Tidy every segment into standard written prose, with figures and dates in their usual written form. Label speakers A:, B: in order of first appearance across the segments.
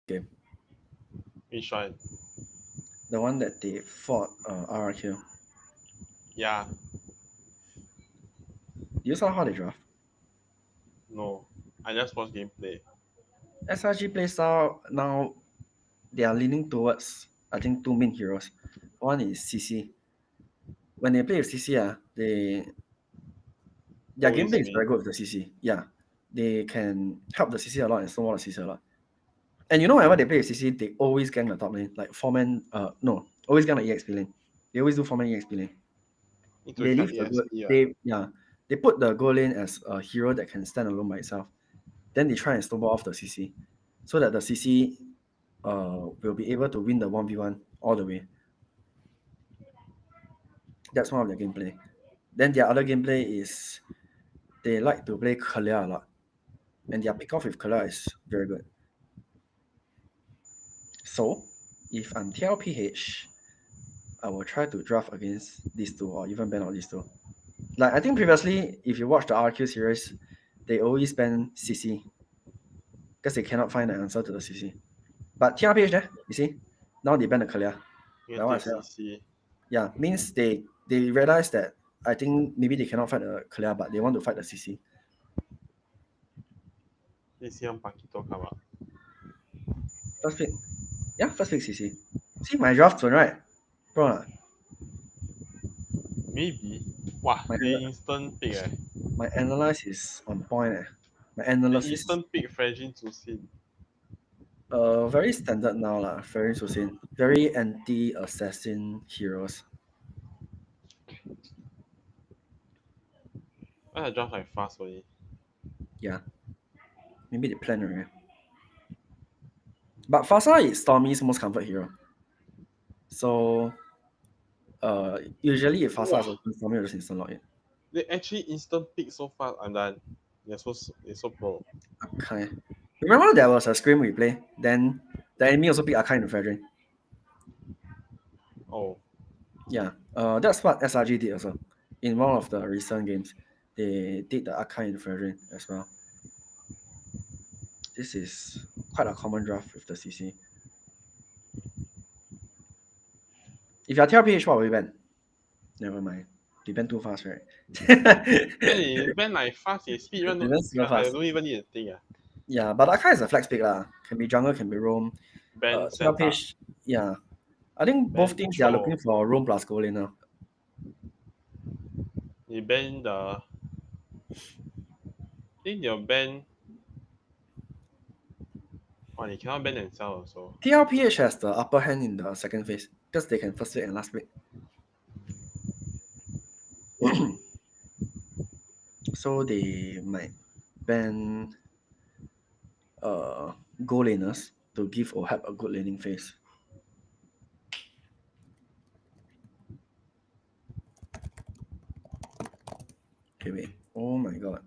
A: game.
B: Which one?
A: The one that they fought RRQ.
B: Yeah.
A: You saw how they draft?
B: No. I just watch gameplay.
A: SRG playstyle now they are leaning towards I think two main heroes. One is CC. When they play with CC, their
B: Always
A: gameplay is
B: win.
A: very good with the CC. Yeah, they can help the CC a lot and slow the CC a lot. And you know whenever they play with CC, they always gang the top lane, like four-man. No, always gang the EXP lane. They always do four-man EXP lane.
B: Need to
A: They
B: become
A: leave the good.
B: ESP, right?
A: They put the goal lane as a hero that can stand alone by itself. Then they try and snowball off the CC, so that the CC will be able to win the 1v1 all the way. That's one of their gameplay. Then their other gameplay is they like to play Kalia a lot. And their pick off with Kalia is very good. So, if I'm TLPH, I will try to draft against these two or even ban out these two. Like I think previously, if you watch the RQ series, they always ban CC because they cannot find an answer to the CC. But TLPH there, you see, now they ban the Kalia. Like what I
B: Negative
A: said.
B: CC.
A: Yeah, means they realize that I think maybe they cannot fight the Kalia, but they want to fight the CC.
B: This young Paquito come up.
A: First pick. Yeah, first pick CC. See my draft one, right? Bro,
B: Maybe. Wow,
A: my
B: they instant pick
A: my analyze is on point. My
B: The
A: analysis
B: instant pick Fragile to sin.
A: very standard now lah. Very Susin. Very anti-assassin heroes.
B: I draft like fast only.
A: Yeah, maybe they plan already. But Fasa is Stormy's most comfort hero. So usually if Fasa is
B: Wow.
A: open, Stormy will just instant lock it.
B: They actually instant pick so fast. I'm done. They're so pro.
A: Okay. Remember there was a scream replay, then the enemy also picked Akai into Fredrin.
B: Oh,
A: Yeah, that's what SRG did also. In one of the recent games, they did the Akai into Fredrin as well. This is quite a common draft with the CC. If you're TLPH, what will you ban? Never mind. You ban too fast, right?
B: when like fast is speed run.
A: You ban super
B: I
A: fast.
B: don't even need to think.
A: Yeah, but Akai is a flex pick lah. Can be jungle, can be roam.
B: Ben Santa.
A: TLPH, yeah. I think both
B: Ben
A: teams they are
B: Cho.
A: looking for roam plus goal lane now.
B: You ban the. I think they'll ban. Oh, they cannot ban themselves also.
A: TLPH has the upper hand in the second phase because they can first pick and last pick. So they might ban goal laners to give Ohab a good laning phase. Okay, wait. Oh my god.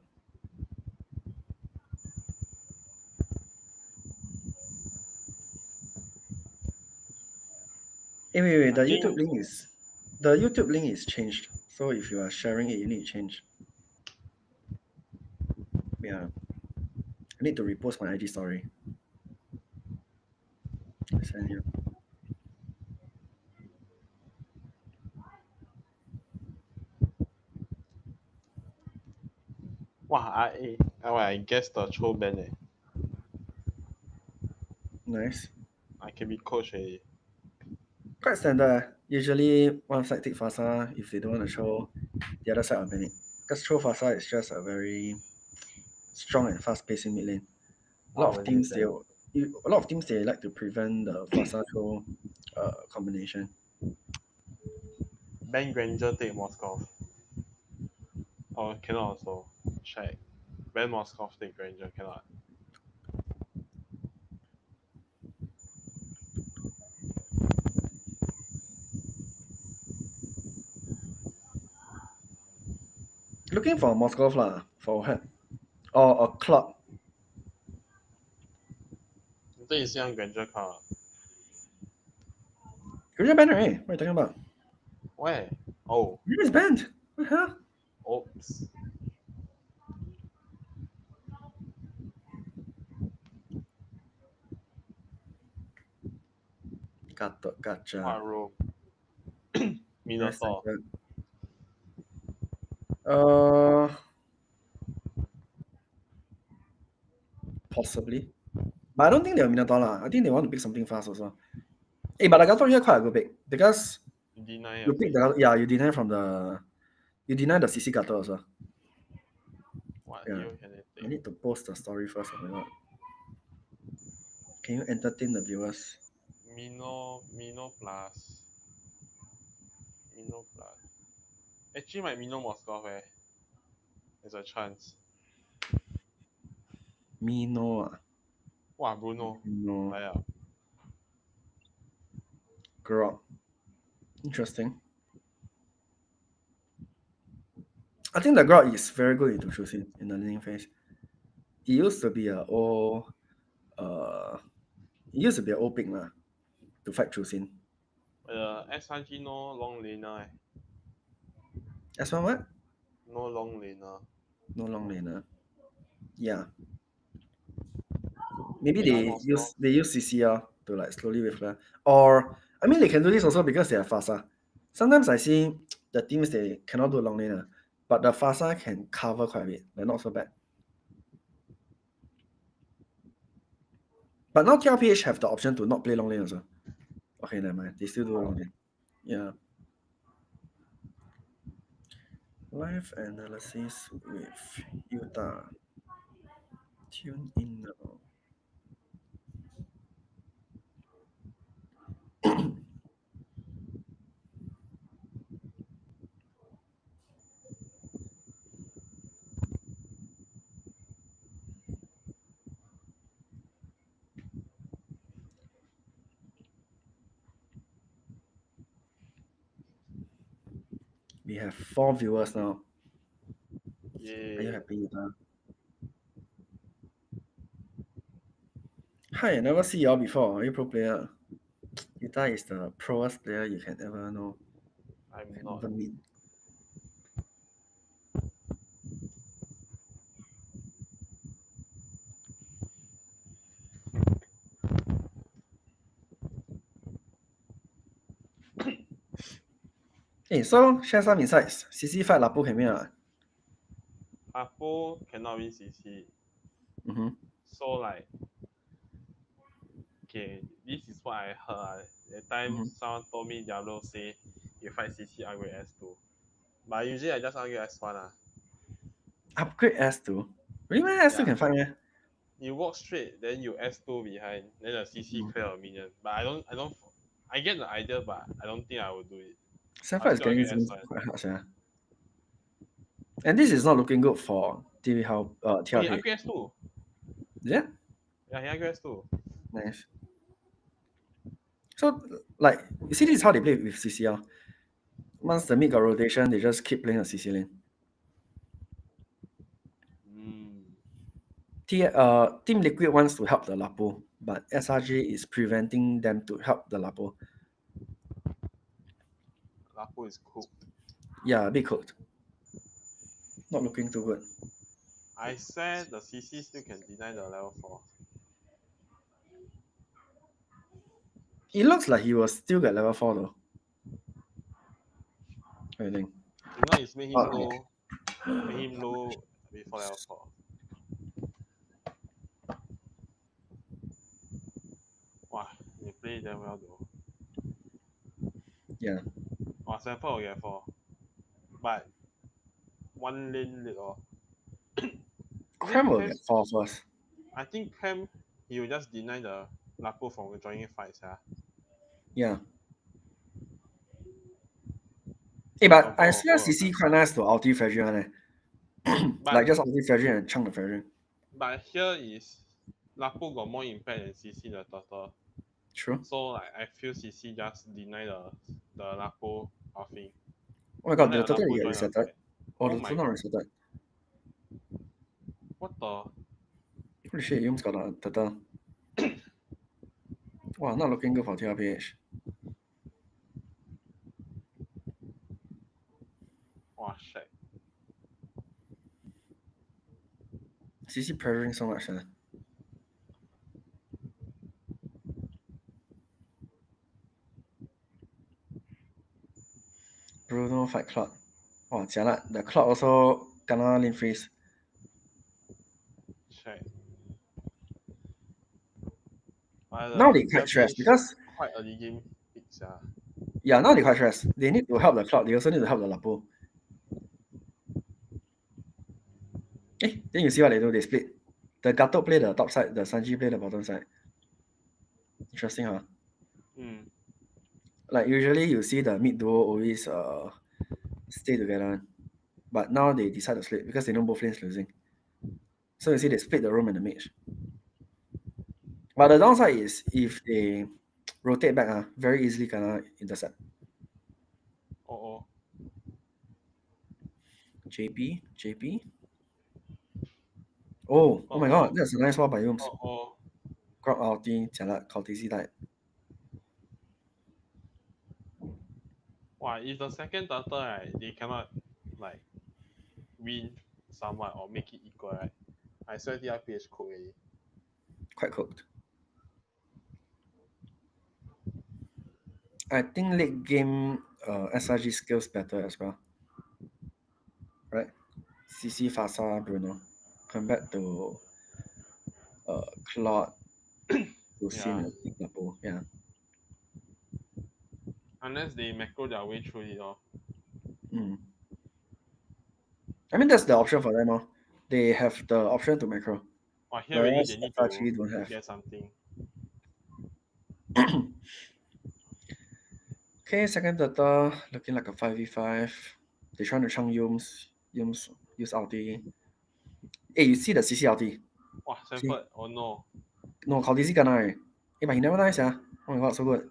A: Hey, wait.
B: I think.
A: The YouTube link is changed. So if you are sharing it, you need to change. Yeah. I need to repost my IG story. I send you.
B: Wow, I guess the Cho ban
A: Nice.
B: I can be coach already.
A: Quite standard. Usually one side take Fasa if they don't want to show the other side will ban it. Because throw Fasa is just a very strong and fast pacing mid lane. A lot
B: What
A: of
B: was it
A: teams
B: then?
A: they like to prevent the Fasa throw combination.
B: Ben Granger take Moscow. Oh, cannot also. Check. Ben Moscow take Granger, cannot.
A: Looking for a Moskov lah for Ohab. Or a Clock.
B: I think it's young Granger car.
A: You're banned, right? What are you talking about?
B: Where? Oh,
A: You're just banned. What the hell?
B: oops.
A: Gotcha.
B: What room?
A: Very
B: Minotaur.
A: centered. Uh, Possibly. But I don't think they're Minotaur lah. I think they want to pick something fast also. Hey, but the Gato here quite a good pick because
B: You deny a
A: you pick
B: bit.
A: you deny from the CC Gato also.
B: What
A: Yeah.
B: hero can they
A: I
B: take?
A: need to post the story first. Oh my god. Can you entertain the viewers?
B: Mino plus. Mino plus. Actually, my Mino Moskov, there's a chance.
A: Mino.
B: Wow, Bruno.
A: No.
B: Yeah.
A: Grok. Interesting. I think the Grok is very good into choosing in the laning phase. It used to be a old pick lah, to fight choosing.
B: SRG no long laner.
A: As well what?
B: No long laner.
A: No long laner. Yeah. Maybe
B: Mino
A: they
B: Moskov.
A: use CCR to like slowly wave lah. Or I mean they can do this also because they are faster. Sometimes I see the teams they cannot do long laner, but the faster can cover quite a bit. They're not so bad. But now TLPH have the option to not play long lane also. Okay, never mind. They still do long lane. Yeah. Live analysis with Utah. Tune in now. We have 4 viewers now. Are you
B: Yeah.
A: happy, Utah? Hi, I never see y'all before. Are you pro player? Utah is the proest player you can ever know.
B: I'm
A: Can
B: not.
A: ever meet. Hey, so share some insights. CC fight Lapu can win ah.
B: Apo cannot win CC.
A: Mm-hmm.
B: So like, okay, this is what I heard. That time
A: Mm-hmm.
B: someone told me Diablo say you fight CC upgrade S2. But usually I just upgrade S1 ah.
A: Upgrade S2. Really, man? S2
B: Yeah.
A: can fight, man.
B: You walk straight, then you S2 behind, then the CC
A: Mm-hmm.
B: clear a minion. But I get the idea, but I don't think I will do it.
A: Sapphire
B: I'll
A: is
B: still
A: getting
B: upgrade
A: zones
B: S1.
A: quite hard, yeah. And this is not looking good for
B: Oh, he
A: TLPH.
B: upgrade S2.
A: Yeah?
B: Yeah, he upgrade S2.
A: Nice. So, like, you see, this is how they play with CCL. Once the mid got rotation, they just keep playing the CC lane. Team Liquid wants to help the Lapo, but SRG is preventing them to help the Lapo.
B: Lapo is cooked.
A: Yeah, a bit cooked. Not looking too good.
B: I said the CC still can deny the level 4.
A: It looks like he will still get level 4 though. I think.
B: If not, it's make him
A: Okay.
B: low before level 4. Wow, they play damn well though.
A: Yeah.
B: Wow, Sanford will get 4. But one lane lead or
A: Cram will get 4 first.
B: I think Cam he will just deny the Lapo from joining fights,
A: Yeah. Hey, but I
B: Confirm
A: see
B: will go
A: CC quite
B: offensive.
A: nice to ulti Fredrin one, like
B: But
A: just ulti Fredrin and chunk the Fredrin.
B: here is Lapo got more impact than CC the turtle.
A: True.
B: So like I feel CC just deny the Lapo offing.
A: Oh my god,
B: Don't
A: the
B: let the
A: turtle
B: Lapo
A: get
B: join the
A: resetted.
B: fight.
A: Oh,
B: Oh
A: the
B: my
A: turtle not
B: god.
A: resetted.
B: What the
A: Holy shit, Yums got a turtle. Wow, not looking good for TLPH.
B: oh shit.
A: CC pressuring so much. Bruno fight Claude. Oh, jialat. The Claude also kena lane freeze.
B: Check.
A: Now they quite stressed because
B: quite early game picks,
A: yeah, now they quite stressed. They need to help the Claude. They also need to help the Lapo. Then you see what they do. They split. The Gato play the top side. The Sanji play the bottom side. Interesting, huh? Like usually you see the mid duo always stay together, but now they decide to split because they know both lanes losing. So you see they split the roam and the mage. But the downside is if they rotate back, very easily can intercept.
B: Oh.
A: JP. Oh my god, that's a nice one by Yums.
B: Oh.
A: Crowd ulti, jialat, Kaltisi died.
B: Wow, if the second turtle, right, they cannot like win somewhat or make it equal, right? I swear TLPH cook already.
A: Quite cooked. I think late game SRG skills better as well. Right? CC Fasa Bruno compared to Claude, Lucien, and Lapo. Yeah.
B: Unless they macro their way through it,
A: Mm. I mean that's the option for them. They have the option to macro.
B: Or here already
A: Whereas
B: they need
A: SRG
B: to
A: don't have.
B: get something.
A: Okay, second turtle looking like a 5v5. They're trying to chunk Yums use ulti. Hey, you see the CC ulti?
B: Wow,
A: See?
B: Sanford, oh no.
A: No, Kaltisi kena eh. But he never nice, yeah. Oh my god, so good.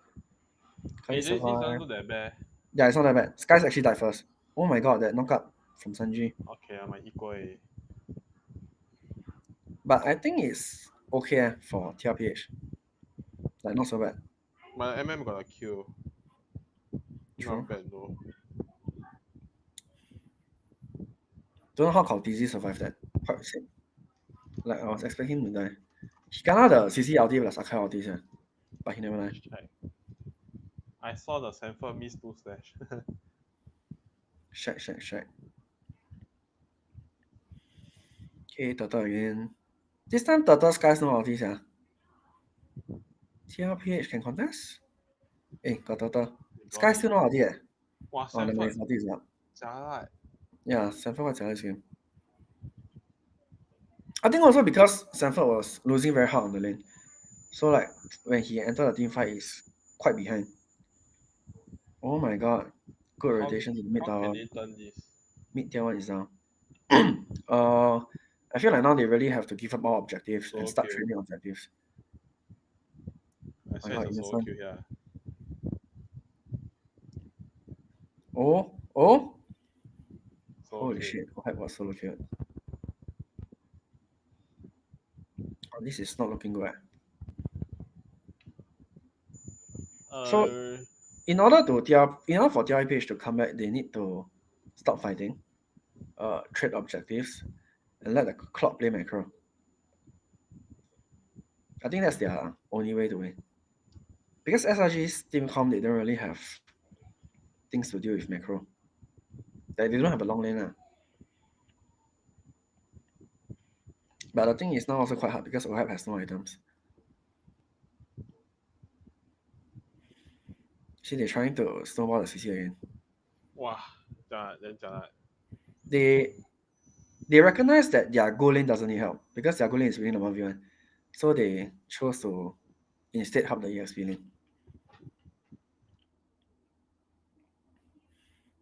A: Can he
B: This doesn't
A: survive?
B: look that bad.
A: Yeah, it's not that bad. Skies actually died first. Oh my god, that knockup from Sanji.
B: Okay, I'm equal already.
A: But I think it's okay for TLPH. Like, not so bad.
B: My MM got a kill.
A: True.
B: Not bad though.
A: Don't know how Kaltisi survived that. Quite sick. Like, I was expecting him to die. He kena the CC ulti plus Akai ulti, yeah. But he never died.
B: Check. I saw the Sanford miss 2 slash.
A: Shack. Okay, Turtle again. This time Turtle Skies no ulti, yeah. TLPH can contest? Got Turtle. Sky still no ulti, eh?
B: Wow,
A: Oh, never mind,
B: Sanford.
A: his ulti is up.
B: Jialat.
A: Yeah, Sanford was this game. I think also because Sanford was losing very hard on the lane. So like when he entered the team fight, he's quite behind. Oh my god. Good rotation to the mid
B: How can
A: tower.
B: they turn this?
A: Mid tier 1 is down. I feel like now they really have to give up all objectives and start trading objectives.
B: I swear it's a solo kill here.
A: Oh. Holy shit, Hype was solo killed. Oh, this is not looking good. So in order for TLPH to come back, they need to stop fighting, trade objectives, and let the clock play macro. I think that's their only way to win. Because SRG's team comp, they don't really have things to do with macro. Like, they don't have a long lane. But the thing is now also quite hard because OHAP has no items. See, they're trying to snowball the CC again.
B: Wow, jialat.
A: They recognize that their goal lane doesn't need help because their goal lane is winning the 1v1. So they chose to instead help the EXP lane.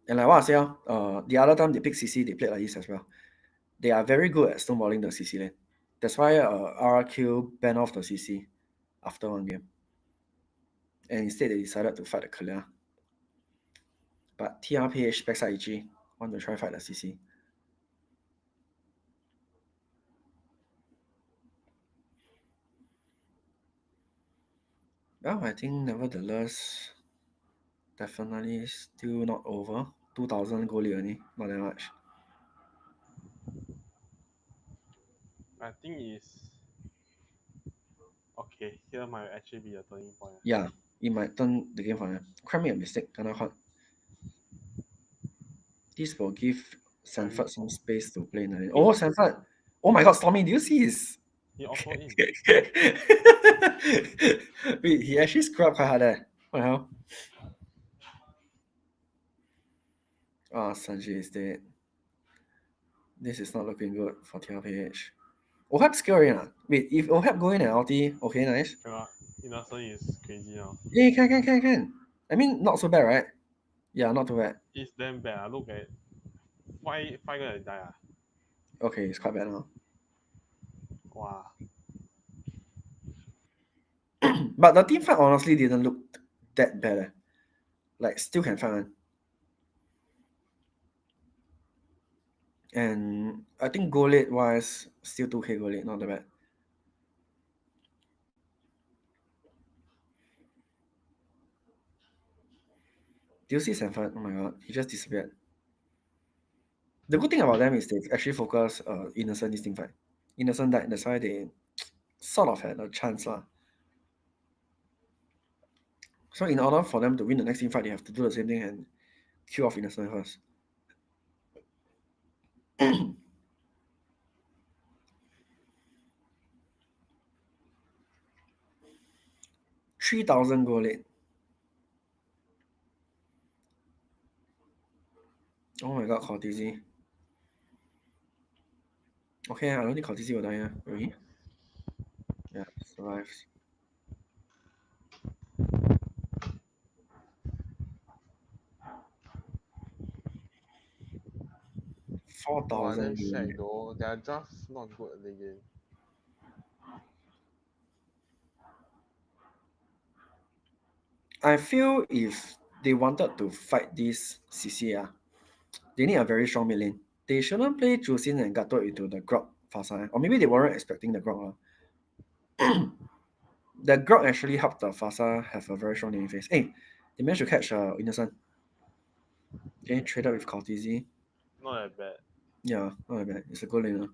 A: And like what I say, the other time they picked CC, they played like this as well. They are very good at snowballing the CC lane. That's why RRQ banned off the CC after one game. And instead they decided to fight the clear. But TLPH backside EG want to try fight the CC. Well, I think nevertheless, definitely still not over. 2,000 goal lead only, not that much.
B: I think it's okay. Here might actually be a turning point.
A: Yeah, it might turn the game for them. Quite made a mistake, cannot hurt. This will give
B: Very
A: Sanford some
B: slow.
A: space to play in the lane.
B: Eh,
A: Oh, Sanford. Oh my god, Stormy, do you see his
B: he auto in.
A: Wait, he actually screwed up quite hard there. What the hell? Ah, Sanji is dead. This is not looking good for TLPH. Ohab skill already. Wait, if Ohab go in and ulti, okay, nice.
B: Cannot. Innocent is crazy now.
A: Yeah, can. I mean, not so bad, right? Yeah, not too bad.
B: It's damn bad. Look at five gonna die.
A: Okay, it's quite bad now.
B: Wow.
A: But the team fight honestly didn't look that bad. Like, still can fight one. And I think goal rate wise, still 2k goal rate, not that bad. Do you see Sanford? Oh my god, he just disappeared. The good thing about them is they actually focus Innocent this team fight. Innocent died, that's why they sort of had a chance lah. So in order for them to win the next team fight, they have to do the same thing and kill off Innocent first. 3,000 goal rate. Oh my god, Cortese. Okay, I don't think Cortese will die here. Really? Yeah, survives.
B: Wow,
A: 4,000
B: damn
A: goal
B: shag
A: rate.
B: though. Their draft not good at the game.
A: I feel if they wanted to fight this CC, they need a very strong mid lane. They shouldn't play Jusin and Gato into the Grok Fasa. Or maybe they weren't expecting the Grok. The Grok actually helped the Fasa have a very strong laning phase. Hey, they managed to catch Innocent. Okay, traded with Cortese.
B: Not that bad.
A: Yeah, not that bad. It's a good laner.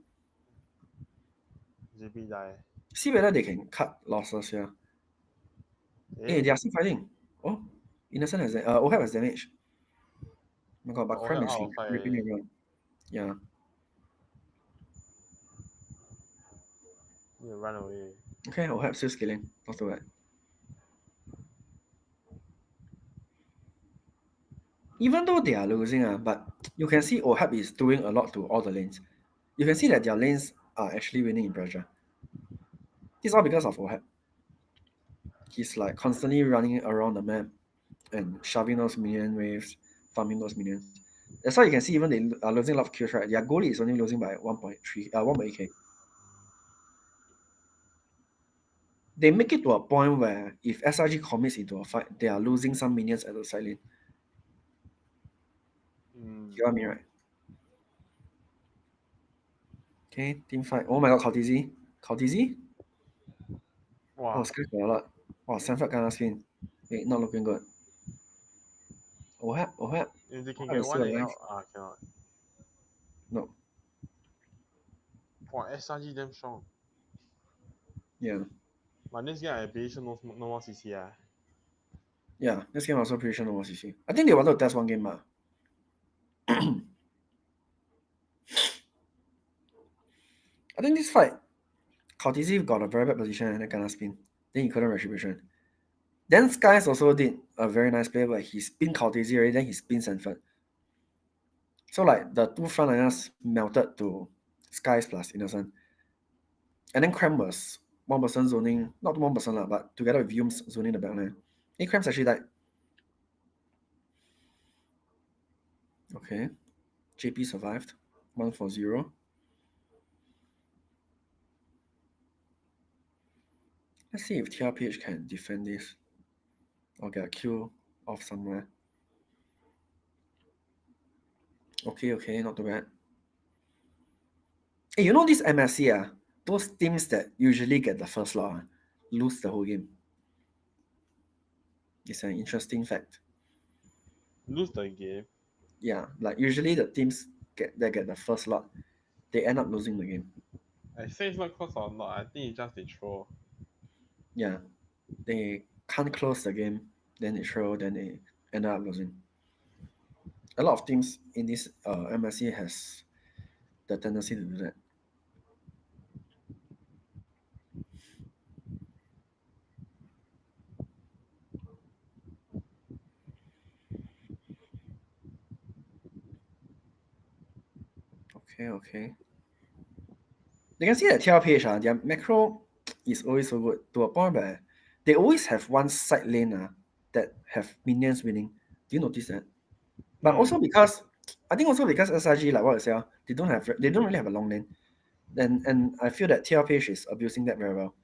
B: JP die.
A: See whether they can cut losses here. Hey,
B: Eh?
A: they are still fighting. Oh, Innocent has Ohab has damage. Oh my god, but
B: Oh,
A: Crime
B: out
A: is
B: of fight
A: ripping
B: already.
A: everyone. Yeah.
B: Need to run away.
A: Okay, Ohab still scaling. Not too bad. Even though they are losing, but you can see Ohab is doing a lot to all the lanes. You can see that their lanes are actually winning in pressure. This is all because of Ohab. He's like constantly running around the map and shoving those minion waves, farming those minions. That's why you can see even they are losing a lot of kills, right? Their goalie is only losing by 1.8k. They make it to a point where if SRG commits into a fight, they are losing some minions at the side lane. You know what I mean, right? Okay, team fight. Oh my god, Cortese. Cortese?
B: Wow.
A: Oh, scratch a lot. Oh, Sanford gonna spin. Wait, not looking good. Ohab.
B: If they can
A: Ohab
B: get
A: is still
B: one and
A: alive.
B: out, cannot.
A: No.
B: Wow, SRG damn strong.
A: Yeah.
B: But this game I pretty sure no more CC.
A: Yeah, this game also pretty sure no more CC. I think they wanted to test one game. I think this fight, Cortese got a very bad position and then gonna spin. Then he couldn't retribution. Then Skies also did a very nice play where he spin Cortese already, then he spin Sanford. So like the two frontliners melted to Skies plus Innocent. And then Cram was one person zoning, not one person lah, but together with Humes zoning the backline. Hey, Cram's actually died. Okay. JP survived. 1-0. Let's see if TLPH can defend this or get a kill off somewhere. Okay, not too bad. Hey, you know this MSC, those teams that usually get the first lot lose the whole game. It's an interesting fact.
B: Lose the game.
A: Yeah, like usually the teams that get the first lot, they end up losing the game.
B: I say it's not close or not. I think it's just they throw.
A: Yeah, they can't close the game, then they throw, then they end up losing. A lot of teams in this MSC has the tendency to do that. Okay. You can see that TLPH, their macro is always so good to a point where they always have one side lane that have minions winning. Do you notice that? But also because I think also because SRG, like what I said, they don't really have a long lane. And I feel that TLPH is abusing that very well.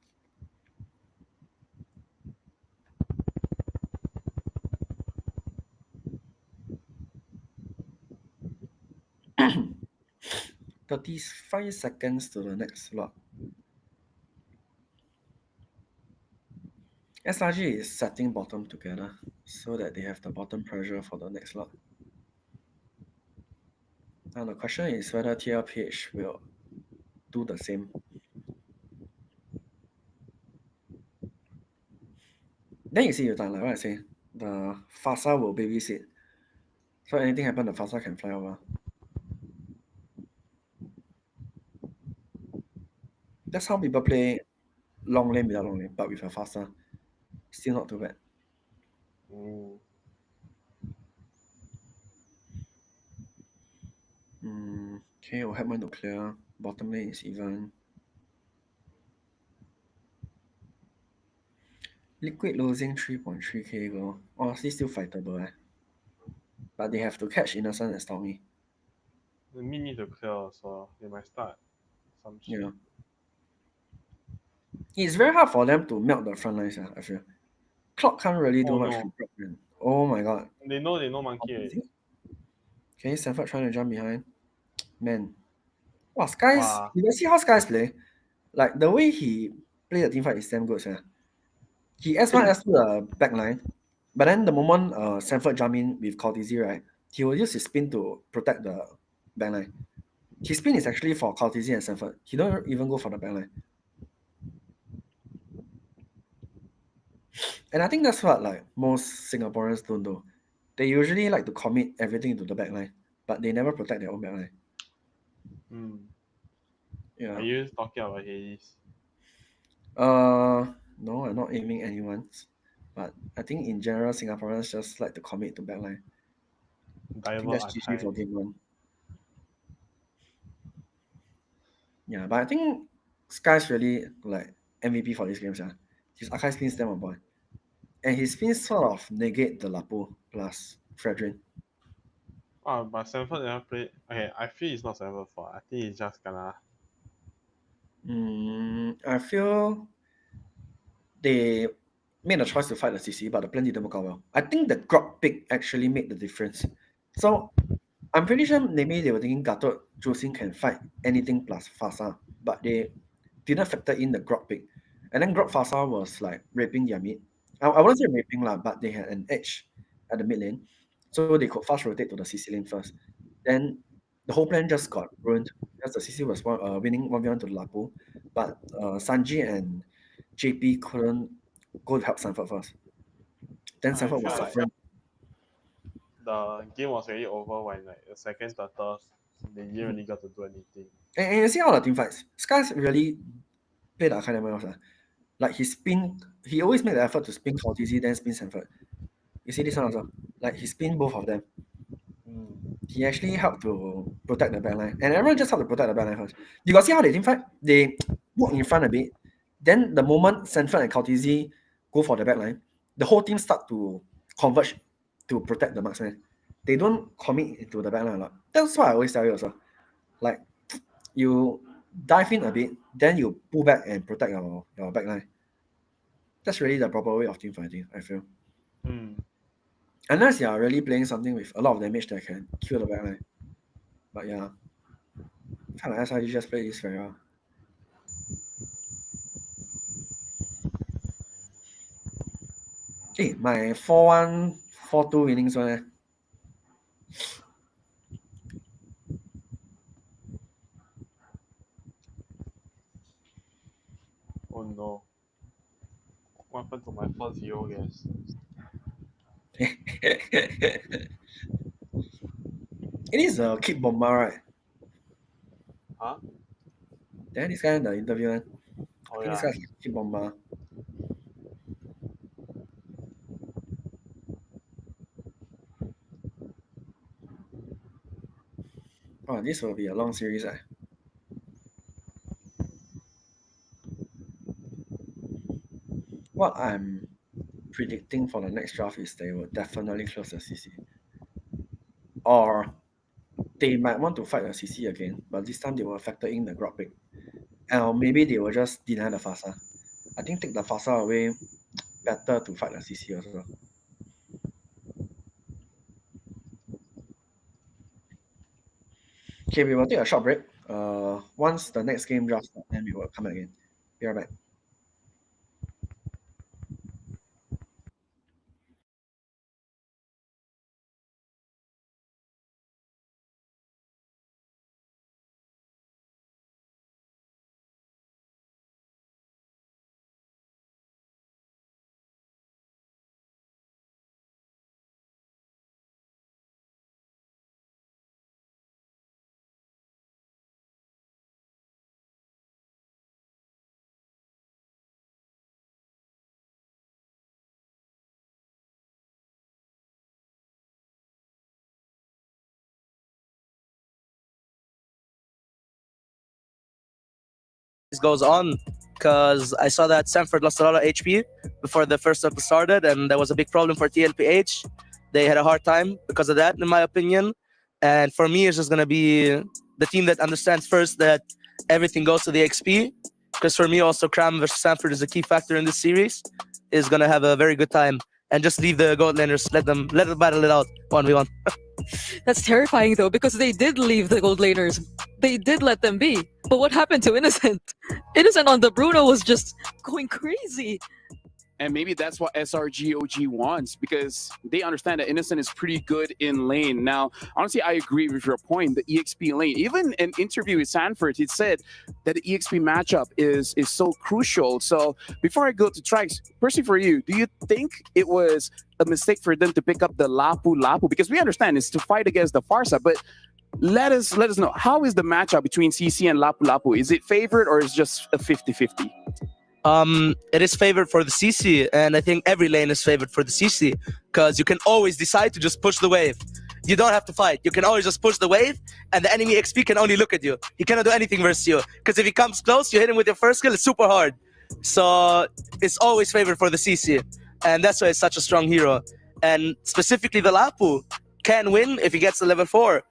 A: $35 seconds to the next slot. SRG is setting bottom together so that they have the bottom pressure for the next slot. Now the question is whether TLPH will do the same. Then you see like what I say, the Fasa will babysit. So anything happen, the Fasa can fly over. That's how people play long lane without long lane, but with a Fasa. Still not too bad. Okay, will help mine to clear. Bottom lane is even. Liquid losing 3.3k goal. Honestly, still fightable. But they have to catch Innocent and Stormy.
B: The mid need to clear, so they might start some shit.
A: Yeah. It's very hard for them to melt the front lines, I feel. Clock can't really do
B: Oh
A: much
B: no.
A: to block them. Oh my god.
B: They know monkey already.
A: Okay, Sanford trying to jump behind. Man. Wow, Skies.
B: Wow.
A: You can see how Skies play. Like the way he play the team fight is damn good, sir. He S1 S2 the back line, but then the moment Sanford jump in with Cortese, right, he will use his spin to protect the back line. His spin is actually for Cortese and Sanford. He don't even go for the back line. And I think that's what like most Singaporeans don't do. They usually like to commit everything into the back line, but they never protect their own back line.
B: Are
A: Yeah.
B: you talking about Hades?
A: No, I'm not aiming anyone. But I think in general, Singaporeans just like to commit to backline. I think
B: Diver
A: that's GG for
B: Archive.
A: game one. Yeah, but I think Sky's really like MVP for this game, yeah. His archive spins them on point. And his spins sort of negate the Lapo plus Fredrin.
B: But Sanford never play. Okay, I feel it's not Sanford fault. I think it's just gonna.
A: I feel they made a choice to fight the CC, but the plan didn't work out well. I think the Grok pick actually made the difference. So I'm pretty sure maybe they were thinking Gatot Josin can fight anything plus Fasa, but they didn't factor in the Grok pick. And then Grok Fasa was like raping their mid. I wouldn't say raping lah, but they had an edge at the mid lane. So they could fast rotate to the CC lane first. Then the whole plan just got ruined because the CC was winning 1v1 to the Lapu. But Sanji and JP couldn't go to help Sanford first. Then
B: I
A: Sanford
B: feel
A: was
B: like
A: suffering.
B: the game was already over when like the second turtles they didn't really got to do anything.
A: And you see all the team fights. Skies really played the academy also. Like he always make the effort to spin Cortese, then spin Sanford. You see this one also. Like he spin both of them. He actually helped to protect the backline. And everyone just helped to protect the backline first. You got see how they team fight? They walk in front a bit. Then the moment Sanford and Cortese go for the backline, the whole team start to converge to protect the marksman. They don't commit into the backline a lot. That's what I always tell you also. Like you dive in a bit, then you pull back and protect your backline. That's really the proper way of team fighting, I feel. Unless you are really playing something with a lot of damage that can kill the backline. But yeah, kind of SRG just play this very well. Hey, my 4-1, 4-2 winnings one.
B: Oh no. What happened to my 4-0 guess?
A: It is a kick bomber, right?
B: Huh?
A: Then this guy in the interview, I
B: Oh
A: think this
B: yeah.
A: guy's a kick bomber. Oh, this will be a long series. What I'm predicting for the next draft is they will definitely close the CC. Or they might want to fight the CC again, but this time they will factor in the grab pick. Or maybe they will just deny the FASA. I think take the FASA away better to fight the CC also. Okay, we will take a short break. Once the next game drafts, then we will come back again. Be right back.
C: Goes on because I saw that Sanford lost a lot of HP before the first circle started, and that was a big problem for TLPH. They had a hard time because of that, in my opinion. And for me, it's just going to be the team that understands first that everything goes to the XP. Because for me, also, Cram versus Sanford is a key factor in this series. Is going to have a very good time. And just leave the gold laners, let them battle it out 1v1.
D: That's terrifying though, because they did leave the gold laners. They did let them be. But what happened to Innocent? Innocent on the Bruno was just going crazy.
E: And maybe that's what SRG OG wants, because they understand that Innocent is pretty good in lane. Now, honestly, I agree with your point, the EXP lane. Even an interview with Sanford, he said that the EXP matchup is so crucial. So before I go to Trikes, personally for you, do you think it was a mistake for them to pick up the Lapu? Because we understand it's to fight against the Farsa, but let us know, how is the matchup between CC and Lapu? Is it favored or is it just a 50-50?
C: It is favored for the CC, and I think every lane is favored for the CC because you can always decide to just push the wave. You don't have to fight. You can always just push the wave, and the enemy XP can only look at you. He cannot do anything versus you because if he comes close, you hit him with your first skill. It's super hard. So it's always favored for the CC, and that's why it's such a strong hero. And specifically, the Lapu can win if he gets the level 4,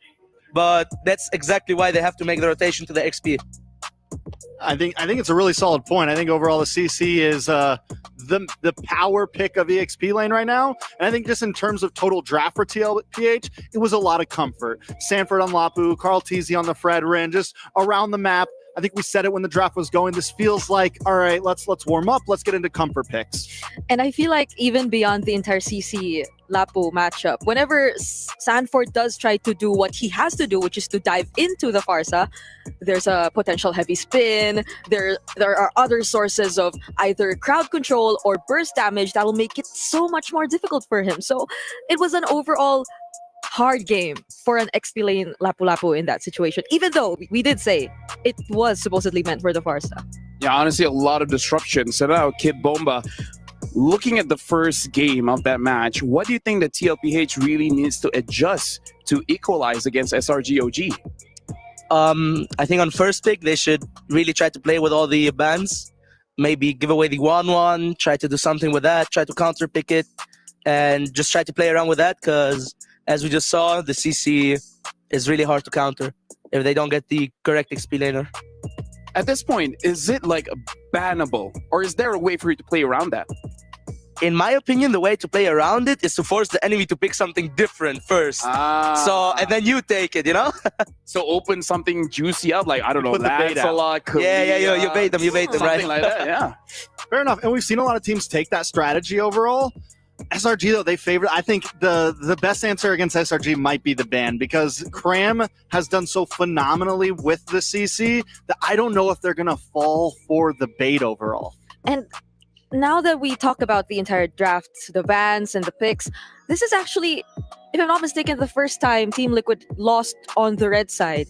C: but that's exactly why they have to make the rotation to the XP.
F: I think it's a really solid point. I think overall the CC is the power pick of EXP lane right now. And I think just in terms of total draft for TLPH, it was a lot of comfort. Sanford on Lapu, Carl Teasy on the Fred Rin, just around the map. I think we said it when the draft was going. This feels like, all right, let's warm up. Let's get into comfort picks.
D: And I feel like even beyond the entire CC Lapu matchup, whenever Sanford does try to do what he has to do, which is to dive into the Farsa, there's a potential heavy spin. There are other sources of either crowd control or burst damage that will make it so much more difficult for him. So it was an overall hard game for an XP lane Lapu in that situation, even though we did say it was supposedly meant for the Farsa.
E: Yeah, honestly, a lot of disruption. So now, Kid Bomba, looking at the first game of that match, what do you think that TLPH really needs to adjust to equalize against SRG OG?
C: I think on first pick, they should really try to play with all the bans. Maybe give away the 1-1, try to do something with that, try to counter pick it, and just try to play around with that because, as we just saw, the CC is really hard to counter if they don't get the correct XP laner.
E: At this point, is it like bannable, or is there a way for you to play around that?
C: In my opinion, the way to play around it is to force the enemy to pick something different first. And then you take it, you know?
E: So open something juicy up, like, I don't know,
F: Put the bait out.
E: Lancelot,
C: Yeah, you bait them, right?
E: something like that, yeah.
F: Fair enough. And we've seen a lot of teams take that strategy overall. SRG, though, they favor. I think the best answer against SRG might be the ban, because Cram has done so phenomenally with the CC that I don't know if they're going to fall for the bait overall.
D: And now that we talk about the entire draft, the bans and the picks, this is actually, if I'm not mistaken, the first time Team Liquid lost on the red side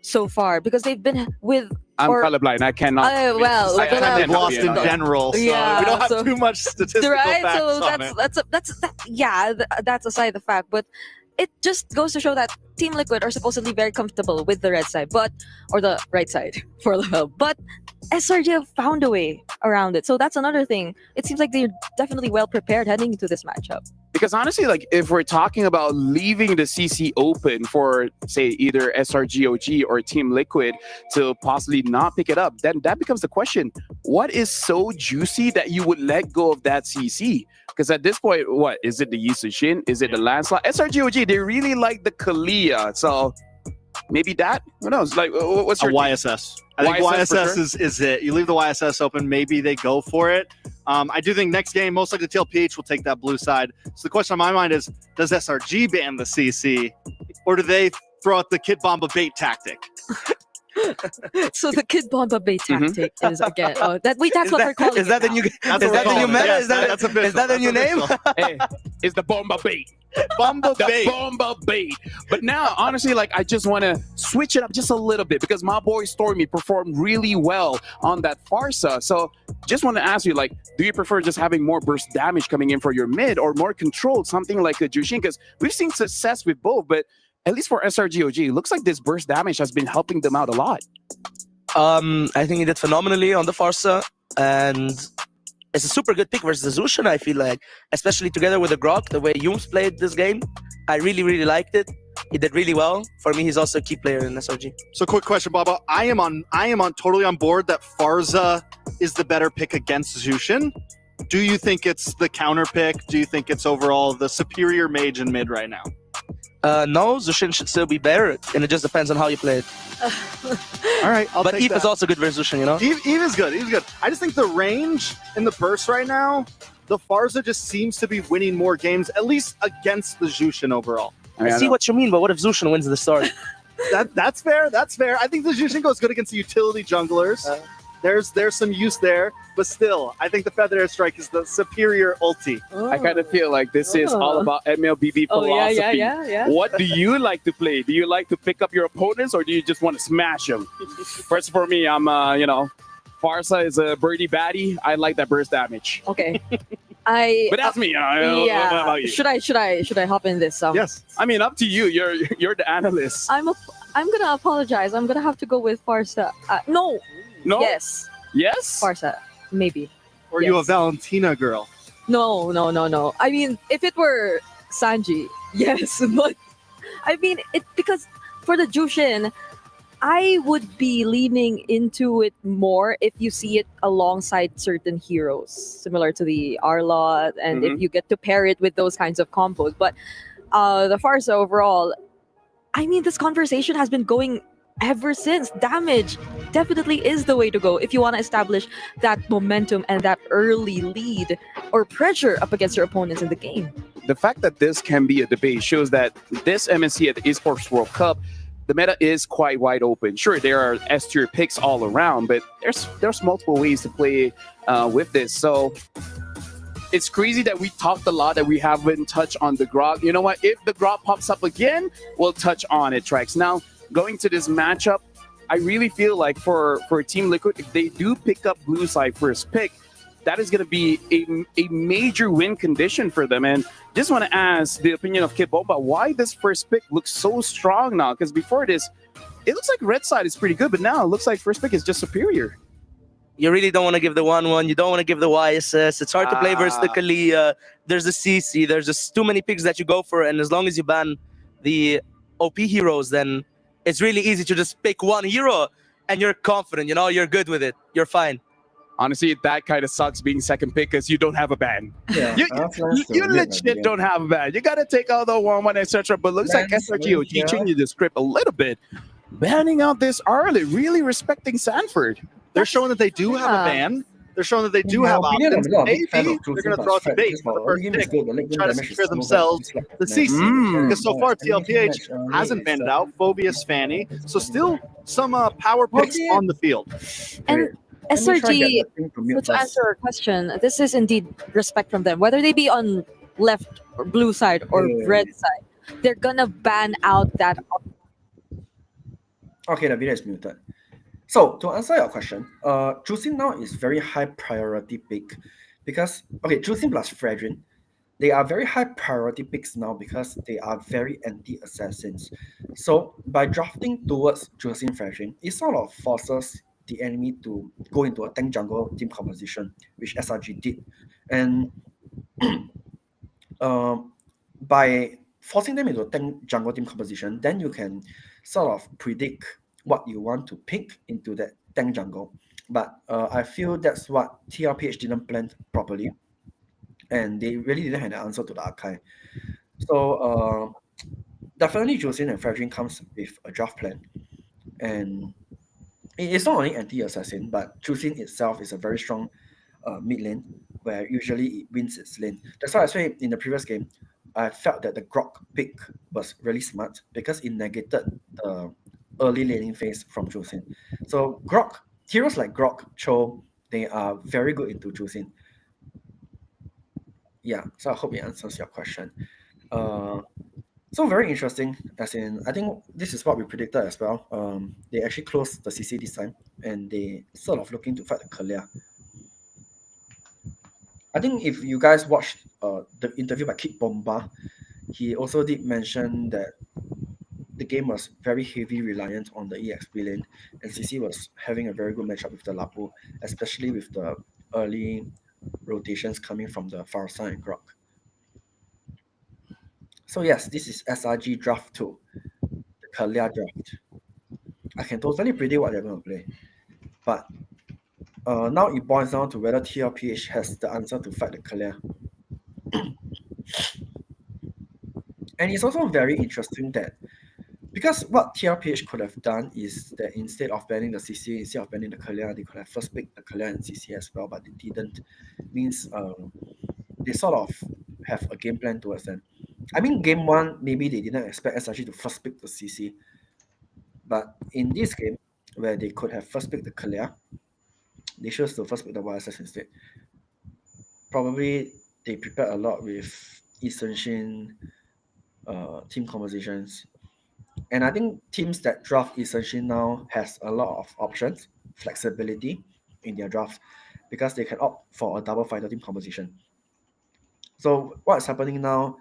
D: so far, because they've been with.
E: I'm
D: or-
E: colorblind. I cannot.
D: well,
E: I
D: but,
E: cannot
F: They've lost in
E: be
F: general, so
D: Yeah,
F: we don't have
D: so-
F: too much statistical
D: right,
F: facts
D: so
F: on it.
D: that's aside the fact, but it just goes to show that Team Liquid are supposedly very comfortable with the red side, or the right side for the but SRG have found a way around it. So that's another thing. It seems like they're definitely well prepared heading into this matchup.
E: Because honestly, like if we're talking about leaving the CC open for say either SRGOG or Team Liquid to possibly not pick it up, then that becomes the question: what is so juicy that you would let go of that CC? Because at this point, what is it? The Yisushin? Is it the landslide? SRGOG, they really like the Kalia, so maybe that. Who knows? Like, what's
F: A
E: your
F: YSS. I think
E: YSS for
F: YSS
E: sure?
F: is it. You leave the YSS open, maybe they go for it. I do think next game, most likely TLPH will take that blue side. So the question on my mind is, does SRG ban the CC, or do they throw out the Kid Bomba bait tactic?
D: So the Kid Bomba bait tactic is again. Oh, that's what we're calling
C: Is that
D: it
C: the new?
F: That's
C: Is
F: what
C: that
F: we're
C: the new
F: calling it.
C: meta?
F: Yes,
C: Is that
F: that's official.
C: is that the new name?
F: official.
E: hey, it's the bomba bait.
F: Bomba
E: The
F: bait.
E: bomba bait. But now, honestly, like I just want to switch it up just a little bit because my boy Stormy performed really well on that Farsa. So just want to ask you, like, do you prefer just having more burst damage coming in for your mid or more controlled, something like a Jushin? Because we've seen success with both, but at least for SRGOG, it looks like this burst damage has been helping them out a lot.
C: I think he did phenomenally on the Farsa, and it's a super good pick versus Zushin, I feel like, especially together with the Grok, the way Yums played this game. I really, really liked it. He did really well. For me, he's also a key player in SRG.
F: So quick question, Baba. I am on totally on board that Farza is the better pick against Zushin. Do you think it's the counter pick? Do you think it's overall the superior mage in mid right now?
C: No, Zushin should still be better, and it just depends on how you play it.
F: All right, I'll
C: But
F: take
C: Eve
F: that.
C: is also good versus Zushin, you know?
F: Eve is good. Eve's good. I just think the range in the burst right now, the Farza just seems to be winning more games, at least against the Jushin overall.
E: I mean,
C: I see what you mean, but what if Zushin wins the start?
F: That's fair. That's fair. I think the Jushin goes good against the utility junglers. There's some use there, but still, I think the Feather Airstrike is the superior ulti.
E: I kind of feel like this is all about MLBB
D: Oh
E: philosophy.
D: yeah.
E: What do you like to play? Do you like to pick up your opponents, or do you just want to smash them? First, for me, I'm Farsa is a birdie baddie. I like that burst damage.
D: Okay. But
E: that's me. What about you?
D: Should I hop in this?
F: Yes.
E: I mean, up to you. You're the analyst.
D: I'm gonna apologize. I'm gonna have to go with Farsa. No.
E: No.
D: Yes.
E: Yes.
D: Farsa. Maybe.
F: Or you a
D: Yes.
F: Valentina girl?
D: No. I mean, if it were Sanji, yes, but I mean it because for the Jushin, I would be leaning into it more if you see it alongside certain heroes, similar to the Arlot, and if you get to pair it with those kinds of combos. But the Farsa overall, I mean, this conversation has been going ever since. Damage definitely is the way to go if you want to establish that momentum and that early lead or pressure up against your opponents in the game.
E: The fact that this can be a debate shows that this MSC at the Esports World Cup, the meta is quite wide open. Sure, there are S tier picks all around, but there's multiple ways to play with this. So it's crazy that we talked a lot that we haven't touched on the Grok. You know what? If the Grok pops up again, we'll touch on it, Trex. Now, going to this matchup, I really feel like for Team Liquid, if they do pick up blue side first pick, that is going to be a major win condition for them. And just want to ask the opinion of Kid Bomba, why this first pick looks so strong now? Because before this, it looks like red side is pretty good, but now it looks like first pick is just superior.
C: You really don't want to give the 1-1. You don't want to give the YSS. It's hard to play versus the Kalia. There's the CC. There's just too many picks that you go for. And as long as you ban the OP heroes, then it's really easy to just pick one hero and you're confident. You know, you're good with it. You're fine.
E: Honestly, that kind of sucks being second pick because you don't have a ban.
A: Yeah,
E: You legit don't have a ban. You got to take out the 1-1, etc. But looks like SRG changing the script a little bit. Banning out this early, really respecting Sanford.
F: They're showing that they do have a ban. They're showing that they do have options. Maybe they're going to throw out the bait for the first pick, try to secure themselves the CC. Because so far, TLPH hasn't banned it out. Phobius, Fanny. So still some power picks on the field.
D: And
A: Let me try get
D: SRG,
A: the thing to
D: so
A: mute
D: to
A: first.
D: answer your question, this is indeed respect from them. Whether they be on left or blue side or
A: Yeah.
D: red side, they're gonna ban out that.
A: Okay, the video is muted. So to answer your question, choosing now is very high priority pick because choosing plus Fredrin, they are very high priority picks now because they are very anti-assassins. So by drafting towards choosing Fredrin, it sort of forces the enemy to go into a tank jungle team composition, which SRG did. And by forcing them into a tank jungle team composition, then you can sort of predict what you want to pick into that tank jungle. But I feel that's what TLPH didn't plan properly, and they really didn't have the answer to the archive. So definitely Joseon and Fredrin comes with a draft plan, and it's not only anti-assassin, but Joseon itself is a very strong mid lane where usually it wins its lane. That's why I say in the previous game, I felt that the Grok pick was really smart because it negated the early laning phase from Joseon. So heroes like Grok, Cho, they are very good into Joseon. Yeah, so I hope it answers your question. So very interesting, as in I think this is what we predicted as well. They actually closed the CC this time, and they sort of looking to fight the Kalia. I think if you guys watched the interview by Kid Bomba, he also did mention that the game was very heavy reliant on the EXP lane, and CC was having a very good matchup with the Lapu, especially with the early rotations coming from the Farsa and Grok. So yes, this is SRG draft 2, the Kalia draft. I can totally predict what they're going to play, but now it boils down to whether TLPH has the answer to fight the Kalia. And it's also very interesting that because what TLPH could have done is that instead of banning the CC, instead of banning the Kalia, they could have first picked the Kalia and CC as well, but they didn't. Means they sort of have a game plan towards them. I mean, game 1, maybe they didn't expect SRG to first pick the CC, but in this game, where they could have first picked the Kalia, they chose to first pick the YSS instead. Probably they prepared a lot with Eastern Shin team conversations. And I think teams that draft Eastern now has a lot of options, flexibility in their drafts because they can opt for a double fighter team composition. So what's happening now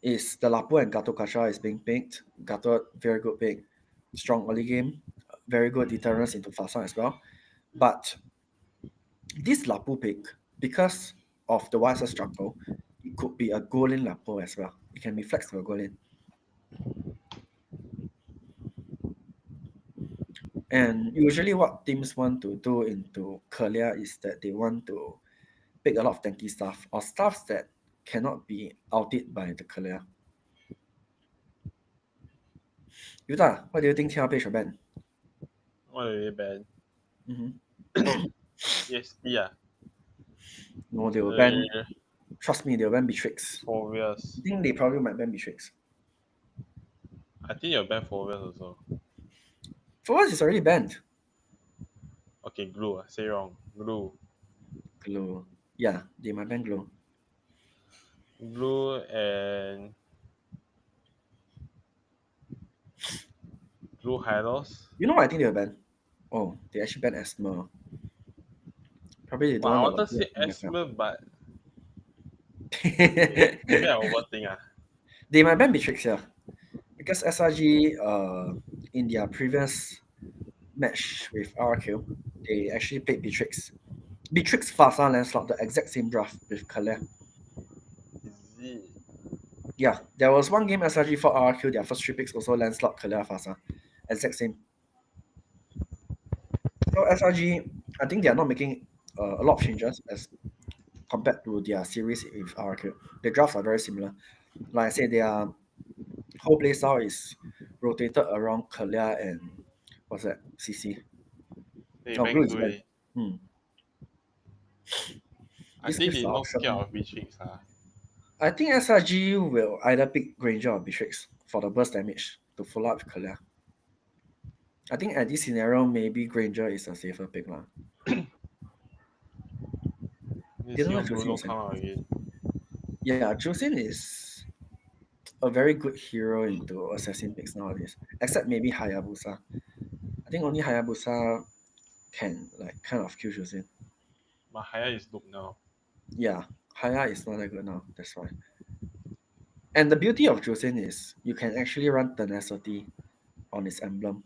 A: is the Lapu and Gato Kasha is being picked. Gato, very good pick. Strong early game. Very good deterrence into Fasa as well. But this Lapu pick, because of the YSS jungle, it could be a goal in Lapu as well. It can be flexible goal in. And usually what teams want to do into Kalia is that they want to pick a lot of tanky stuff or stuffs that cannot be outed by the Kalia. Yuta, what do you think TLP should ban?
B: What do they ban?
A: Mm-hmm.
B: ESP, yeah.
A: No, they will ban. Trust me, they'll ban Beatrix.
B: Fovias.
A: I think they probably might ban Beatrix.
B: I think you'll ban Fovias also.
A: For us, it's already banned.
B: Okay, glue. Say wrong. Glue.
A: Glow. Yeah, they might ban Glow.
B: Glue and Glue Hylos.
A: You know what I think they'll ban? Oh, they actually ban Asthma. Probably they
B: Well, I
A: don't
B: want
A: want
B: to say Esmer, but maybe I overthink.
A: They might ban Beatrix here. Because SRG, in their previous match with RQ, they actually played Beatrix. Beatrix, Fasa, Lancelot, the exact same draft with Kalia.
B: Is it?
A: Yeah, there was one game SRG for RQ, their first 3 picks also Lancelot, Kalia, Fasa. Exact same. So SRG, I think they are not making a lot of changes as compared to their series with RQ. The drafts are very similar. Like I said, their whole play style is rotated around Kalia and what's that? CC.
B: They
A: Oh,
B: ban
A: Glue is
B: Glue.
A: banned.
B: I
A: This
B: think
A: gives
B: they
A: the
B: not
A: option.
B: scared of Beatrix.
A: I think SRG will either pick Granger or Beatrix for the burst damage to follow up with Kalia. I think at this scenario, maybe Granger is a safer pick.
B: You
A: Didn't
B: see
A: know
B: when
A: Jusin
B: Bruno
A: was in.
B: come out again.
A: Yeah, Jusin is a very good hero into assassin picks nowadays. Except maybe Hayabusa. I think only Hayabusa can like kind of kill Jusin.
B: But Haya is loop now.
A: Yeah, Haya is not that good now. That's why. And the beauty of Jusin is you can actually run tenacity on its emblem.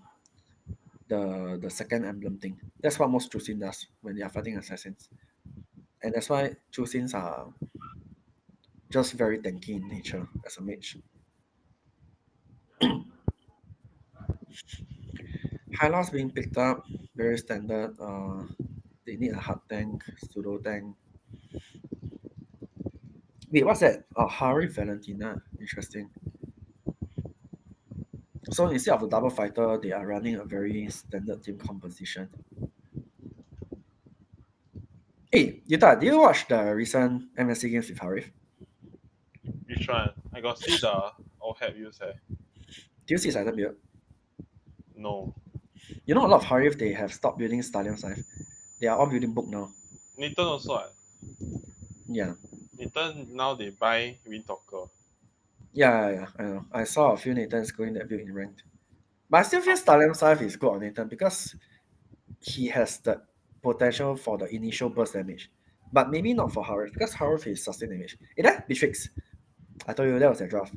A: The second emblem thing. That's what most Jusin does when they are fighting assassins. And that's why Jusins are just very tanky in nature as a mage. High loss being picked up, very standard. They need a hard tank, pseudo tank. Wait, what's that? Oh, Hari Valentina. Interesting. So instead of the double fighter, they are running a very standard team composition. Hey, Yuta, did you watch the recent MSC games with Harif?
B: Which one? I got see the old hat use eh.
A: Do you see his item build?
B: No.
A: You know a lot of Harif, they have stopped building Stadium Scythe. They are all building book now.
B: Nathan also what?
A: Yeah.
B: Nathan now they buy Wind Talker.
A: Yeah, I know. I saw a few Nathans going that build in ranked. But I still feel Stadium Scythe is good on Nathan because he has the potential for the initial burst damage. But maybe not for Harif, because Harif is sustain damage. Hey there, Beatrix. I told you that was their draft.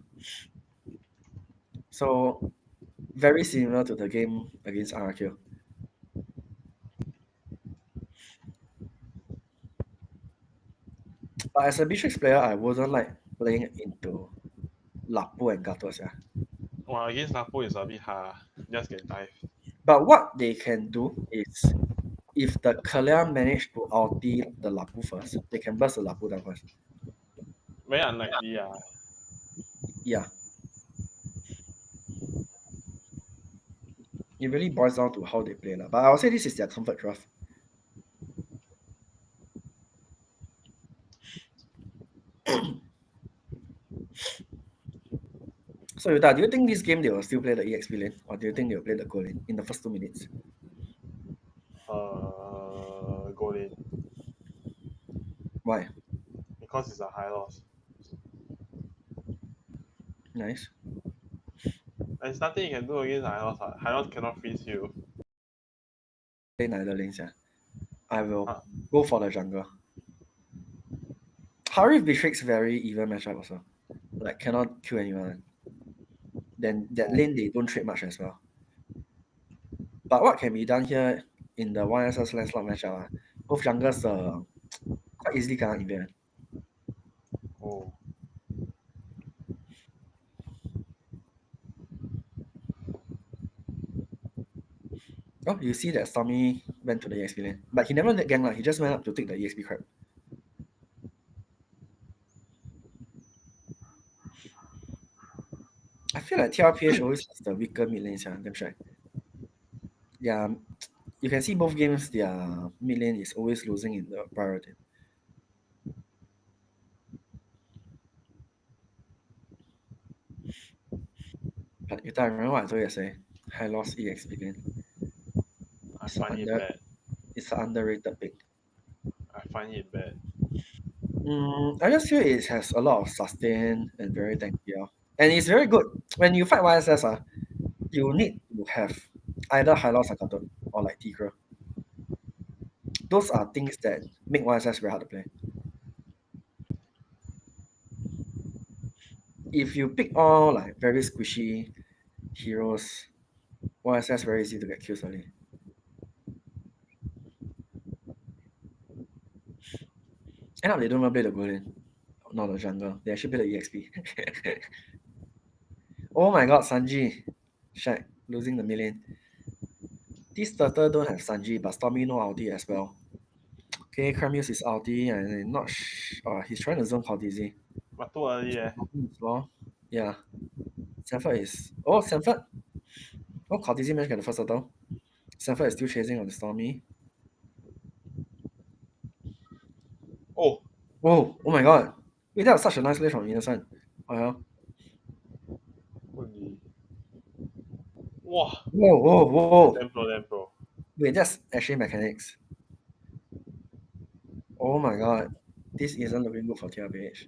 A: So very similar to the game against RQ. But as a Beatrix player, I wasn't like playing into Lapu and Gatos. Yeah.
B: Well, against Napo is a bit hard. Just get dive.
A: But what they can do is if the Kalia manage to ulti the Lapu first, they can burst the Lapu down first.
B: Very unlikely,
A: Yeah. It really boils down to how they play. But I would say this is their comfort draft. So Yuta, do you think this game they will still play the EXP lane, or do you think they will play the goal lane in the first 2 minutes?
B: Go lane.
A: Why?
B: Because it's a high loss.
A: Nice.
B: There's nothing you can do against high loss. High loss cannot freeze you.
A: Play neither lanes, yeah. I will
B: Huh.
A: go for the jungle. Harif Beatrix very even matchup also. Like cannot kill anyone. Then that lane they don't trade much as well. But what can be done here in the YSS Lancelot matchup? Both jungles quite easily can event.
B: Oh.
A: Oh, you see that Stormy went to the EXP lane. But he never did gank, he just went up to take the EXP crab. I feel like TLPH always has the weaker mid lanes, yeah, damn sure. Yeah, you can see both games, their mid lane is always losing in the priority. But Yuta, remember what I told you yesterday? High loss EXP lane.
B: I find it bad.
A: It's an underrated pick.
B: I find it bad.
A: I just feel it has a lot of sustain and very tanky. Yeah. And it's very good. When you fight YSS, you need to have either high loss Akato or like Tigre. Those are things that make YSS very hard to play. If you pick all like very squishy heroes, YSS very easy to get kills early. End up they don't even play the goal lane, not the jungle. They actually play the EXP. Oh my god, Sanji. Shaq, losing the million. This turtle don't have Sanji, but Stormy no ulti as well. Okay, Cram use his ulti and not he's trying to zone Cortese.
B: But too early,
A: Yeah. Sanford is Sanford. Oh, Cortese managed to get the first turtle. Sanford is still chasing on the Stormy.
B: Oh,
A: Oh my god. Wait, that was such a nice play from Innocent. Oh yeah.
B: holy. Wow.
A: Whoa.
B: Damn pro.
A: Wait, that's actually mechanics. Oh my god. This isn't looking good for TLPH.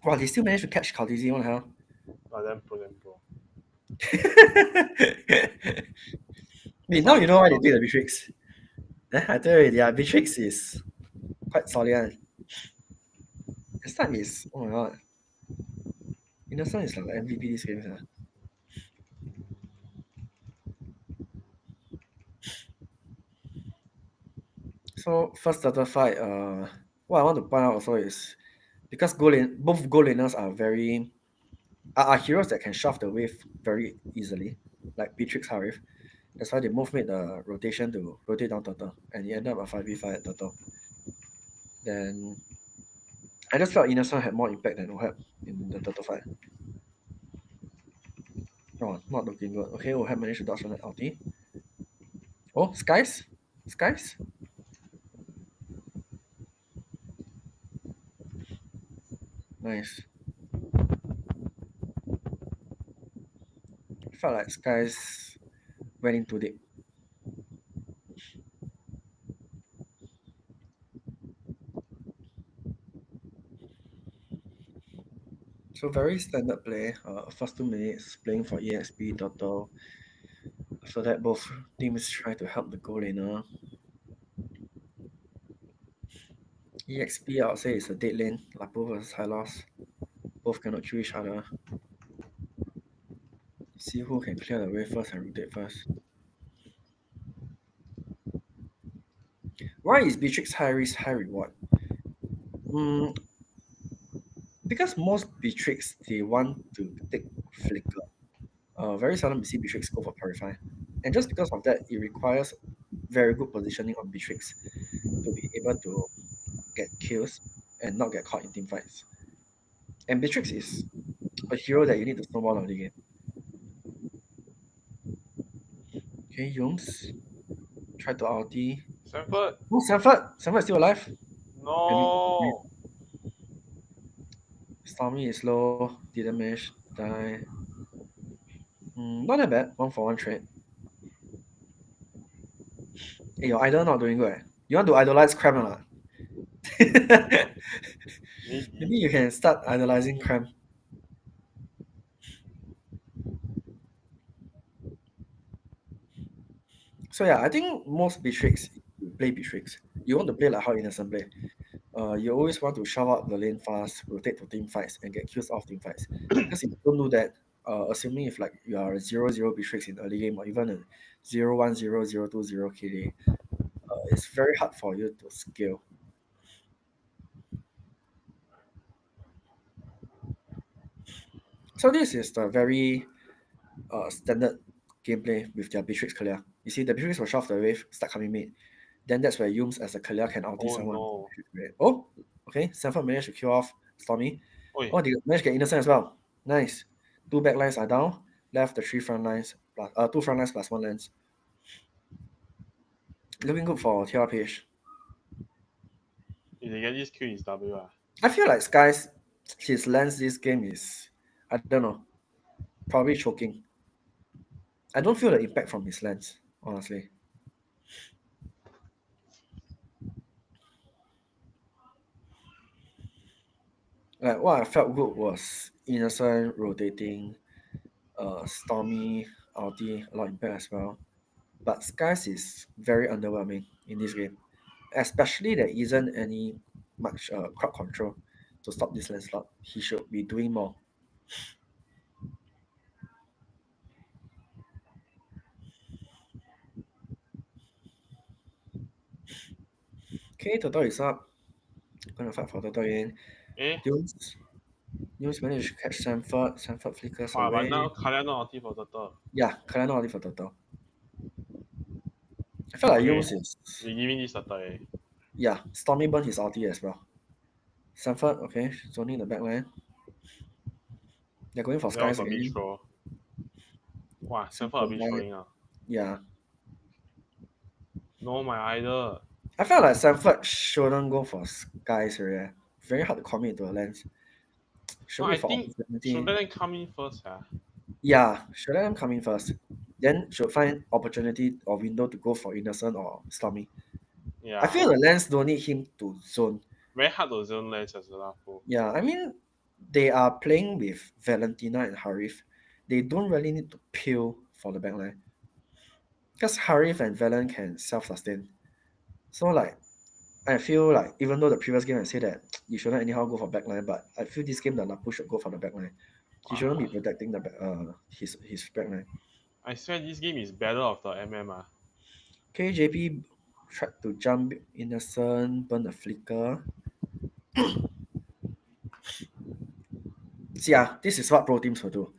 A: Wow, they still managed to catch Caldizi, what the hell?
B: Damn pro.
A: Wait, now you know why they pick the Beatrix. I tell you, yeah, Beatrix is quite solid. This time is, oh my god. Innocent is like the MVP this game. So first turtle fight, what I want to point out also is because both goal laners are are heroes that can shove the wave very easily, like Beatrix Harif. That's why they both made the rotation to rotate down turtle, and it ended up a 5v5 at turtle. Then I just felt Innocent had more impact than Ohab in the turtle fight. Oh, not looking good. Okay, Ohab managed to dodge on that ulti. Oh, Skies? Skies? Nice. Felt like Skies went in too deep. So very standard play. First 2 minutes playing for EXP Turtle. After that, both teams try to help the goal laner. EXP, I would say, is a dead lane. Lapo versus Hylos. Both cannot kill each other. See who can clear the way first and rotate first. Why is Beatrix high risk, high reward? Because most Beatrix, they want to take Flicker. Very seldom we see Beatrix go for Purify. And just because of that, it requires very good positioning on Beatrix to be able to get kills and not get caught in team fights. And Beatrix is a hero that you need to snowball on the game. Okay, Yums. Try to ulti.
B: Sanford.
A: Oh, Sanford! Sanford is still alive.
B: No.
A: Stormy is low. Didn't manage to die. Not that bad. 1-for-1 trade. Hey, your idol not doing good. You want to idolize Cram or not? Maybe you can start idolizing Cram. So yeah, I think most Beatrix, you play Beatrix. You want to play like how Innocent play. You always want to shove out the lane fast, rotate to team fights, and get kills off team fights. Because if you don't do that, assuming if like you are a 0-0 Beatrix in early game or even a 0-1, 0-0, 2-0 KD, it's very hard for you to scale. So this is the very standard gameplay with their Beatrix clear. You see, the Beatrix will shove the wave, start coming mid. Then that's where Yums as a clear can ulti someone.
B: No.
A: Oh, okay. Sanford managed to kill off Stormy.
B: Oi.
A: Oh, they managed to get Innocent as well. Nice. 2 back lines are down. Left the 3 front lines plus 2 front lines plus 1 lens. Looking good for TLPH.
B: If they get this kill, it's W.
A: I feel like Skies, his lens this game is, I don't know, probably choking. I don't feel the impact from his lens, honestly. Like what I felt good was Innocent rotating, Stormy, ulti, a lot of impact as well. But Skies is very underwhelming in this game. Especially there isn't any much crowd control to stop this landslide. He should be doing more. Okay, Toto is up. Gonna fight for Toto again. News managed to catch Sanford. Sanford flickers away.
B: But now Kalian not ulti for Turtle.
A: Yeah, Kalian not only for Toto. I feel like News is...
B: We giving this Turtle.
A: Yeah, Stormy burned his ulti as well. Sanford, okay, zoning the backline. They're going for Skies again.
B: Wow, Sanford a bit throwing now.
A: Yeah.
B: No, my idol.
A: I felt like Sanford shouldn't go for Skies area. Very hard to commit to a lens.
B: Should let them come in first.
A: Yeah, should let them come in first. Then should find opportunity or window to go for Innocent or Stormy.
B: Yeah.
A: I feel the Lens don't need him to zone.
B: Very hard to zone lens as a Lapo.
A: Yeah, I mean, they are playing with Valentina and Harif. They don't really need to peel for the backline. Because Harif and Valen can self-sustain. So like, I feel like even though the previous game I said that you shouldn't anyhow go for backline, but I feel this game the Lapu should go for the backline. He shouldn't be protecting the his backline.
B: I swear this game is better of the MM.
A: KJP tried to jump innocent, burn the flicker. See, this is what pro teams will do.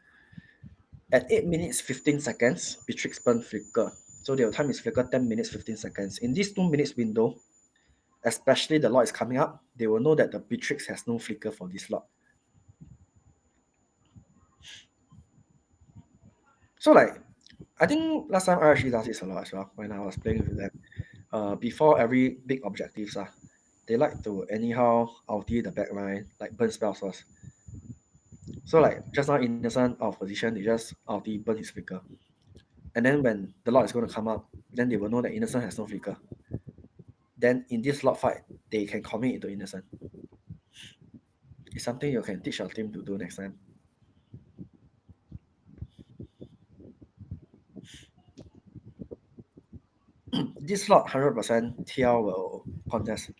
A: At 8 minutes 15 seconds, Beatrix burn flicker. So their time is flicker 10 minutes 15 seconds. In this 2 minutes window, especially the lot is coming up, they will know that the Beatrix has no flicker for this lot. So like, I think last time RSG does this a lot as well when I was playing with them. Before every big objectives, they like to anyhow ulti the backline, like burn spells first. So like just now Innocent out of position, they just ulti burn his flicker. And then when the lot is going to come up, then they will know that Innocent has no flicker. Then in this lot fight, they can commit into Innocent. It's something you can teach your team to do next time. This slot 100% TL will contest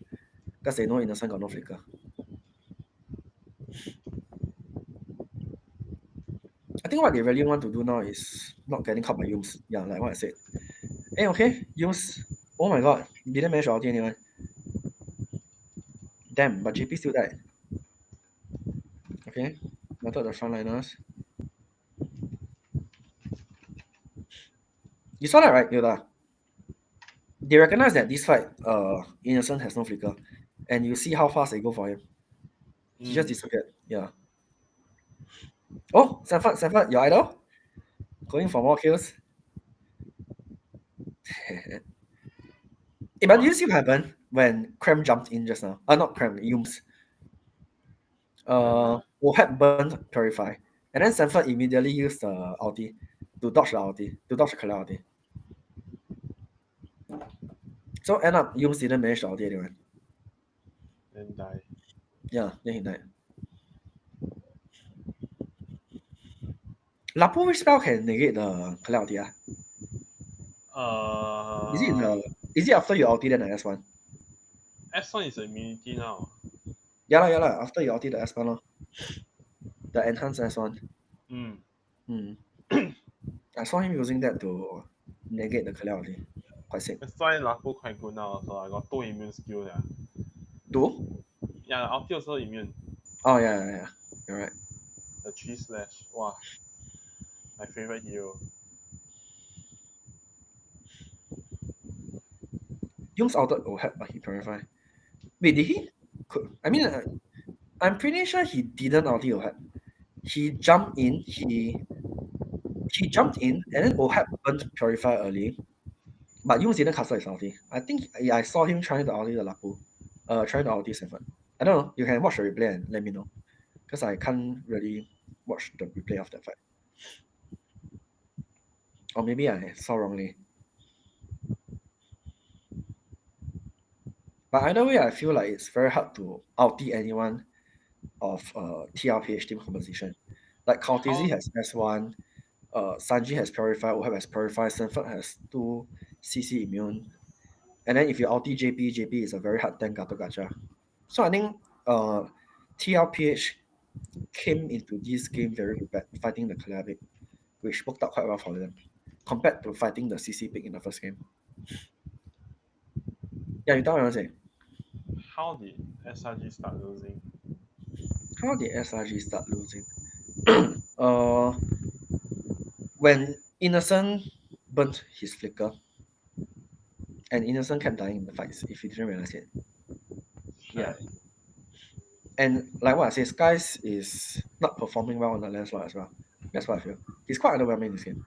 A: because they know Innocent got no flicker. I think what they really want to do now is not getting caught by Yums. Yeah, like what I said. Hey, okay, Yums. Oh my god, didn't manage to ulti anyone. Damn, but JP still died. Okay, method the frontliners. You saw that, right, Yoda? They recognize that this fight, Innocent has no flicker, and you see how fast they go for him. He just disappeared. Yeah. Oh, Sanford, your idol? Going for more kills? Hey, but you see what happened when Krem jumped in just now? Not Krem, Yums. Wohat burned Purify. And then Sanford immediately used the ulti to dodge the ulti, to dodge the Kala ulti. So end up, Yums didn't manage to ulti anyone.
B: Then die.
A: Yeah, then he died. Lapu, which spell can negate the Kala ulti? Is it after you ulti then the S1?
B: S1 is immunity now.
A: Yeah lah. After you ulti the S1 the enhanced S1. I saw him using that to negate the Kala ulti. Quite sick.
B: That's why Lapo quite good now also. I got 2 immune skills. Yeah.
A: 2?
B: Yeah, the ulti also immune.
A: Oh yeah. You're right.
B: The 3 slash. Wow. My favorite hero.
A: Yums outed Ohad, but he purified. Wait, did he? I mean, I'm pretty sure he didn't ulti Ohad. He jumped in, and then Ohad burned purify early. But Yums didn't castle his ulti. I think I saw him trying to ulti the Lapu. Trying to ulti Seven. I don't know. You can watch the replay and let me know. Because I can't really watch the replay of that fight. Or maybe I saw wrongly. But either way, I feel like it's very hard to ulti anyone of TLPH team composition. Like Kaltizi has S1, Sanji has Purify, Ohab has Purify, Sanford has 2 CC immune. And then if you ulti JP is a very hard tank Gato Gacha. So I think TLPH came into this game very prepared, fighting the Kalabik, which worked out quite well for them, compared to fighting the CC pick in the first game. Yeah, you thought what I was saying?
B: How did SRG start losing?
A: How did SRG start losing? When Innocent burnt his flicker, and Innocent kept dying in the fights, if you didn't realize it. Yeah. And like what I say, Skies is not performing well on the lens slot as well. That's what I feel. He's quite underwhelming in this game.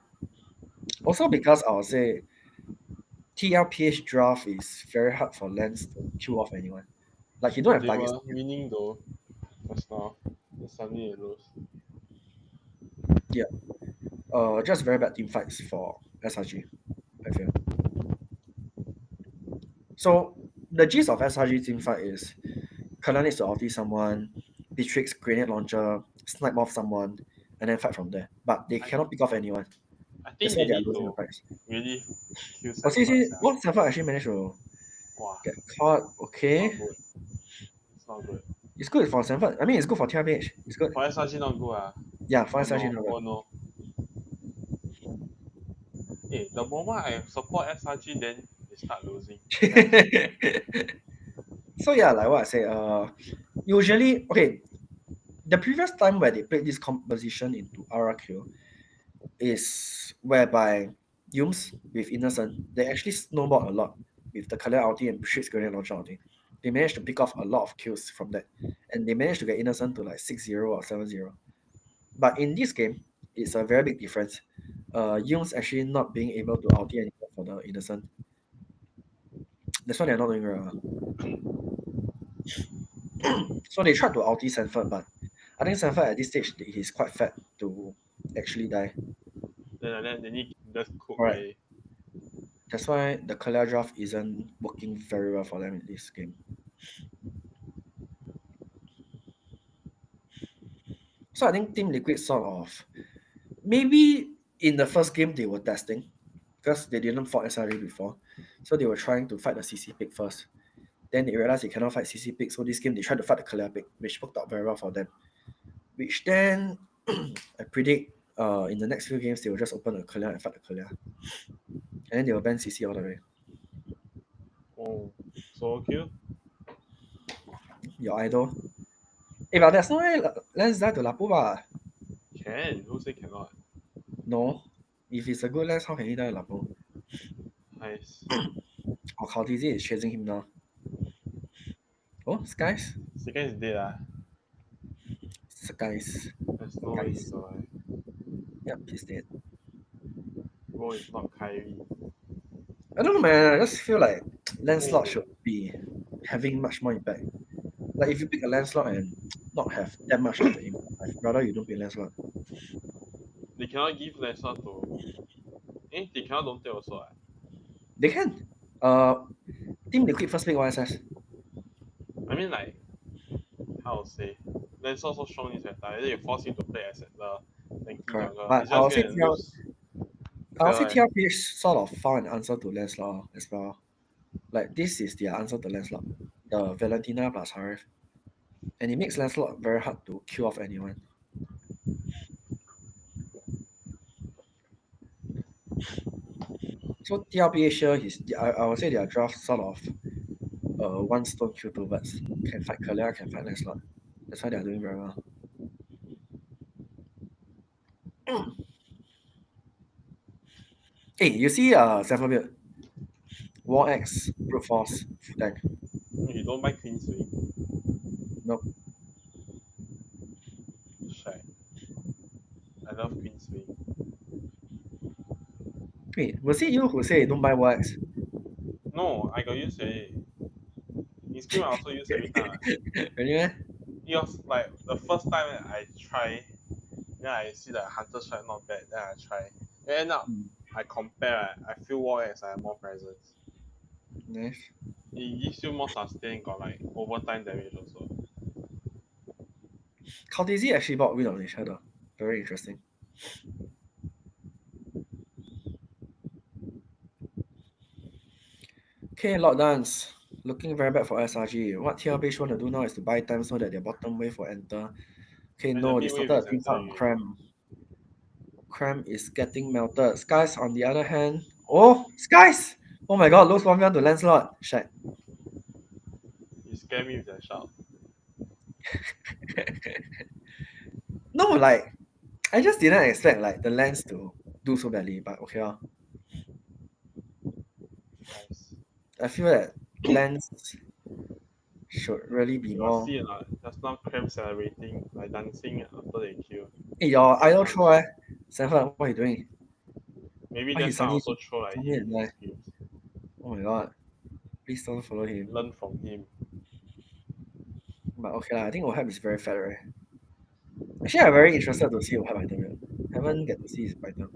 A: Also because I would say TLPH draft is very hard for Lens to kill off anyone. Like he don't have
B: They
A: targets.
B: were winning though. Just now. Then suddenly it lose.
A: Yeah. Just very bad team fights for SRG, I feel. So the gist of SRG team fight is Kala needs to ulti someone, Beatrix grenade launcher, snipe off someone, and then fight from there. But they cannot pick off anyone.
B: I think
A: That's
B: they
A: why they are
B: need
A: losing the
B: to
A: fights.
B: really kill
A: Oh, see,
B: Sanford.
A: what Sanford actually managed to
B: Wow,
A: get caught.
B: it's
A: Okay,
B: not good. It's not good.
A: it's good for Sanford. I mean, it's good for TLPH. It's good.
B: For SRG not good ah.
A: Yeah, for
B: Oh
A: SRG.
B: no, oh no. Hey, the moment I support SRG, then they start losing.
A: So yeah, like what I say, usually okay, the previous time where they played this composition into RRQ is whereby Yums with Innocent, they actually snowballed a lot with the Khaled ulti and Beatrix grenade launcher ulti. They managed to pick off a lot of kills from that. And they managed to get Innocent to like 6-0 or 7-0. But in this game, it's a very big difference. Yums actually not being able to ulti anymore for the Innocent. That's why they're not doing well. So they tried to ulti Sanford, but I think Sanford at this stage he's quite fat to actually die.
B: Then they need just cook
A: Alright.
B: away.
A: That's why the Kalia draft isn't working very well for them in this game. So I think Team Liquid sort of maybe in the first game they were testing because they didn't fight SRG before. So they were trying to fight the CC pick first. Then they realized they cannot fight CC pick, so this game they tried to fight the Kalia pick, which worked out very well for them. Which then I predict in the next few games they will just open the Kalia and fight the Kalia. And then they will ban CC all the way.
B: Oh, solo kill?
A: Your idol. But there's no way Lens die to Lapu ba?
B: Can. Who say cannot?
A: No. If it's a good Lens, how can he die to Lapu?
B: Nice.
A: Or Kaltizi is chasing him now. Oh, Skies?
B: Second is dead ah.
A: Skies.
B: There's no way he
A: Guys.
B: survive.
A: Yep, he's dead.
B: Bro, it's not Kyrie.
A: I don't know, man. I just feel like Lancelot should be having much more impact. Like, if you pick a Lancelot and not have that much of the impact, I'd rather you don't pick Lancelot.
B: They cannot give lesser to. They cannot don't take also.
A: They can. Team Liquid first pick YSS.
B: I mean, like, how to say? Lancer also strong this meta. Then you force him to play as the tanky
A: Correct.
B: jungle.
A: But
B: He's
A: I'll
B: just
A: say
B: gonna lose.
A: I'll say
B: Yeah,
A: TLPH sort of found an answer to Lancelot as well. Like, this is their answer to Lancelot. The Valentina plus Harif. And it makes Lancelot very hard to kill off anyone. So TLPH here, I would say their draft sort of one stone kill two birds. Can fight Kalia, can fight Lancelot. That's why they're doing very well. Hey, you see Zephyr War X, Brute Force, full tank.
B: you don't buy Queen's Wing.
A: Nope.
B: Shy. I love Queen's Wing.
A: Wait, was it you who say don't buy War X?
B: No, I got used to it. In Scream, I also use every time.
A: Really, man?
B: It was like the first time I try, then I see the Hunter Strike not bad, then I try. Then end up, I compare, I feel War X I have more presence.
A: Nice.
B: It gives you more sustain, got like overtime damage also.
A: Kaltizi actually bought win on each other. Very interesting. Okay, lockdowns. Looking very bad for SRG. What TLPH want to do now is to buy time so that their bottom wave will enter. Okay,
B: And
A: no,
B: the
A: they
B: mid wave
A: started
B: is
A: a team fight on
B: entering
A: Cram. Cram is getting melted. Skies, on the other hand. Oh, Skies! Oh my god, lose 1v1 to Lancelot. Shit.
B: You scare me with that shout.
A: No, like, I just didn't expect like the Lens to do so badly, but okay.
B: Nice.
A: I feel that Lens should really be
B: You
A: more.
B: will see or not? Just now Cram celebrating, like dancing after they kill.
A: Hey, your idol throw Sanford, what are you doing?
B: Maybe
A: Why he
B: that's why I
A: suddenly
B: also throw like
A: come
B: him
A: in
B: in
A: like-
B: Screams.
A: Oh my god. Please don't follow him.
B: Learn from him.
A: But okay, I think Ohab is very fat, right? Actually, I'm very interested to see Ohab item yet. Haven't get to see his item.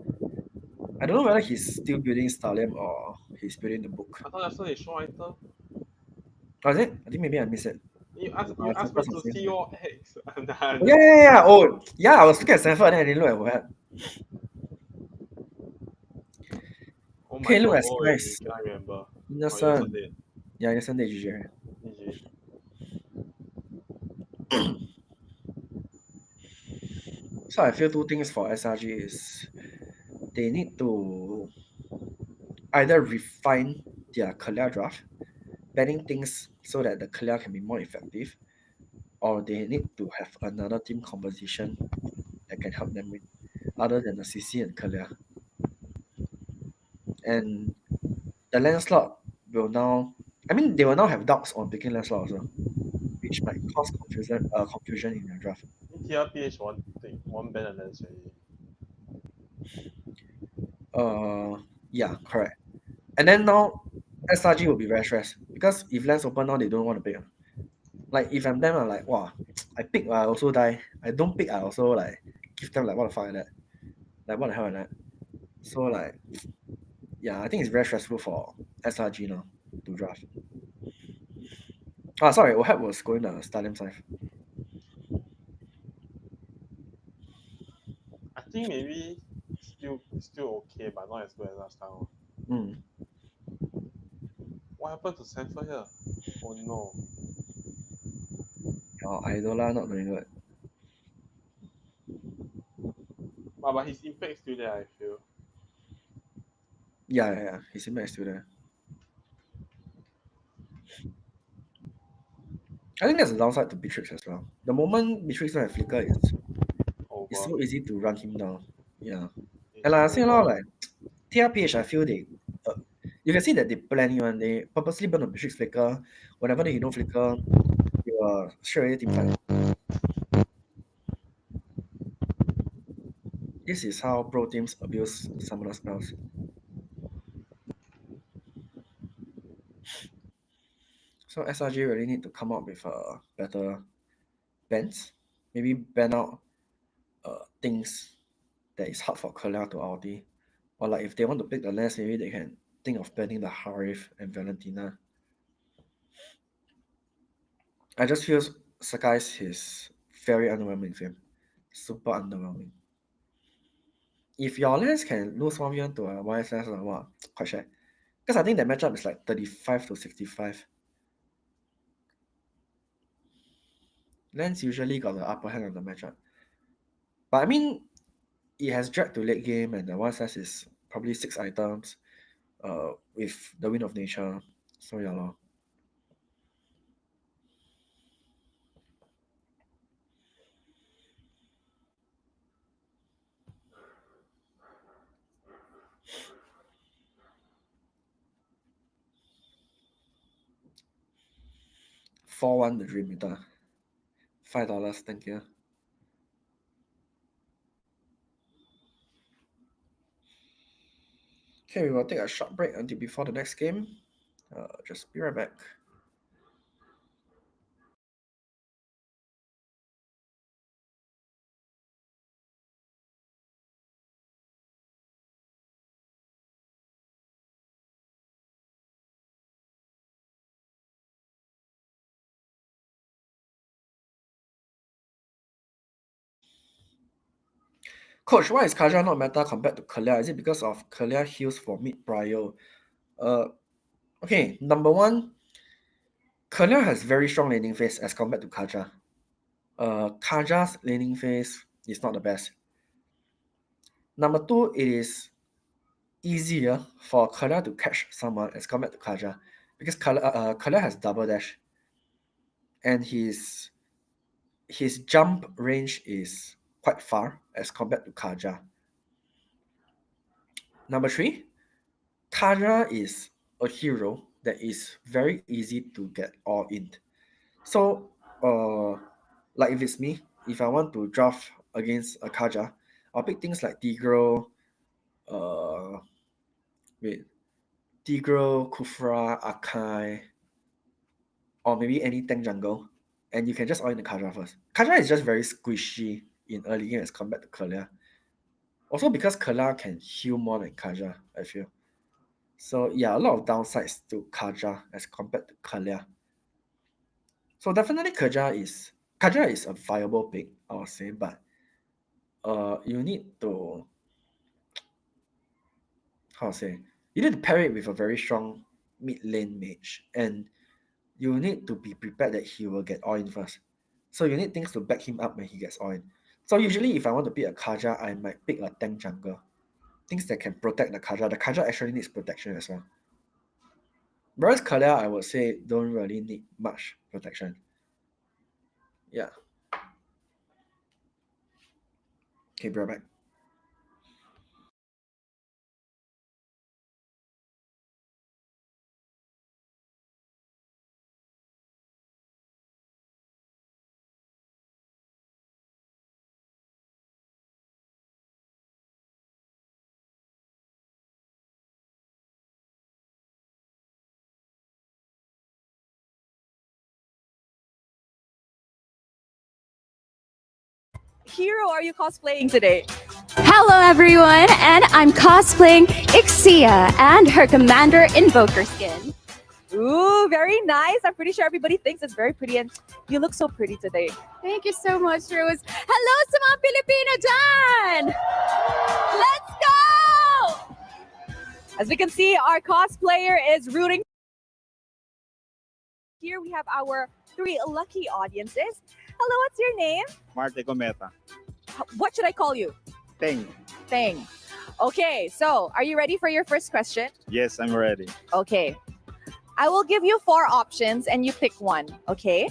A: I don't know whether he's still building Starliam or he's building the book.
B: I thought that's what they show item.
A: Oh, is it? I think maybe I missed it.
B: You asked
A: Sanford
B: me
A: on
B: to see
A: Sanford.
B: your eggs.
A: Oh, yeah. Oh, yeah. I was looking at Sanford and I didn't look at Wuhan.
B: Oh my
A: Okay, look
B: god,
A: at
B: what were you?
A: Skies.
B: Can I remember? Oh,
A: Innocent.
B: Innocent Date.
A: Yeah, Innocent Day GG.
B: GG.
A: So I feel two things for SRG is they need to either refine their clear draft, banning things so that the clear can be more effective, or they need to have another team composition that can help them win, other than the CC and clear. And the landslot will now, I mean, they will now have doubts on picking landslot also, which might cause confusion in their draft.
B: TLPH one ban and then
A: Yeah, correct. And then now SRG will be very stressed because if lands open now, they don't want to pick. Like if I'm them, I'm like, wow, I pick, I also die. I don't pick, I also like give them like what the fuck like that. Like what the hell like that. So like, yeah, I think it's very stressful for SRG now to draft. Ah, sorry, Ohab was going to Stadium side.
B: I think maybe still okay, but not as good as last time.
A: Mm.
B: What happened to Sanford here? Oh no.
A: Your Idola not doing good.
B: But his impact still there, I feel.
A: Yeah. His impact is still there. I think there's a downside to Beatrix as well. The moment Beatrix don't have flicker, it's
B: Over.
A: so easy to run him down. Yeah.
B: It's
A: And like I say
B: over.
A: now, like TLPH, I feel you can see that they plan one. They purposely burn a Beatrix flicker. Whenever they don't flicker, you are straight away team fight. This is how pro teams abuse summoner spells. So SRG really need to come up with better bans. Maybe ban out things that is hard for Kalia to ulti. Or like if they want to pick the less, maybe they can think of banning the Harif and Valentina. I just feel Sakai's is very underwhelming film. Super underwhelming. If your lens can lose 1v1 to a YSS, wow, quite shy. Because I think that matchup is like 35 to 65. Lens usually got the upper hand on the matchup. But I mean, it has dragged to late game, and the YSS is probably 6 items with the Wind of Nature. So yeah, lor. $4-1 the Dream Meter. $5, thank you. Okay, we will take a short break until before the next game. Just be right back. Coach, why is Kaja not meta compared to Kalia? Is it because of Kalia heals for mid prio? Okay, number one, Kalia has very strong laning phase as compared to Kaja. Kaja's laning phase is not the best. Number two, it is easier for Kalia to catch someone as compared to Kaja because Kalia has double dash and his jump range is quite far as compared to Kaja. Number three, Kaja is a hero that is very easy to get all in. So, like if it's me, if I want to draft against a Kaja, I'll pick things like Tigro, uh, Tigro, Kufra, Akai, or maybe any tank jungle, and you can just all in the Kaja first. Kaja is just very squishy in early game as compared to Kalia. Also because Kalia can heal more than Kaja, I feel. So yeah, a lot of downsides to Kaja as compared to Kalia. So definitely Kaja is a viable pick, I would say, but you need to you need to pair it with a very strong mid lane mage, and you need to be prepared that he will get all in first. So you need things to back him up when he gets all in. So usually if I want to pick a Kaja, I might pick a tank jungle. Things that can protect the Kaja. The Kaja actually needs protection as well. Whereas Kalia, I would say, don't really need much protection. Yeah. Okay, bro, back.
D: Hero are you cosplaying today?
G: Hello everyone, and I'm cosplaying Ixia and her Commander Invoker skin.
D: Ooh, very nice. I'm pretty sure everybody thinks it's very pretty, and you look so pretty today.
G: Thank you so much, Rose. Hello sa mga Pilipino dyan! Let's go!
D: As we can see, our cosplayer is rooting. Here we have our 3 lucky audiences. Hello, what's your name?
H: Marte Cometa.
D: What should I call you?
H: Teng.
D: Thing. Okay, so are you ready for your first question?
H: Yes, I'm ready.
D: Okay. I will give you 4 options and you pick one, okay?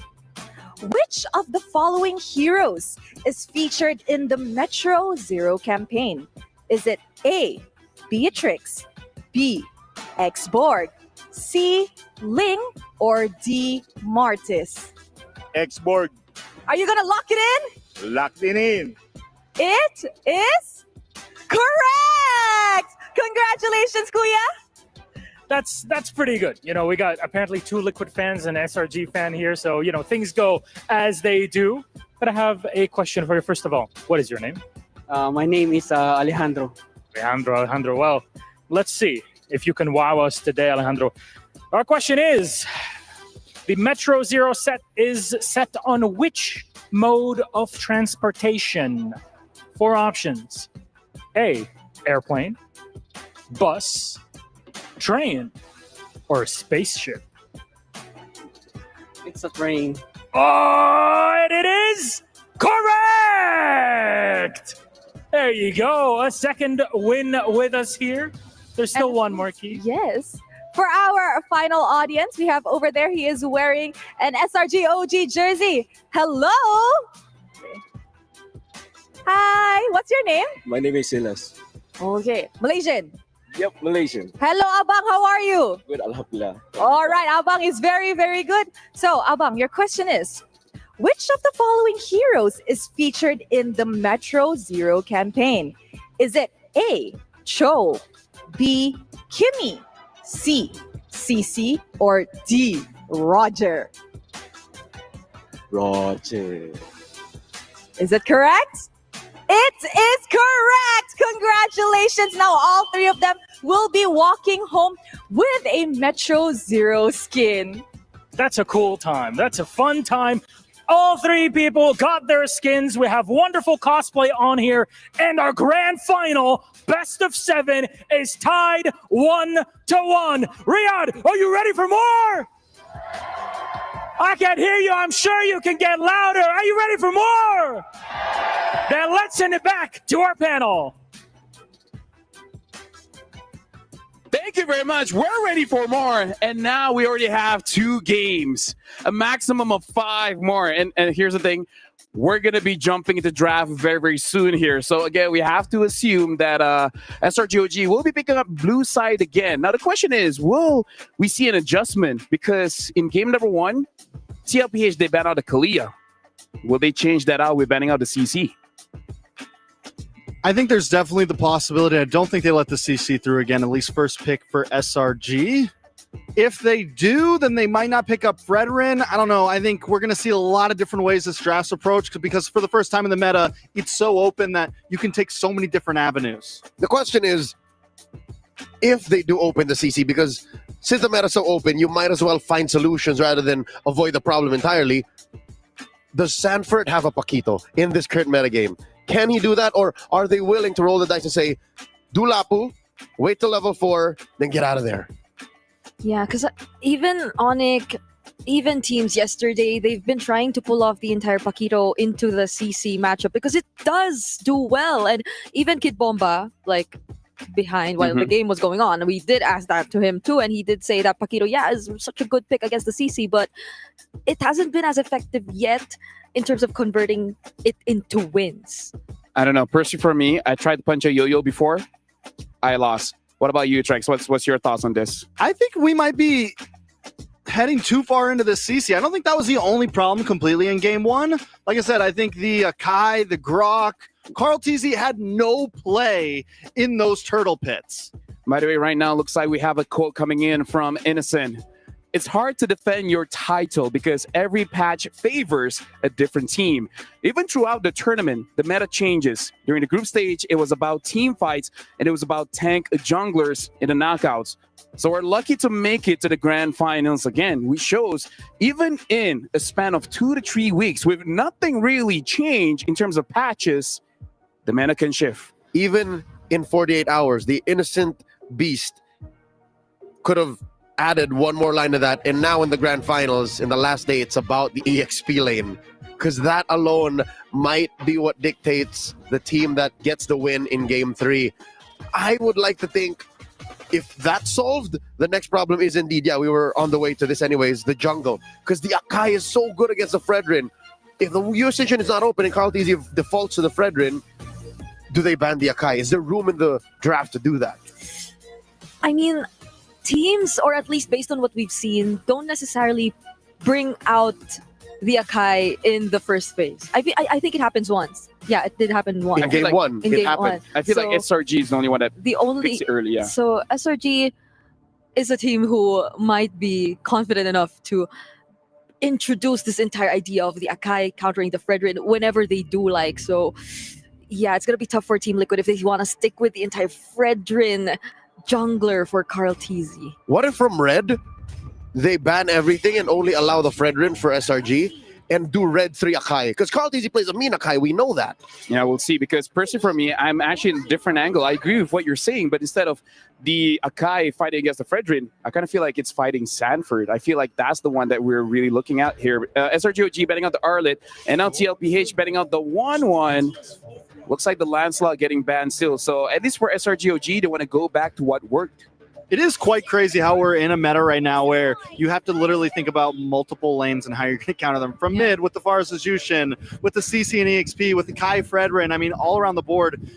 D: Which of the following heroes is featured in the Metro Zero campaign? Is it A, Beatrix, B, X-Borg, C, Ling, or D, Martis?
H: X-Borg.
D: Are you gonna lock it in?
H: Locked in.
D: It is correct! Congratulations, Kuya!
I: That's pretty good. You know, we got apparently 2 Liquid fans and an SRG fan here, so you know things go as they do. But I have a question for you. First of all, what is your name?
J: My name is Alejandro.
I: Alejandro. Well, let's see if you can wow us today, Alejandro. Our question is: the Metro Zero set is set on which mode of transportation? 4 options: A, airplane, bus, train, or spaceship.
J: It's a train.
I: Oh, and it is correct! There you go. A second win with us here. There's still one more key.
D: Yes. For our final audience, we have over there, he is wearing an SRG OG jersey. Hello! Hi, what's your name?
J: My name is Silas.
D: Okay, Malaysian.
J: Yep, Malaysian.
D: Hello, Abang, how are you?
J: Good, alhamdulillah.
D: All right, Abang is very, very good. So, Abang, your question is, which of the following heroes is featured in the Metro Zero campaign? Is it A, Cho, B, Kimmy, C, CC, or D, Roger?
J: Roger.
D: Is it correct? It is correct! Congratulations! Now all 3 of them will be walking home with a Metro Zero skin.
I: That's a cool time. That's a fun time. All 3 people got their skins. We have wonderful cosplay on here. And our grand final, best of 7, is tied 1-1. Riyadh, are you ready for more? I can't hear you. I'm sure you can get louder. Are you ready for more? Then let's send it back to our panel.
E: Thank you very much. We're ready for more. And now we already have 2 games, a maximum of 5 more. And here's the thing. We're going to be jumping into draft very, very soon here. So again, we have to assume that SRGOG will be picking up blue side again. Now the question is, will we see an adjustment? Because in game number 1, TLPH, they banned out the Kalia. Will they change that out with banning out the CC?
F: I think there's definitely the possibility. I don't think they let the CC through again, at least first pick for SRG. If they do, then they might not pick up Fredrin. I don't know. I think we're going to see a lot of different ways this draft's approached because for the first time in the meta, it's so open that you can take so many different avenues.
K: The question is, if they do open the CC, because since the meta's so open, you might as well find solutions rather than avoid the problem entirely. Does Sanford have a Paquito in this current metagame? Can he do that, or are they willing to roll the dice and say, do Lapu, wait till level 4, then get out of there?
D: Yeah, because even Onic, even teams yesterday, they've been trying to pull off the entire Paquito into the CC matchup because it does do well. And even Kid Bomba, like behind while the game was going on, we did ask that to him too, and he did say that Paquito, yeah, is such a good pick against the CC, but it hasn't been as effective yet in terms of converting it into wins.
E: I don't know. Personally, for me, I tried to punch a yo-yo before. I lost. What about you, Trex? What's your thoughts on this?
F: I think we might be heading too far into the CC. I don't think that was the only problem completely in game 1. Like I said, I think the Akai, the Grok, Carl TZ had no play in those turtle pits.
E: By the way, right now, looks like we have a quote coming in from Innocent. It's hard to defend your title because every patch favors a different team. Even throughout the tournament, the meta changes. During the group stage, it was about team fights, and it was about tank junglers in the knockouts. So we're lucky to make it to the grand finals again, which shows even in a span of 2 to 3 weeks, with nothing really changed in terms of patches, the meta can shift.
K: Even in 48 hours, the Innocent Beast could have added one more line to that, and now in the grand finals, in the last day, it's about the EXP lane, because that alone might be what dictates the team that gets the win in game 3. I would like to think if that's solved, the next problem is indeed, yeah, we were on the way to this anyways, the jungle, because the Akai is so good against the Fredrin. If the US station is not open and Carl TZ defaults to the Fredrin, do they ban the Akai? Is there room in the draft to do that?
D: I mean, teams, or at least based on what we've seen, don't necessarily bring out the Akai in the first phase. I think it happens once. Yeah, it did happen once.
K: In game 1,
D: in
K: it
D: game
K: happened.
D: 1.
E: I feel like SRG is the only one that
D: the only
E: picks it early. Yeah.
D: So SRG is a team who might be confident enough to introduce this entire idea of the Akai countering the Fredrin whenever they do like. So yeah, it's gonna be tough for Team Liquid if they want to stick with the entire Fredrin jungler for Carl TZ.
K: What if from Red, they ban everything and only allow the Fredrin for SRG and do Red 3 Akai? Because Carl TZ plays a mean Akai, we know that.
E: Yeah, we'll see. Because personally for me, I'm actually in a different angle. I agree with what you're saying, but instead of the Akai fighting against the Fredrin, I kind of feel like it's fighting Sanford. I feel like that's the one that we're really looking at here. SRG betting out the Arlet, and now TLPH betting out the 1-1. Looks like the Lancelot getting banned still. So at least for SRG, they want to go back to what worked.
F: It is quite crazy how we're in a meta right now where you have to literally think about multiple lanes and how you're going to counter them. From mid, with the Farsa Jushin, with the CC and EXP, with the Kai Fredrin, I mean, all around the board.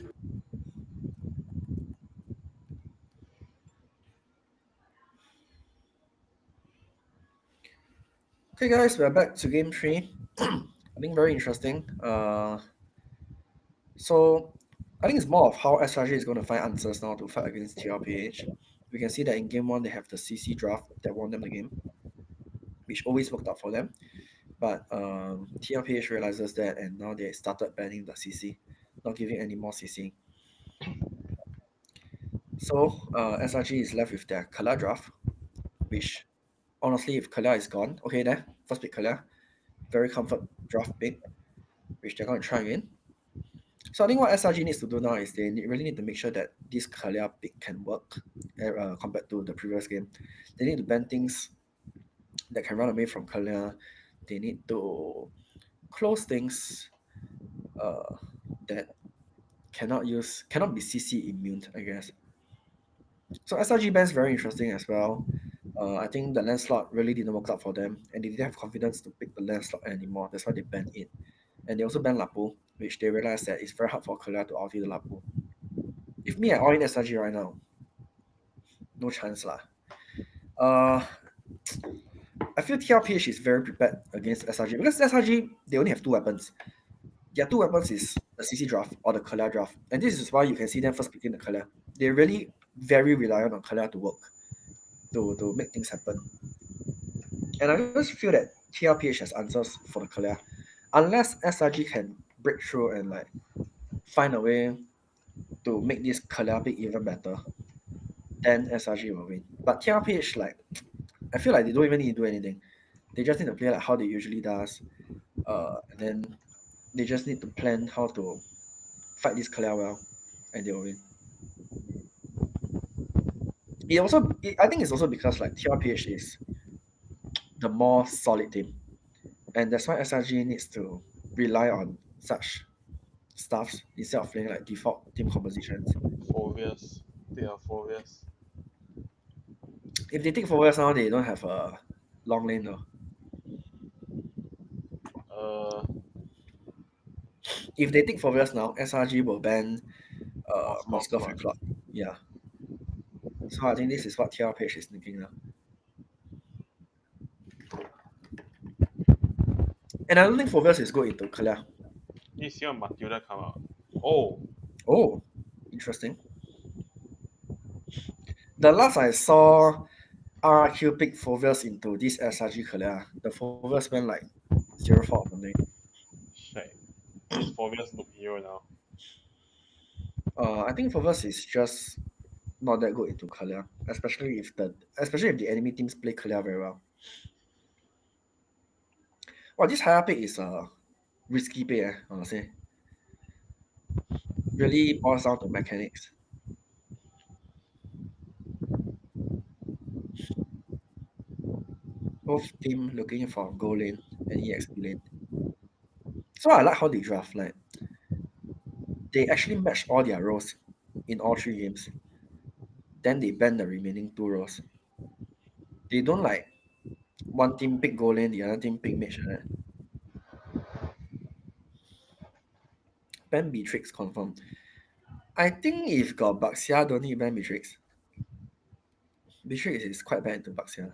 A: Okay, guys, we're back to game 3. I think very interesting. So I think it's more of how SRG is going to find answers now to fight against TLPH. We can see that in game 1, they have the CC draft that won them the game, which always worked out for them. But TLPH realizes that, and now they started banning the CC, not giving any more CC. So SRG is left with their Kala draft, which honestly, if Kala is gone, okay, there, first pick Kala, very comfort draft pick, which they're going to try again. So I think what SRG needs to do now is they really need to make sure that this Kalia pick can work compared to the previous game. They need to ban things that can run away from Kalia. They need to close things that cannot be CC immune, I guess. So SRG ban is very interesting as well. I think the Lancelot really didn't work out for them, and they didn't have confidence to pick the Lancelot anymore. That's why they banned it. And they also banned Lapu, which they realized that it's very hard for Kalia to outfit the Lapu. If me, I all in SRG right now, no chance lah. I feel TLPH is very prepared against SRG because SRG, they only have 2 weapons. Their 2 weapons is the CC draft or the Kalia draft. And this is why you can see them first picking the Kalia. They're really very reliant on Kalia to work, to make things happen. And I just feel that TLPH has answers for the Kalia. Unless SRG can break through and like find a way to make this Kalia pick even better, then SRG will win. But TLPH, like, I feel like they don't even need to do anything. They just need to play like how they usually does. And then they just need to plan how to fight this Kalia well, and they will win. I think it's also because like TLPH is the more solid team, and that's why SRG needs to rely on such stuffs instead of playing like default team compositions.
B: Phobias. They are phobias.
A: If they take forwards now, they don't have a long lane though. If they take forwards now, SRG will ban Moscow and Clock. Yeah. So I think this is what TLPH is thinking now. And I don't think forwards is good into Kalia.
B: You see when Matilda come out. Oh,
A: Oh, interesting. The last I saw RRQ pick Fovius into this SRG Kalia, the Fovius went like 0-4 or something.
B: shit. This phobias look hero now.
A: I think Fovius is just not that good into Kalia, especially if the enemy teams play Kalia very well. Well, this higher pick is a risky pick, honestly. Really boils down to mechanics. Both team looking for goal lane and EXP lane. So I like how they draft. Like they actually match all their roles in all 3 games. Then they ban the remaining 2 roles. They don't like one team pick goal lane, the other team pick mage. Right? Ban Beatrix confirmed. I think if got Baxia, don't need ban Beatrix. Beatrix is quite bad into Baxia.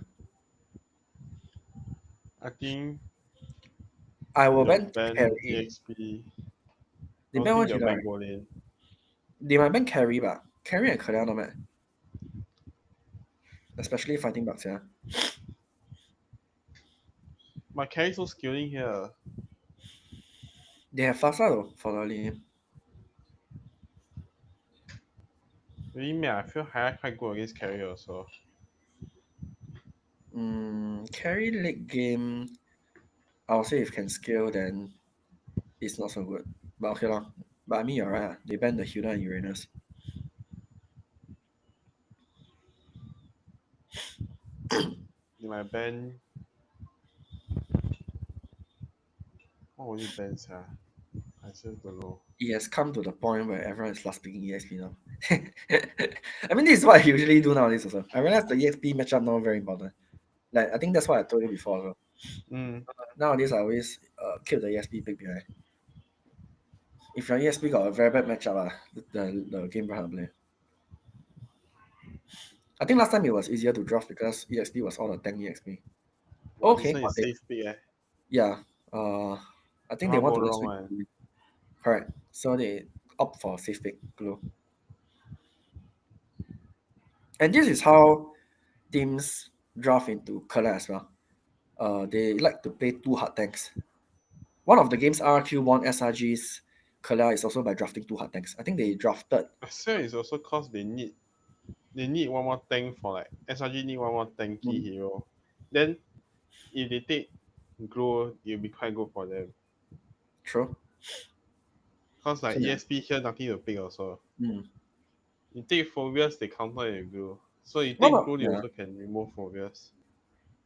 B: I think
A: I will
B: they'll
A: ban
B: ban
A: carry.
B: EXP.
A: They
B: I
A: ban
B: don't
A: one
B: think they'll
A: Judah.
B: ban goal lane.
A: They might ban carry, but carry and Kalia not bad. Especially fighting Baxia.
B: My carry so skilling here.
A: They have Fasa though for the early game.
B: Really, man, I feel Haya quite good against carry also.
A: Carry late game, I'll say if can scale, then it's not so good. But okay lah. But I mean, you're right. They banned the Hilda and Uranus.
B: They might ban. What would you ban, sir? I just don't know.
A: It has come to the point where everyone is last picking EXP now. I mean, this is what I usually do nowadays also. I realize the EXP matchup now very important. Like, I think that's what I told you before also. Nowadays, I always kill the EXP pick behind. If your EXP got a very bad matchup, the game very hard to play. I think last time it was easier to draft because EXP was all the tank EXP.
B: Well,
A: Okay.
B: this one is safe pick, eh?
A: Yeah. I think they want to
B: wrong
A: switch.
B: one.
A: Correct. So they opt for safe pick glue. And this is how teams draft into Kalia as well. They like to play 2 hard tanks. One of the games RQ won SRG's Kalia is also by drafting 2 hard tanks. I think they drafted.
B: I swear it's also cause they need one more tank for like SRG need one more tanky hero. Then if they take glow, it'll be quite good for them.
A: True.
B: Cause like
A: So, yeah.
B: ESP here nothing to pick also.
A: Mm.
B: You take phobias, they counter with glue. So you take glue, they also can remove phobias.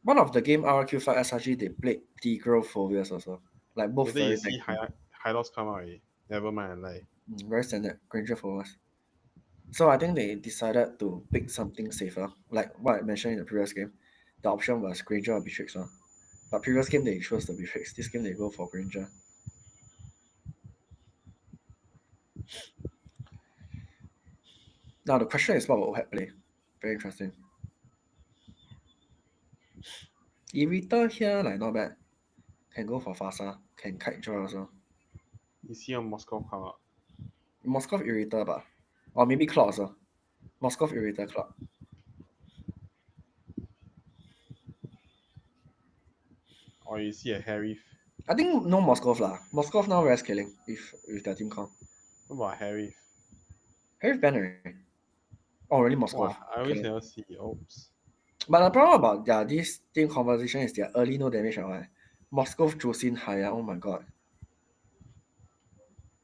A: One of the game RQ fight SRG, they played Tigro Phobias also. Like both
B: Then
A: very
B: you see Hylos come out already. Never mind, I lie.
A: very standard Granger Phobias. So I think they decided to pick something safer. Like what I mentioned in the previous game. The option was Granger or Beatrix. But previous game they chose the Beatrix. This game they go for Granger. Now the question is what will OHED play? Very interesting. Irita here like not bad. Can go for Fasa. Can kite joy also.
B: You see on Moscow come out.
A: Moskov Irita but. Or maybe Clock also. Moskov Irita Clock.
B: Or you see a Harry.
A: I think no Moskov lah. Moskov now very scaling if their team count.
B: What about Harry?
A: Harry banner. Oh, really, Moscow.
B: Wow, I always
A: Okay.
B: never see. Oops.
A: But the problem about this team composition is their early no damage. Moscow, Josin, Haya. Oh my god.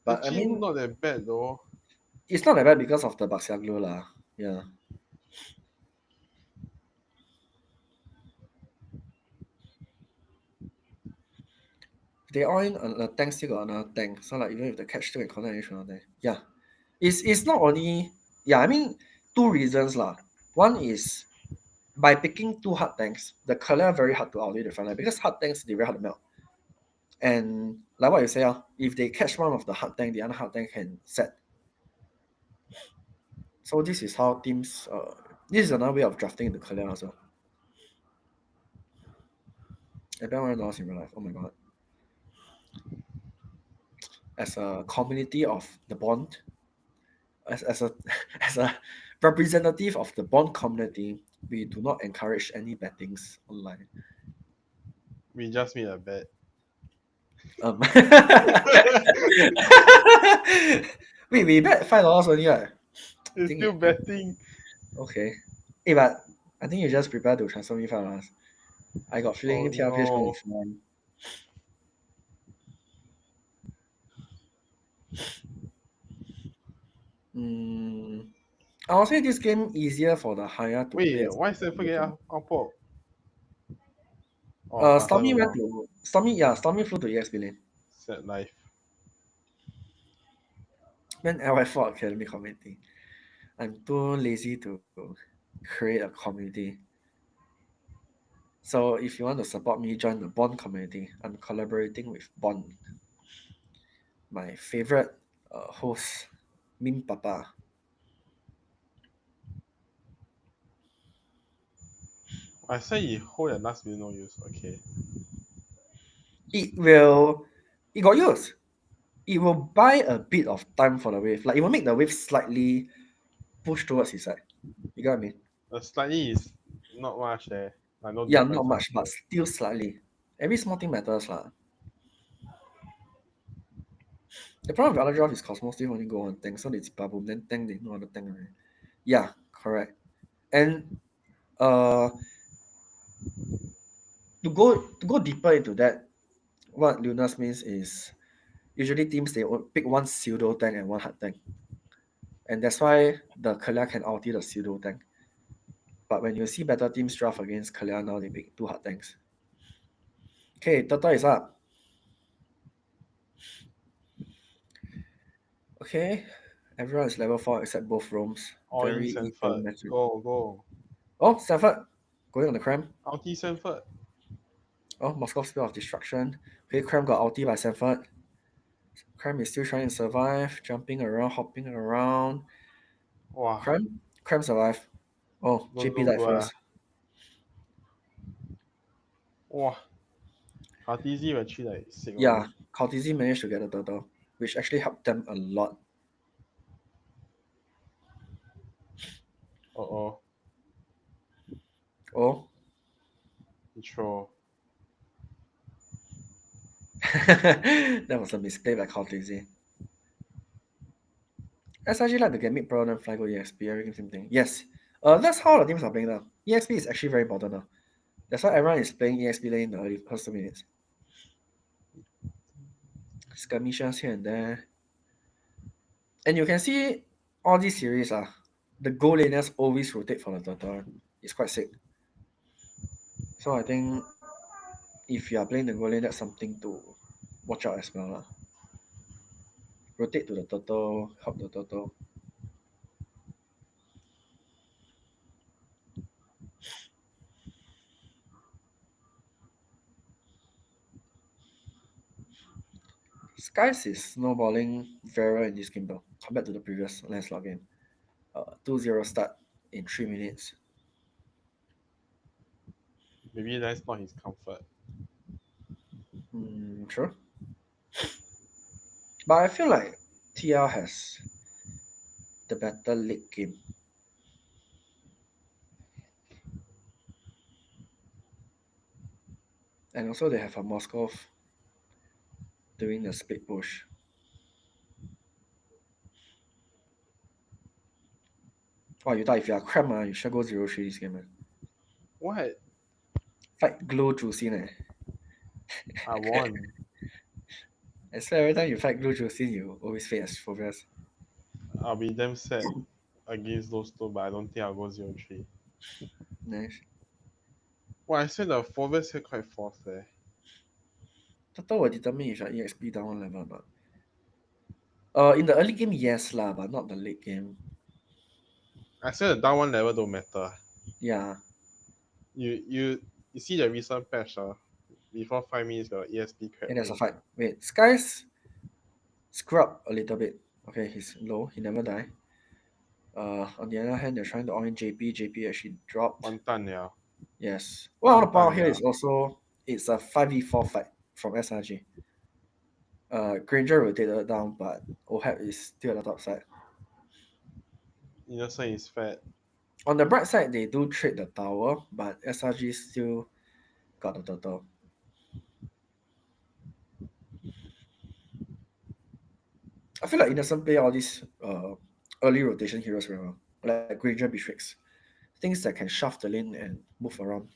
A: But I
B: Actually,
A: mean,
B: not that bad though.
A: it's not that bad because of the Baxiaglu lah. Yeah. They all in a tank, still got another tank. So like even if the catch still can connect each other. Yeah. It's not only I mean two reasons lah. One is by picking two hard tanks, the color very hard to outdo the front line because hard tanks they very hard to melt. And like what you say, if they catch one of the hard tank, the other hard tank can set. So this is how teams this is another way of drafting the color also. I bet $1 in real life. Oh my god. As a community of the Bond, as a as a representative of the Bond community, we do not encourage any bettings online.
B: We just made a bet.
A: Wait, we bet $5 only, right?
B: It's still betting.
A: Okay. Hey, but I think you just prepare to transfer me $5. I got feeling TLPH going to fun. I'll say this game easier for the higher to play.
B: Wait, why is that forget output?
A: Stormy went to Stormy flew to EXP lane.
B: Set life.
A: Then LY4 Academy community. I'm too lazy to create a community. So if you want to support me, join the Bond community. I'm collaborating with Bond. My favorite host, Min Papa.
B: I say you hold at last minute no use. Okay.
A: It got use. It will buy a bit of time for the wave. Like it will make the wave slightly push towards his side. You got me?
B: Slightly is not much there. Like no
A: Yeah, not much, but still slightly. Every small thing matters lah. The problem with other draft is Cosmos still only go on tank, so it's bubble, then tank they know how to tank already. Yeah, correct. And to go deeper into that, what Lunas means is usually teams they pick one pseudo tank and one hard tank. And that's why the Kalia can ulti the pseudo tank. But when you see better teams draft against Kalia now, they pick two hard tanks. Okay, Turtle is up. Okay, everyone is level 4 except both Roams.
B: All
A: Very
B: in
A: equal
B: Sanford.
A: matchup.
B: Go.
A: Oh, Sanford going on the Cram.
B: Ulti Sanford.
A: Oh, Moscow Spell of Destruction. Okay, Cram got ulti by Sanford. Cram is still trying to survive, jumping around, hopping around.
B: Wow.
A: Cram survive. Oh, JP died first.
B: Wow. Artizi actually like sick.
A: Yeah, Cortese managed to get the turtle, which actually helped them a lot.
B: Oh. Intro.
A: That was a misplay by Cortese. SRG like to get mid pro and fly go EXP, everything same thing. Yes. That's how the teams are playing now. EXP is actually very important now. That's why everyone is playing EXP lane in the early first 2 minutes. Skirmishes here and there. And you can see all these series the goal laners always rotate for the turtle. It's quite sick. So I think if you are playing the goal lane, that's something to watch out as well. Rotate to the turtle, help the turtle. Skies is snowballing very well in this game though, compared to the previous Lancelot game. 2-0 start in 3 minutes.
B: Maybe that's not his comfort.
A: Sure. But I feel like TL has the better late game. And also they have a Moskov doing the split push. Wow, you thought if you are crap, you should go 0-3 this game, man.
B: What?
A: Fight Glue Juicin,
B: I won.
A: I swear every time you fight Glue Juicin, you always fail as Phobias.
B: I'll be damn sad against those two, but I don't think I'll go 0-3.
A: Nice.
B: Well, I said the Phobias here quite forced there.
A: Total will determine if your EXP down one level or not. In the early game, yes lah, but not the late game.
B: I said the down one level don't matter.
A: Yeah.
B: You see the recent patch, before 5 minutes the ESP crap.
A: And there's a fight. Wait, Skies screw up a little bit. Okay, he's low. He never die. On the other hand, they're trying to all-in JP. JP actually dropped.
B: 完蛋了.
A: Yes. What I want to point out here is also it's a 5v4 fight from SRG. Granger rotated down, but OHAP is still at the top side.
B: Innocent is fat.
A: On the bright side, they do trade the tower, but SRG still got the turtle. I feel like Innocent play all these early rotation heroes very well, like Granger Beatrix. Things that can shove the lane and move around.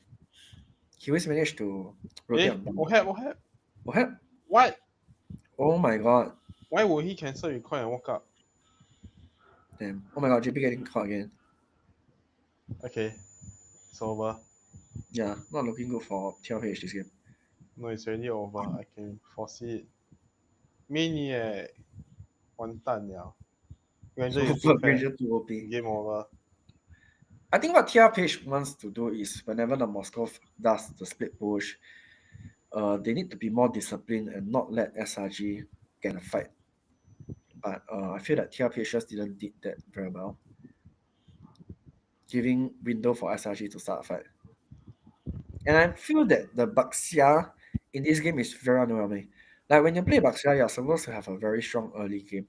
A: He always managed to rotate on
B: What?
A: OHAP?
B: What?
A: Oh my god.
B: Why would he cancel recall and walk up?
A: Damn. Oh my god, JP getting caught again.
B: Okay. It's over.
A: Yeah, not looking good for TLPH this game.
B: No, it's already over. I can foresee it. Maniac. 完蛋了. Granger is too fat.
A: Granger too OP.
B: Game over.
A: I think what TLPH wants to do is whenever the Moscow does the split push, they need to be more disciplined and not let SRG get a fight. But I feel that TLPH just didn't did that very well, giving window for SRG to start a fight. And I feel that the Baxia in this game is very underwhelming. Like when you play Baxia, you're supposed to have a very strong early game,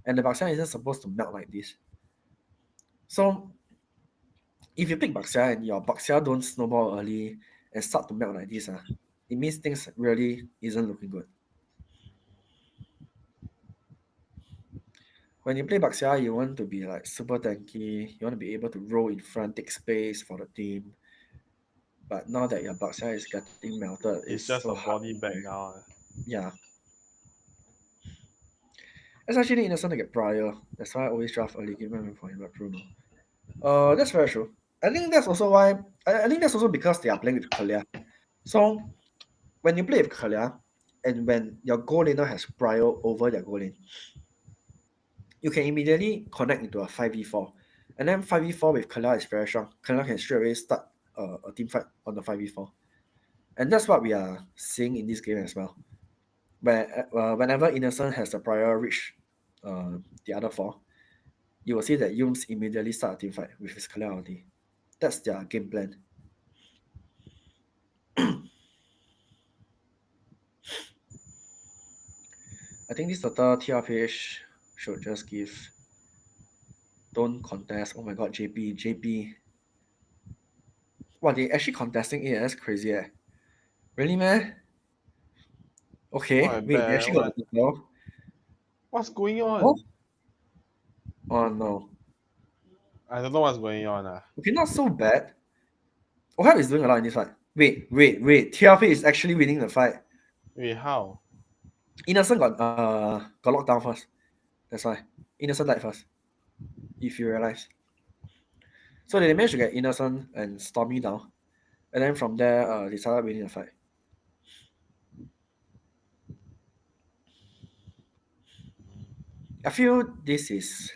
A: and the Baxia isn't supposed to melt like this. So if you pick Baxia and your Baxia don't snowball early and start to melt like this, it means things really isn't looking good. When you play Baxia, you want to be like super tanky, you want to be able to roll in front, take space for the team. But now that your Baxia is getting melted,
B: It's just
A: so
B: a
A: hard
B: body
A: to
B: bag
A: play.
B: now.
A: Yeah. It's actually Innocent to get prior. That's why I always draft early game when for him like Bruno. That's very true. I think that's also why I think that's also because they are playing with Kalia. So when you play with Kalia and when your goal laner has prior over their goal lane, you can immediately connect into a 5v4. And then 5v4 with Kalia is very strong. Kalia can straight away start a team fight on the 5v4. And that's what we are seeing in this game as well. Whenever Innocent has the prior reach the other four, you will see that Yums immediately start a team fight with his Kalia ulti. That's their game plan. I think this total TLPH should just give don't contest. Oh my god, JP. Wow, they actually contesting it. That's crazy. Really, man? Okay,
B: Not
A: wait, they
B: bad.
A: actually got the total.
B: What's going on?
A: Oh no.
B: I don't know what's going on.
A: Okay, not so bad. OHAP is doing a lot in this fight. Wait. TLP is actually winning the fight.
B: Wait, how?
A: Innocent got locked down first. That's why. Innocent died first. If you realize. So they managed to get Innocent and Stormy down. And then from there, they started winning the fight. I feel this is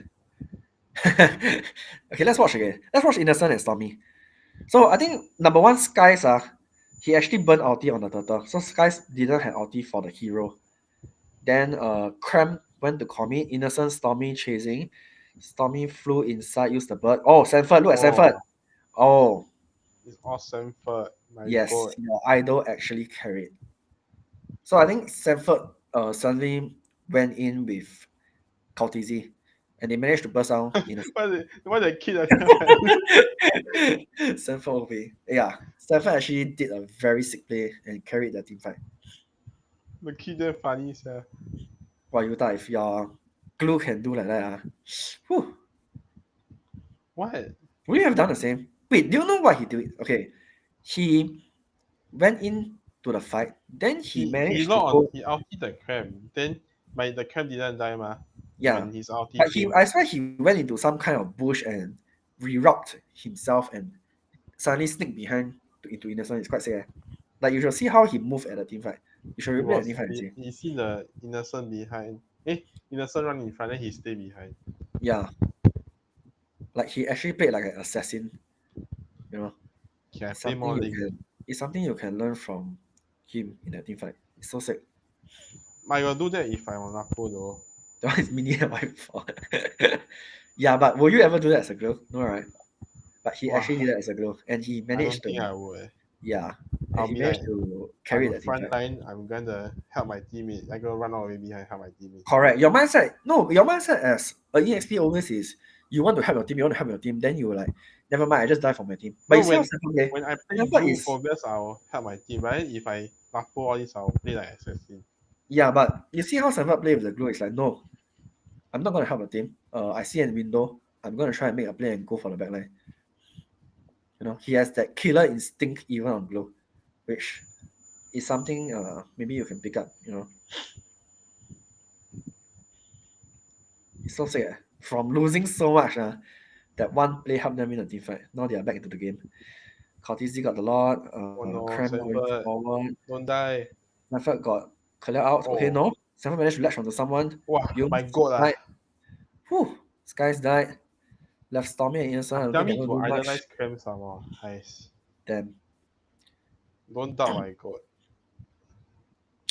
A: okay, let's watch again. Let's watch Innocent and Stormy. So I think number one, Skies, he actually burned ulti on the turtle. So Skies didn't have ulti for the hero. Then Cram went to commit. Innocent, Stormy chasing. Stormy flew inside, used the bird. Oh, Sanford, look at Sanford. Oh.
B: It's all Sanford. My
A: yes,
B: God.
A: Your idol actually carried. So I think Sanford suddenly went in with Kautizi. And they managed to burst out.
B: What the kid?
A: Sanford OP. Yeah, Sanford actually did a very sick play and carried the team fight.
B: The kid is funny, sir.
A: Wow, you thought if your glue can do like that, whew.
B: What?
A: Would you have done the same? Wait, do you know what he did? Okay, he went in to the fight, then he
B: He
A: managed to
B: not
A: go.
B: on. He ulted the cram. Then the cram didn't die ma.
A: Yeah,
B: When his ulti
A: but
B: came.
A: I swear he went into some kind of bush and reroute himself and suddenly sneak behind into Innocent. It's quite sick. Like you should see how he moved at the team fight. You should replay the team fight and see.
B: He see the Innocent behind. Innocent run in front, then he stay behind.
A: Yeah. Like he actually played like an assassin. You know.
B: Can I
A: It's
B: play
A: something
B: more
A: you
B: Link?
A: can it's something you can learn from him in that team fight. It's so sick.
B: I will do that if I'm on Napo though.
A: That one is mini LY4. Yeah, but will you ever do that as a girl? No, right? But he
B: Wow.
A: actually did that as a girl, and he
B: I don't
A: managed
B: think
A: to.
B: I would.
A: Yeah, and
B: I'll
A: he
B: be
A: managed
B: like,
A: to carry
B: I'm
A: that team
B: front
A: fight.
B: line. I'm gonna help my teammate. I'm gonna run all the way behind, help my teammate.
A: Correct. Your mindset as a EXP always is you want to help your team, you want to help your team, then you like, never mind, I just die for my team. But
B: No,
A: you see how Sanford play?
B: when I play
A: Sanford
B: blue
A: is
B: for this, I'll help my team. Right? If I Napo all this, I'll play like assassin.
A: yeah, but you see how Sanford play with the glue. It's like no, I'm not gonna help the team. I see a window. I'm gonna try and make a play and go for the backline. You know, he has that killer instinct even on glue, which is something maybe you can pick up. You know, it's so sick. From losing so much, that one play helped them in the team fight. Now they are back into the game. Cortese got the lot.
B: Oh no,
A: Cram going
B: Sanford,
A: forward.
B: don't die.
A: Sanford got clear out. Okay,
B: Oh.
A: no. Sanford managed to latch onto someone.
B: Wow, my god lah.
A: died. Whew. Skies died. Left Stormy and Innocent. I don't
B: Tell
A: think
B: me
A: they're going
B: to
A: to do much.
B: idolize cram somehow. Nice.
A: Damn.
B: Don't doubt my god.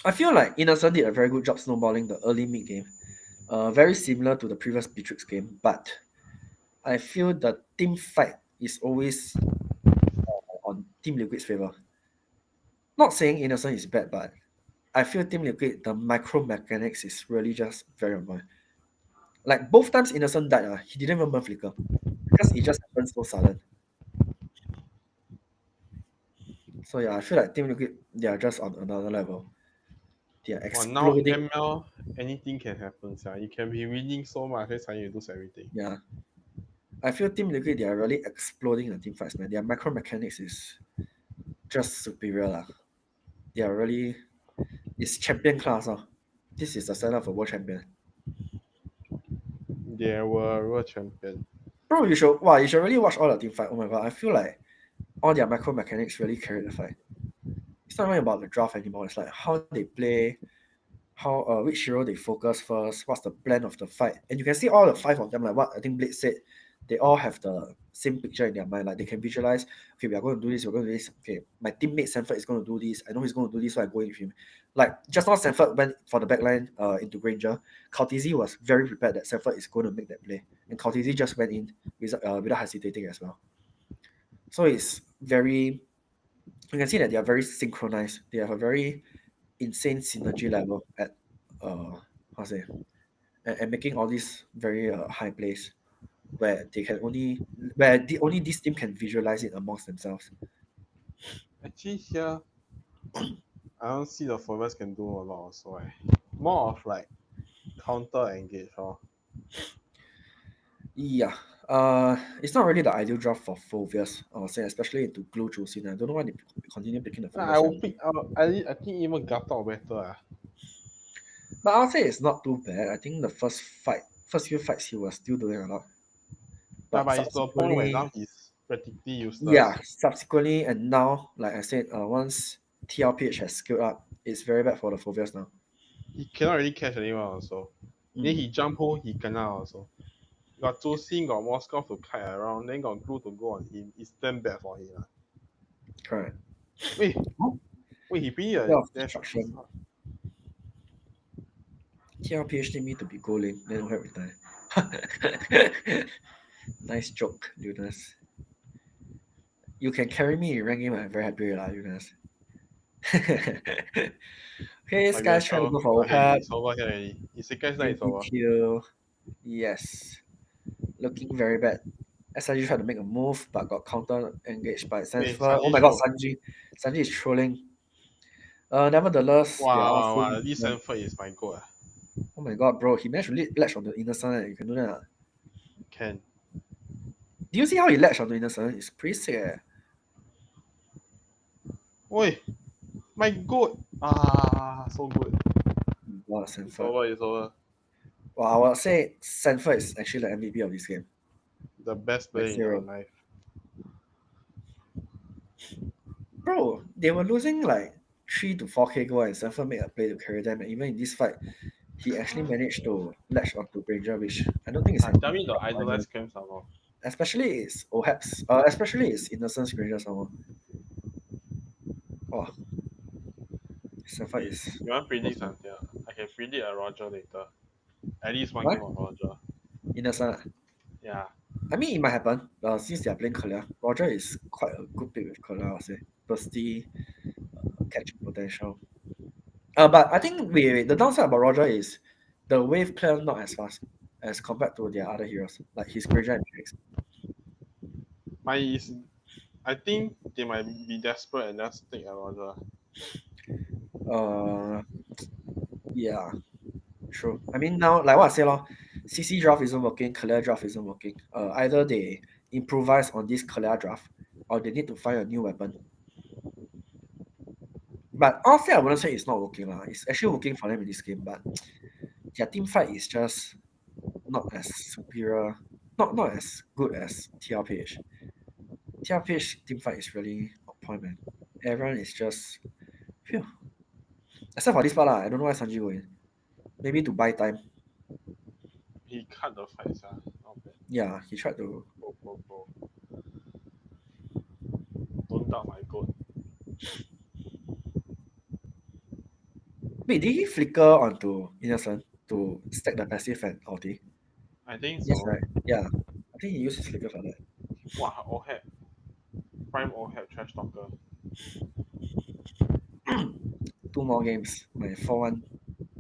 A: I feel like Innocent did a very good job snowballing the early mid game. Very similar to the previous Beatrix game, but I feel the team fight is always on Team Liquid's favor. Not saying Innocent is bad, but I feel Team Liquid, the micro mechanics is really just very on point. Like both times Innocent died, he didn't even burn flicker because it just happened so sudden. So yeah, I feel like Team Liquid, they are just on another level. They are
B: Now
A: exploding.
B: ML, anything can happen. You can be winning so much, then suddenly you lose everything.
A: Yeah. I feel Team Liquid, they are really exploding the team fights, man. Their micro mechanics is just superior. Lah. They are really, it's champion class. This is the setup for world champion.
B: They were world champion.
A: Bro, you should really watch all the team fight. Oh my god, I feel like all their micro mechanics really carry the fight. It's not even about the draft anymore. It's like how they play, how which hero they focus first, what's the plan of the fight. And you can see all the 5 of them, like what I think Blade said, they all have the same picture in their mind. Like they can visualize, okay, we are going to do this, we're going to do this. Okay, my teammate Sanford is going to do this. I know he's going to do this, so I go in with him. Like just now Sanford went for the backline into Granger. Cortese was very prepared that Sanford is going to make that play. And Cortese just went in without hesitating as well. So it's very, you can see that they are very synchronized. They have a very insane synergy level at and making all these very high plays where only this team can visualize it amongst themselves.
B: Actually here, I don't see the forwards can do a lot also. More of like counter engage.
A: Yeah. It's not really the ideal draft for Phobias, I would say, especially into Glue Juicing. I don't know why they continue picking the Phobias.
B: I will pick. I think even Gato better.
A: But I'll say it's not too bad. I think the first few fights he was still doing a lot.
B: But it's the point where now he's practically useless.
A: Yeah, subsequently and now, like I said, once TLPH has scaled up, it's very bad for the Phobias now.
B: He cannot really catch anyone also. Then he jump hole, he cannot also. Got Zhou got Moscow to kite around, then got Glue to go on him. It's damn bad for him.
A: Correct.
B: Wait, he beat
A: destruction. TLPH need me to be goaling, then we'll retire. Nice joke, Lunas. You can carry me in rank game, I'm very happy with that, Lunas. Okay, this guy's trying to go for OPAP.
B: It's over here already. His second night is over.
A: Yes. Looking very bad. SRG tried to make a move, but got counter engaged by Sanford. Oh my god, Sanji. Sanji is trolling. Nevertheless,
B: Wow, this Sanford is my goal.
A: Oh my god, bro, he managed to latch on the Innocent. You can do that.
B: Can.
A: Do you see how he latched onto Innocent? It's pretty sick.
B: Oi, my goat. So good.
A: Wow,
B: It's
A: Sanford.
B: over, it's over.
A: Well, I would say Sanford is actually the MVP of this game.
B: The best player in your life.
A: Bro, they were losing like 3 to 4k goal and Sanford made a play to carry them. And even in this fight, he actually managed to latch onto Granger, which I don't think is
B: Tell me the idolized claim some more.
A: especially is Ohap's, especially is Innocence Granger someone. Oh, Sanford is.
B: You want predict something? I can predict a Roger later. At least one
A: What?
B: game of Roger.
A: Innocent.
B: Yeah.
A: I mean, it might happen. Since they are playing Kalia, Roger is quite a good pick with Kalia, I'll say. Bursty, catching potential. But I think the downside about Roger is the wave clear not as fast as compared to their other heroes, like his Granger and Trix.
B: I think they might be desperate and just take a Roger.
A: Yeah, true. I mean, now, like what I said, CC draft isn't working, Kalia draft isn't working. Either they improvise on this Kalia draft or they need to find a new weapon. But honestly, I wouldn't say it's not working. It's actually working for them in this game, but their team fight is just not as superior, not as good as TLPH. TLPH team fight is really on point, man. Everyone is just, phew. Except for this part, I don't know why Sanji going. Maybe to buy time.
B: He cut the fights, not bad.
A: Yeah, he tried to.
B: Go. Don't doubt my goat.
A: Wait, did he flicker onto Innocent to stack the passive and ulti?
B: I think so.
A: Yes, right. Yeah. I think he used his flicker for that.
B: Wow, Ohap. Prime Ohap trash talker.
A: 2 more games. My 4-1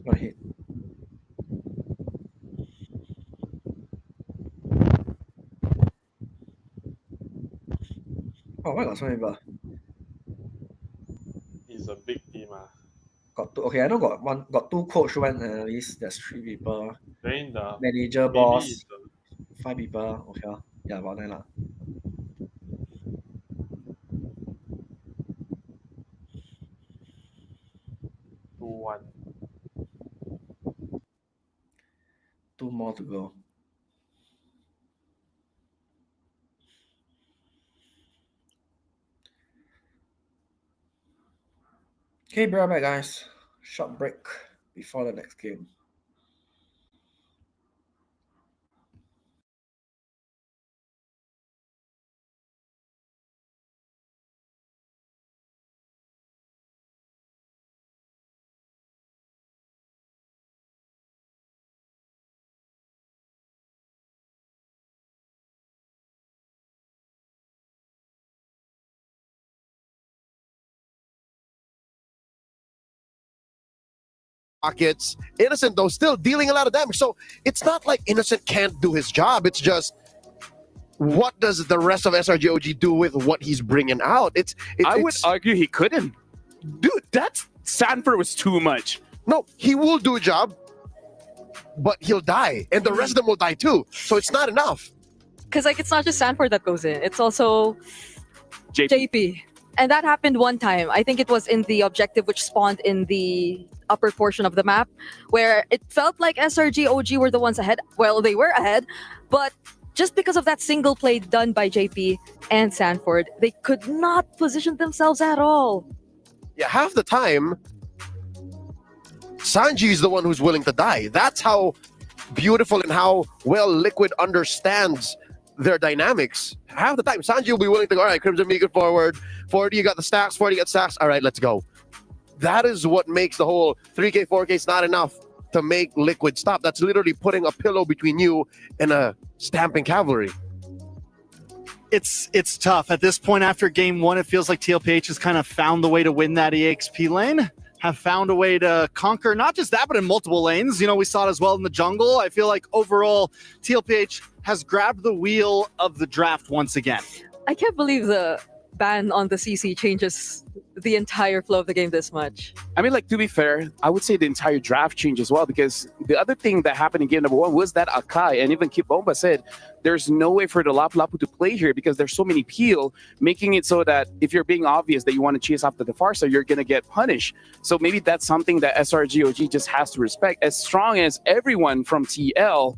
A: gonna hit. Oh, why got so many people?
B: He's a big team.
A: Got 2. Okay, I know got 2 coach, 1 analyst. That's 3 people.
B: Then the
A: Manager, boss. 5 people. Okay, yeah, about that.
B: 2-1.
A: 2 more to go. Okay, be right back, guys. Short break before the next game.
K: Pockets. Innocent, though, still dealing a lot of damage. So it's not like Innocent can't do his job. It's just, what does the rest of SRG OG do with what he's bringing out?
E: I would argue he couldn't. Dude, Sanford was too much.
K: No, he will do a job, but he'll die. And the rest of them will die too. So it's not enough.
D: Because it's not just Sanford that goes in. It's also
E: JP.
D: JP. And that happened one time. I think it was in the objective which spawned in the upper portion of the map, where it felt like SRG OG were the ones ahead. Well, they were ahead, but just because of that single play done by JP and Sanford, they could not position themselves at all.
K: Yeah, half the time, Sanji is the one who's willing to die. That's how beautiful and how well Liquid understands their dynamics. Half the time, Sanji will be willing to go, all right, Crimson Beacon forward, 40, you got the stacks, 40, you got stacks, all right, let's go. That is what makes the whole 3K, 4K is not enough to make Liquid stop. That's literally putting a pillow between you and a stamping cavalry.
F: It's tough. At this point after game 1, it feels like TLPH has kind of found the way to win that EXP lane, have found a way to conquer not just that, but in multiple lanes. You know, we saw it as well in the jungle. I feel like overall, TLPH has grabbed the wheel of the draft once again.
D: I can't believe the ban on the CC changes the entire flow of the game this much.
E: I mean, like, to be fair, I would say the entire draft changed as well, because the other thing that happened in game number 1 was that Akai and even Kip Bomba said there's no way for the Lapu-Lapu to play here because there's so many peel, making it so that if you're being obvious that you want to chase after the Farsa, you're going to get punished. So maybe that's something that SRGOG just has to respect. As strong as everyone from TL,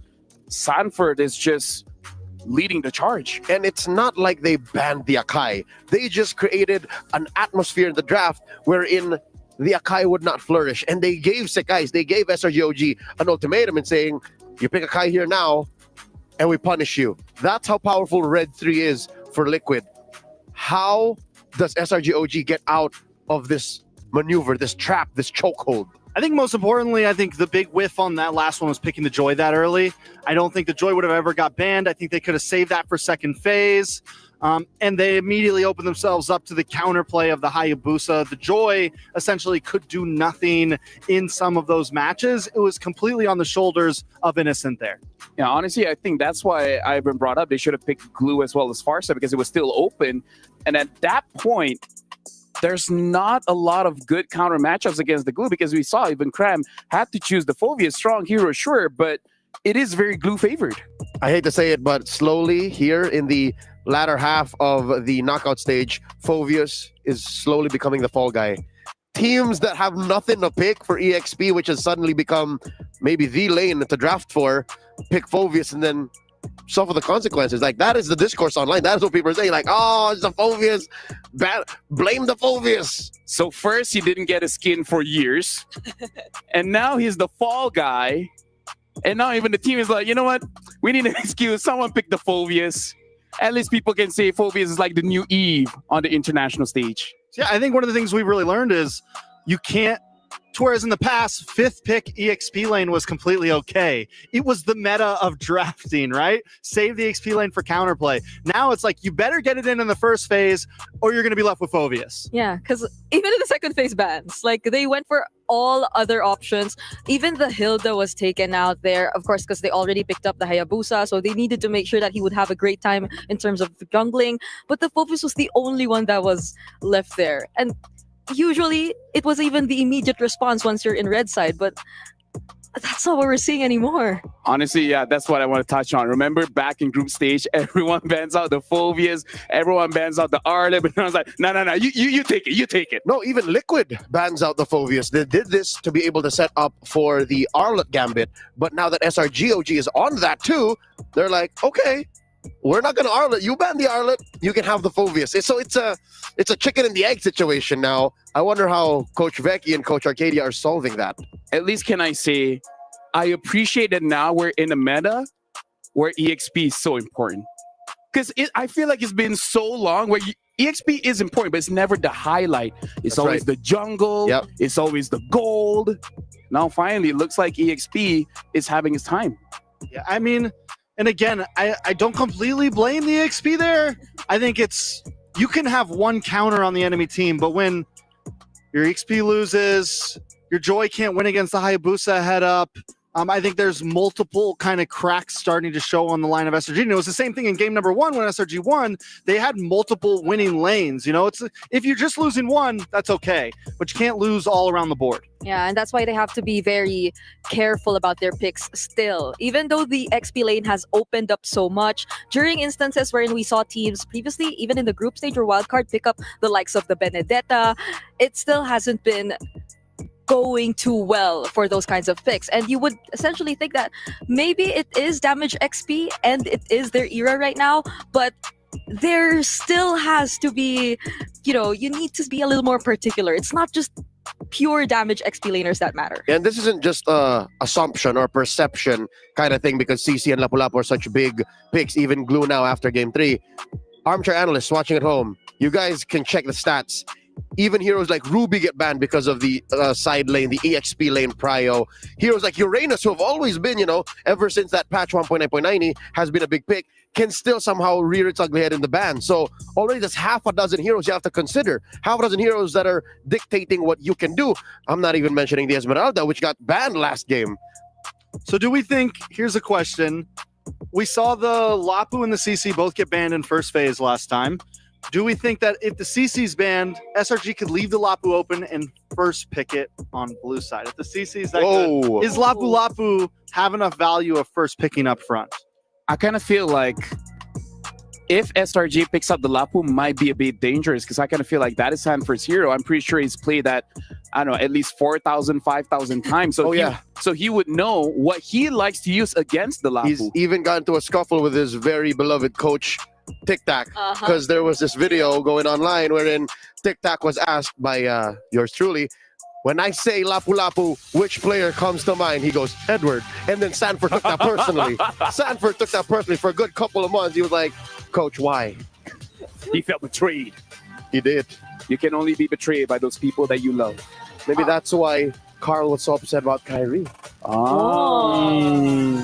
E: Sanford is just leading the charge.
K: And it's not like they banned the Akai. They just created an atmosphere in the draft wherein the Akai would not flourish. And they gave Sekais, they gave SRGOG an ultimatum in saying, you pick Akai here now, and we punish you. That's how powerful Red 3 is for Liquid. How does SRGOG get out of this maneuver, this trap, this chokehold?
F: I think most importantly, I think the big whiff on that last one was picking the Joy that early. I don't think the Joy would have ever got banned. I think they could have saved that for second phase. And they immediately opened themselves up to the counterplay of the Hayabusa. The Joy essentially could do nothing in some of those matches. It was completely on the shoulders of Innocent there.
E: Yeah, honestly, I think that's why I've been brought up. They should have picked Glue as well as Farsa because it was still open. And at that point, there's not a lot of good counter matchups against the Glue because we saw even Cram had to choose the Fovea. Strong hero, sure, but it is very Glue favored.
K: I hate to say it, but slowly here in the latter half of the knockout stage, Foveus is slowly becoming the fall guy. Teams that have nothing to pick for EXP, which has suddenly become maybe the lane to draft for, pick Foveus and then suffer the consequences. Like, that is the discourse online. That is what people are saying. Like, oh, it's the Foveus. Blame the Foveus.
E: So first he didn't get a skin for years. And now he's the fall guy. And now even the team is like, you know what? We need an excuse. Someone pick the Foveus. At least people can say Foveus is like the new Eve on the international stage.
F: Yeah, I think one of the things we really learned is you can't, whereas in the past, 5th pick EXP lane was completely okay. It was the meta of drafting, right? Save the XP lane for counterplay. Now it's like, you better get it in the first phase or you're going to be left with Foveus.
D: Yeah, because even in the second phase bans, like, they went for all other options. Even the Hilda was taken out there, of course, because they already picked up the Hayabusa, so they needed to make sure that he would have a great time in terms of jungling. But the Foveus was the only one that was left there. And usually it was even the immediate response once you're in red side, but that's not what we're seeing anymore.
E: Honestly, yeah, that's what I want to touch on. Remember back in group stage, everyone bans out the Foveus, everyone bans out the Arlet, but I was like, no, you take it, you take it.
K: No, even Liquid bans out the Foveus. They did this to be able to set up for the Arlet Gambit, but now that SRGOG is on that too, they're like, okay, we're not going to Arlet. You ban the Arlet, you can have the Foveus. So it's a chicken and the egg situation now. I wonder how Coach Vecchi and Coach Arcadia are solving that.
E: At least can I say, I appreciate that now we're in a meta where EXP is so important. Because I feel like it's been so long where EXP is important, but it's never the highlight. It's
K: That's
E: always
K: right.
E: the jungle.
K: Yep.
E: It's always the gold. Now finally, it looks like EXP is having its time.
F: Yeah, I mean, and again, I don't completely blame the XP there. I think it's, you can have one counter on the enemy team, but when your XP loses, your Joy can't win against the Hayabusa head up. I think there's multiple kind of cracks starting to show on the line of SRG. And it was the same thing in game number 1 when SRG won. They had multiple winning lanes. You know, it's, if you're just losing one, that's okay, but you can't lose all around the board.
D: Yeah, and that's why they have to be very careful about their picks still. Even though the XP lane has opened up so much, during instances wherein we saw teams previously, even in the group stage or wildcard, pick up the likes of the Benedetta, it still hasn't been going too well for those kinds of picks. And you would essentially think that maybe it is damage XP and it is their era right now, but there still has to be, you know, you need to be a little more particular. It's not just pure damage XP laners that matter.
K: And this isn't just assumption or perception kind of thing because CC and Lapu-Lapu are such big picks, even Glue now after game 3. Armchair analysts watching at home, you guys can check the stats. Even heroes like Ruby get banned because of the side lane, the EXP lane prio. Heroes like Uranus, who have always been, you know, ever since that patch 1.9.90 has been a big pick, can still somehow rear its ugly head in the ban. So already there's half a dozen heroes you have to consider. Half a dozen heroes that are dictating what you can do. I'm not even mentioning the Esmeralda, which got banned last game.
F: So do we think, here's a question. We saw the Lapu and the CC both get banned in first phase last time. Do we think that if the CC's banned, SRG could leave the Lapu open and first pick it on blue side? If the CC's that good, is Lapu Lapu have enough value of first picking up front?
E: I kind of feel like if SRG picks up the Lapu, might be a bit dangerous because I kind of feel like that is Sanford's hero. I'm pretty sure he's played that, I don't know, at least 4,000, 5,000 times. So so he would know what he likes to use against the Lapu.
K: He's even got into a scuffle with his very beloved coach, Tic Tac, because there was this video going online wherein Tic Tac was asked by yours truly, when I say Lapu Lapu, which player comes to mind? He goes, Edward. And then Sanford took that personally. Sanford took that personally for a good couple of months. He was like, Coach, why?
E: He felt betrayed.
K: He did.
E: You can only be betrayed by those people that you love.
K: Maybe that's why Carl was so upset about Kyrie.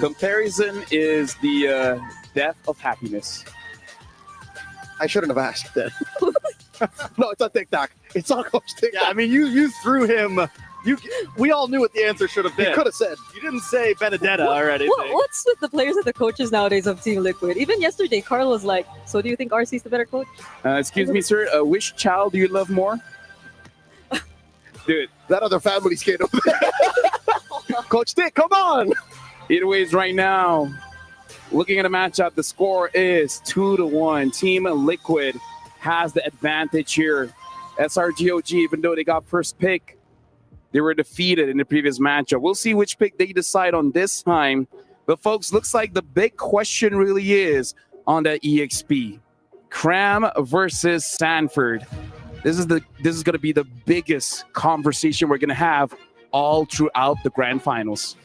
E: Comparison is the death of happiness.
K: I shouldn't have asked that. No, it's on TikTok. It's on Coach TikTok.
F: Yeah, I mean, you threw him. We all knew what the answer should have been.
K: You could have said.
F: You didn't say Benedetta or anything.
D: What's with the players and the coaches nowadays of Team Liquid? Even yesterday, Carl was like, so do you think RC's the better coach?
E: Excuse me, sir. Which child do you love more? Dude,
K: that other family's kid over there. Coach Dick, come on.
E: Either ways, right now, looking at a matchup, the score is 2-1. Team Liquid has the advantage here. SRGOG, even though they got first pick, they were defeated in the previous matchup. We'll see which pick they decide on this time. But folks, looks like the big question really is on that EXP. Cram versus Sanford. This is going to be the biggest conversation we're going to have all throughout the grand finals.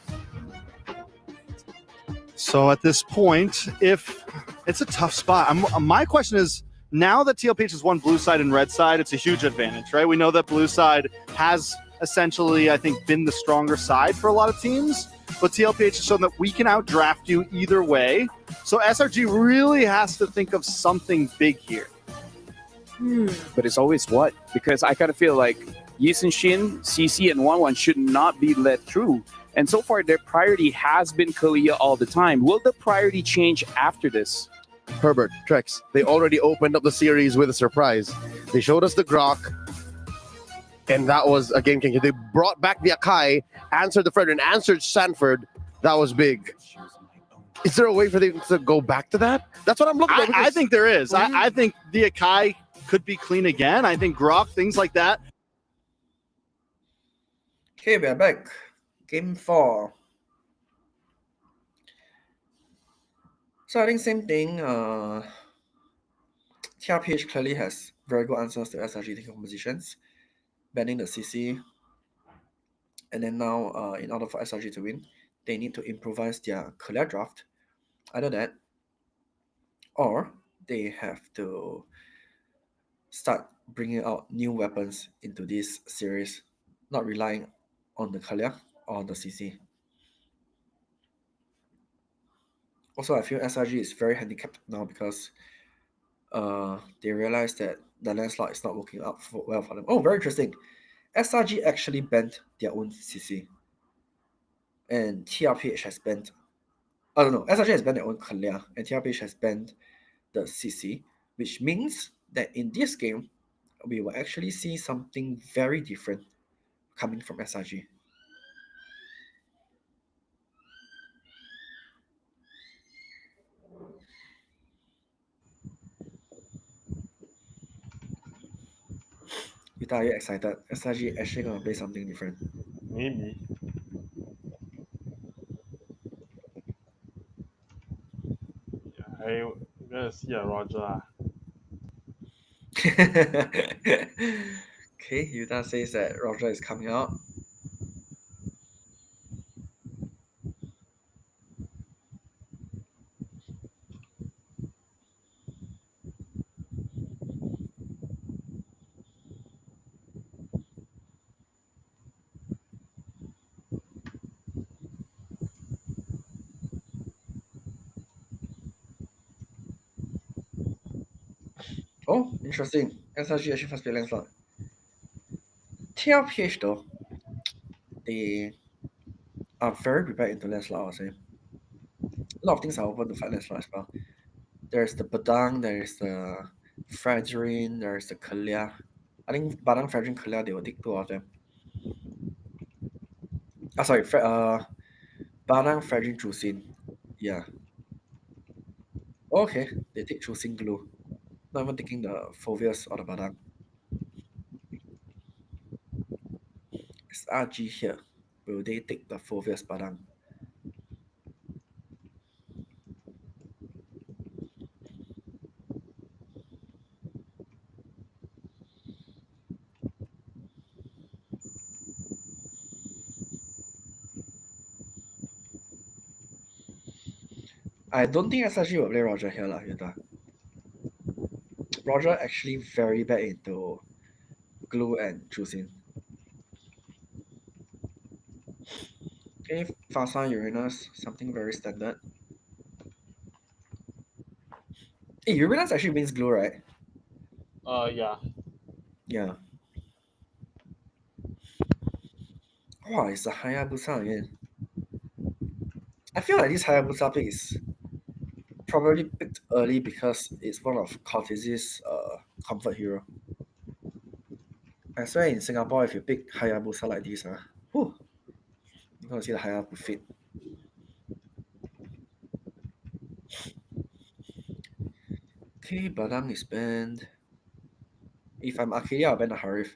F: So at this point, if it's a tough spot, my question is, now that TLPH has won blue side and red side, it's a huge advantage, right? We know that blue side has essentially, I think, been the stronger side for a lot of teams, but TLPH has shown that we can outdraft you either way. So SRG really has to think of something big here.
E: But it's always what? Because I kind of feel like Yisun Shin, CC, and 1-1 should not be let through. And so far, their priority has been Kalia all the time. Will the priority change after this?
K: Herbert, Trex, they already opened up the series with a surprise. They showed us the Grok, and that was a game changer. They brought back the Akai, answered the Fredrin, answered Sanford. That was big. Is there a way for them to go back to that? That's what I'm looking at.
F: I think there is. I think the Akai could be clean again. I think Grok, things like that.
A: Okay, we are back. Game 4. So I think same thing. TLPH clearly has very good answers to SRG taking compositions, banning the CC. And then now, in order for SRG to win, they need to improvise their clear draft. Either that, or they have to start bringing out new weapons into this series, not relying on the clear or the CC. Also, I feel SRG is very handicapped now because they realize that the landslide is not working out well for them. Oh, very interesting. SRG actually banned their own CC. And TLPH has banned... I don't know. SRG has banned their own Kalia, and TLPH has banned the CC, which means that in this game, we will actually see something very different coming from SRG. Yuta, are you excited? SRG actually gonna play something different.
B: Maybe. I'm gonna see a Roger.
A: Okay, Yuta says that Roger is coming out. Oh, interesting. SRG actually first play landslide. TLPH though, they are very prepared into landslide, I would say. A lot of things are open to fight landslide as well. There's the Padang, there is the Fredrin, there's the Kalia. I think Badang, Fredrin, Kalia, they will take two of them. Sorry, Badang, Fredrin, Chusin. Yeah. Okay, they take Chusin glue. Not even taking the Foveus or the Badang. SRG here. Will they take the Foveus Badang? I don't think SRG will play Roger here, Yuta. Roger actually very bad into glue and Chusin. Okay, Fasa Uranus, something very standard. Hey, Uranus actually wins glue, right?
B: Yeah.
A: Yeah. Wow, it's a Hayabusa again. I feel like this Hayabusa pick is probably picked early because it's one of Cortez's comfort hero. I swear in Singapore, if you pick Hayabusa like this, whew, you're gonna see the Hayabusa fit. Okay, Badang is banned. If I'm Arcadia, I'll ban the Harif.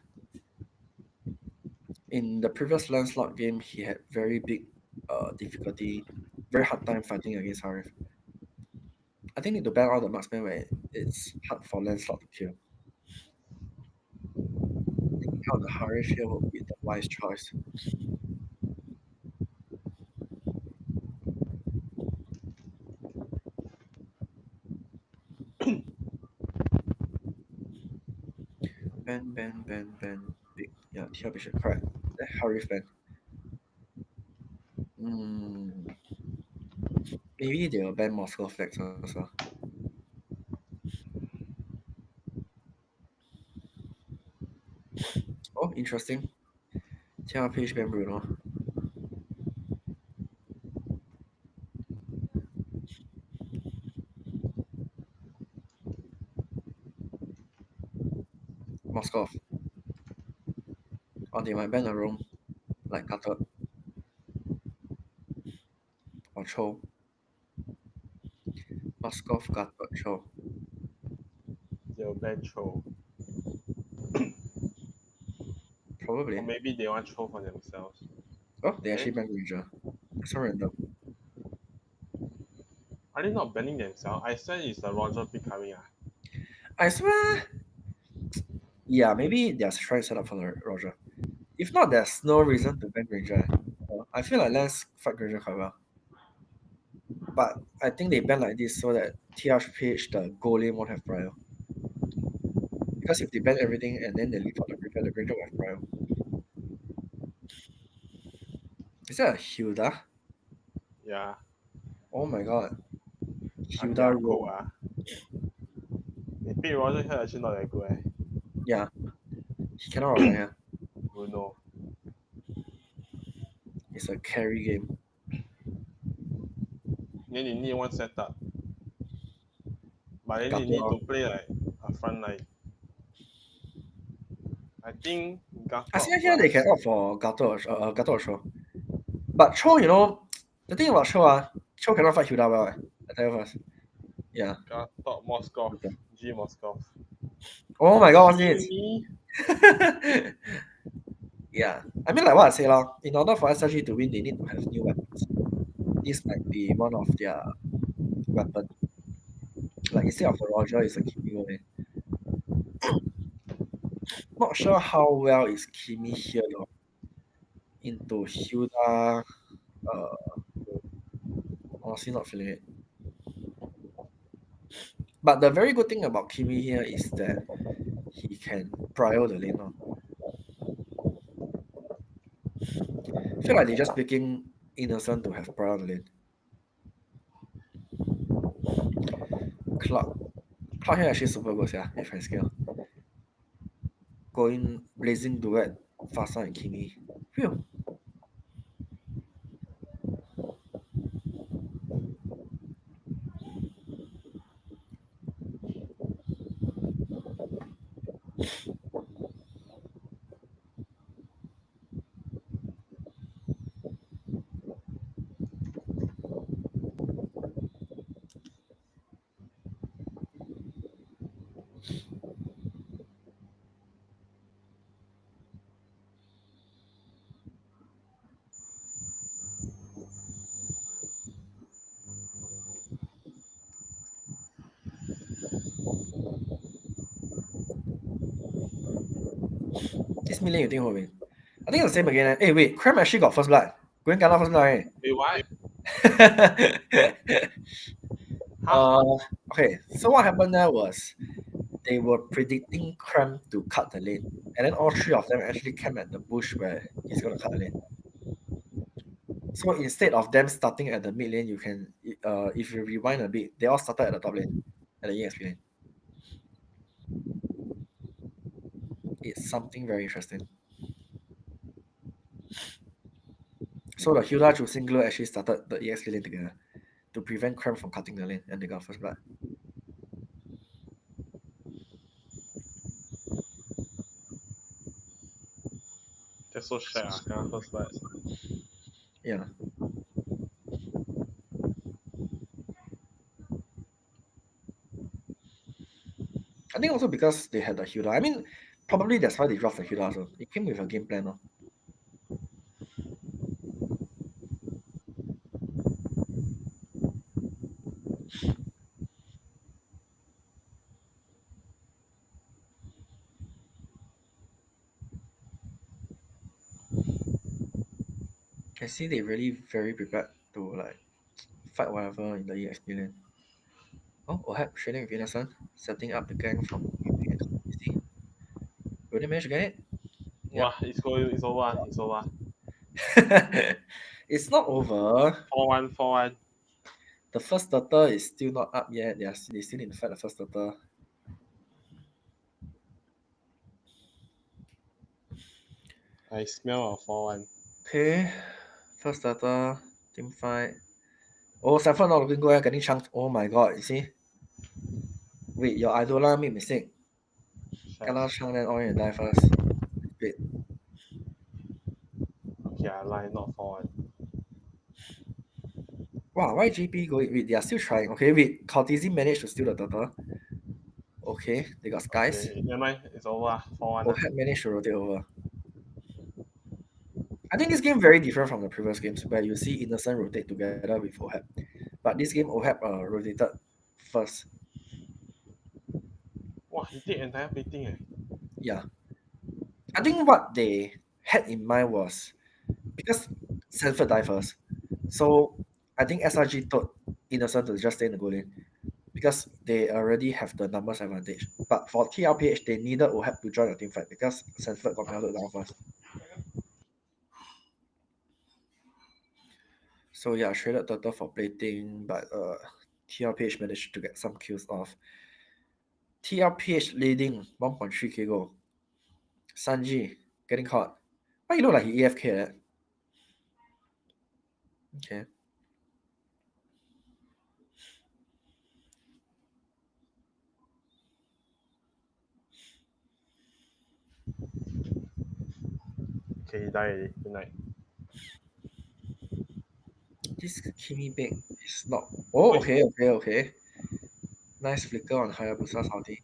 A: In the previous Lancelot game, he had very big difficulty, very hard time fighting against Harif. I think need to ban all the marksmen where it's hard for Lancelot to kill. Taking out the Harif here would be the wise choice. Ban. Big. Yeah, TLPH, correct. The Harif ban. Maybe they'll ban Moscow flags also. Oh, interesting. TLPH ban Bruno. Moscow. Or they might ban a roam like Cutter or Cho. Moscow, Cutter, Cho.
B: They'll ban Cho.
A: Probably.
B: Or maybe they want Cho for themselves.
A: Oh, they actually ban Ranger. That's so random.
B: Are they not banning themselves? I said it's the Roger pick coming.
A: I swear. Yeah, maybe they're trying to set up for the Roger. If not, there's no reason to ban Ranger. I feel like Lance fight Ranger quite well. But I think they ban like this so that TLPH, the goal lane, won't have prior. Because if they ban everything and then they leave out the Ranger will have prior. Is that a Hilda?
B: Yeah.
A: Oh my god. Hilda
B: Their
A: roll.
B: goal. They pick Roger here actually not that good.
A: Yeah. He cannot Roger here.
B: Bruno.
A: It's a carry game.
B: Then you need one setup. But then you
A: Gato.
B: need to play like a front line. I think Gato.
A: I see here they can opt for Gato or Cho. But Cho, the thing about Cho, Cho cannot fight Hilda well. I tell you first. Yeah.
B: Gato Moscow. G Moscow.
A: Oh my god, what's this? Yeah. I mean, like what I say, in order for SRG to win, they need to have new weapons. This might be one of their weapons. Like instead of the Roger, it's a Kimi only. Not sure how well is Kimi here though. Into Hilda. Honestly not feeling it. But the very good thing about Kimi here is that he can prior the lane. I feel like they're just picking Innocent to have prior the lane. Cloud here actually super good, yeah, if I scale. Going blazing duet, Fasa and Kimi. Phew. This mid lane you think who will win? I think it's the same again. Hey, wait, Cram actually got first blood. Going Gala first blood,
B: Wait, what?
A: right?
B: Huh?
A: Okay, so what happened there was they were predicting Cram to cut the lane, and then all three of them actually came at the bush where he's gonna cut the lane. So instead of them starting at the mid lane, you can, if you rewind a bit, they all started at the top lane, at the EXP lane. It's something very interesting. So the Hilda choosing Glue actually started the EXP lane together to prevent Cram from cutting the lane, and they got first blood.
B: That's so shit. Cannot first blood.
A: Yeah. I think also because they had the Hilda. I mean, probably that's why they dropped the Hilda also. It came with a game plan. I see they really very prepared to like fight whatever in the EXP lane. Oh, Ohab trading with Innocent, setting up the gang from UP. Will they manage to get it?
B: Wow, it's going. It's over. It's over.
A: It's not over.
B: 4-1, 4-1.
A: The first turtle is still not up yet. They still need to fight the first turtle.
B: I smell a 4-1.
A: Okay, first turtle, team fight. Oh, Sanford not looking good, getting chunked. Oh my god, you see? Wait, your Idola made mistake. Kala chunk then orange and die first. Wait.
B: Okay, I lie, not 4-1.
A: Wow, why GP going? Wait, they are still trying. Okay, wait, Cortese managed to steal the turtle. Okay, they got skies.
B: Okay, never mind. It's over. 4-1.
A: Ohab managed to rotate over. I think this game very different from the previous games where you see Innocent rotate together with Ohab. But this game Ohab rotated first.
B: Wow, he did entire plating eh.
A: Yeah. I think what they had in mind was because Sanford died first. So I think SRG told Innocent to just stay in the goal lane because they already have the numbers advantage. But for TLPH, they needed Ohab to join the team fight because Sanford got melted down first. So yeah, traded Turtle for plating, but TLPH managed to get some kills off. TLPH leading 1.3k goal. Sanji getting caught. Why you look like he AFK like that? Okay.
B: Okay, he died already. Good night.
A: This Kimi Big is not. Oh, okay. Nice flicker on Hayabusa's ulti.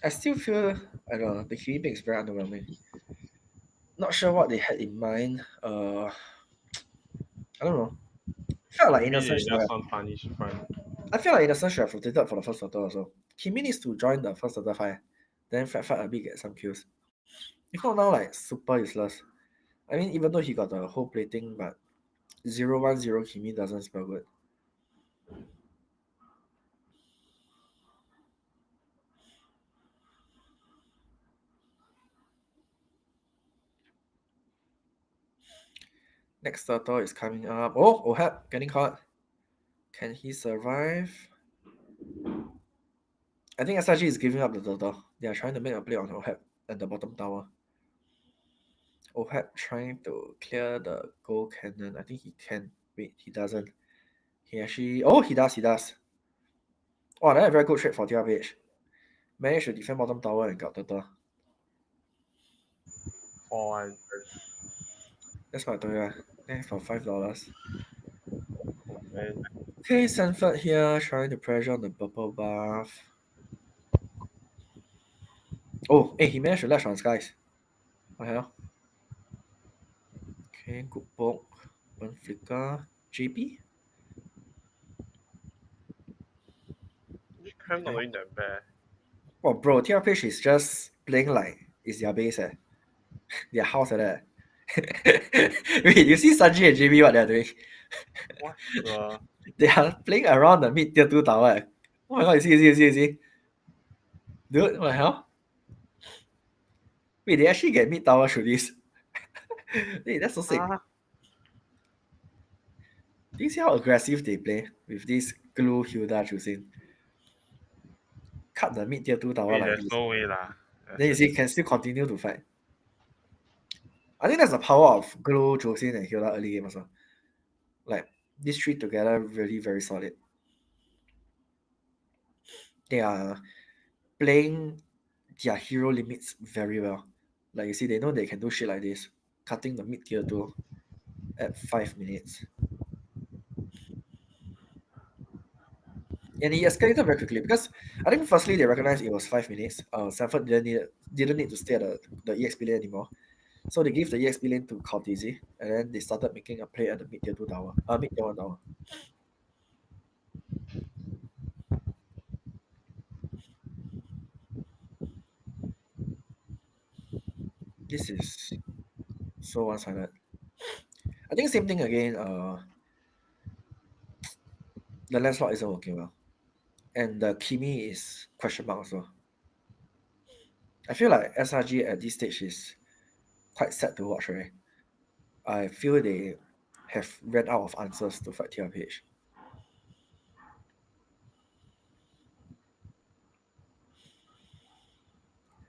A: I still feel, I don't know, the Kimi Big is very underwhelming. Not sure what they had in mind. I don't know. Felt like
B: Maybe
A: Innocent
B: they
A: should
B: just
A: have.
B: want punish front.
A: I feel like Innocent should have rotated for the first turtle also. Kimi needs to join the first turtle fight. Then fight a bit, get some kills. If not now, like, super useless. I mean, even though he got the whole plating, but 0-1-0 Kimi doesn't spell good. Next turtle is coming up. Oh, Ohab getting caught. Can he survive? I think SRG is giving up the turtle. They are trying to make a play on Ohab at the bottom tower. Ohab trying to clear the gold cannon. I think he can. Wait, he doesn't. He actually... Oh, he does. Oh, that's a very good trade for TLPH. Managed to defend bottom tower and got turtle.
B: 4-1.
A: That's what I told you. Thanks for $5.
B: Man.
A: Okay, Sanford here trying to pressure on the purple buff. Oh, hey, he managed to latch on skies. What the hell? Okay, good poke. One flicker. JP?
B: Prem not doing that bad.
A: Well, bro, TLPH is just playing like it's their base, their house like that. Wait, you see Sanji and JB what they're doing?
B: What the?
A: They are playing around the mid tier 2 tower. Oh my god, you see. Dude, what the hell? Wait, they actually get mid tower through this. Wait, that's so sick. Do you see how aggressive they play with this Glue Hilda choosing? Cut the mid tier 2 tower
B: Wait,
A: like
B: there's
A: this.
B: no way lah.
A: Then you see can still continue to fight. I think that's the power of Glue, Josin, and Hilda early game also. Like these three together really very solid. They are playing their hero limits very well. Like you see, they know they can do shit like this. Cutting the mid tier 2 at 5 minutes. And he escalated very quickly because I think firstly they recognized it was 5 minutes. Sanford didn't need to stay at the EXP lane anymore. So they gave the EXP lane to Cortese, and then they started making a play at the mid tier 2 tower. Mid tier 1 tower. This is so one-sided. I think same thing again. The Lancelot isn't working well. And the Kimi is question mark also. I feel like SRG at this stage is quite sad to watch, right? I feel they have ran out of answers to fight TLPH.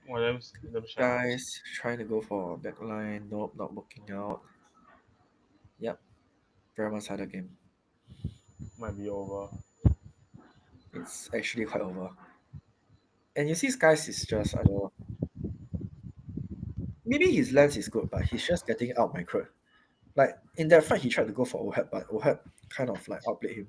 B: Well, them
A: Guys trying to go for backline. Nope, not working out. Yep. Very one-sided game.
B: might be over.
A: It's actually quite over. And you see Skies is just, I don't know. Maybe his lens is good, but he's just getting out micro. Like in that fight, he tried to go for Oheb, but Oheb kind of like outplayed him.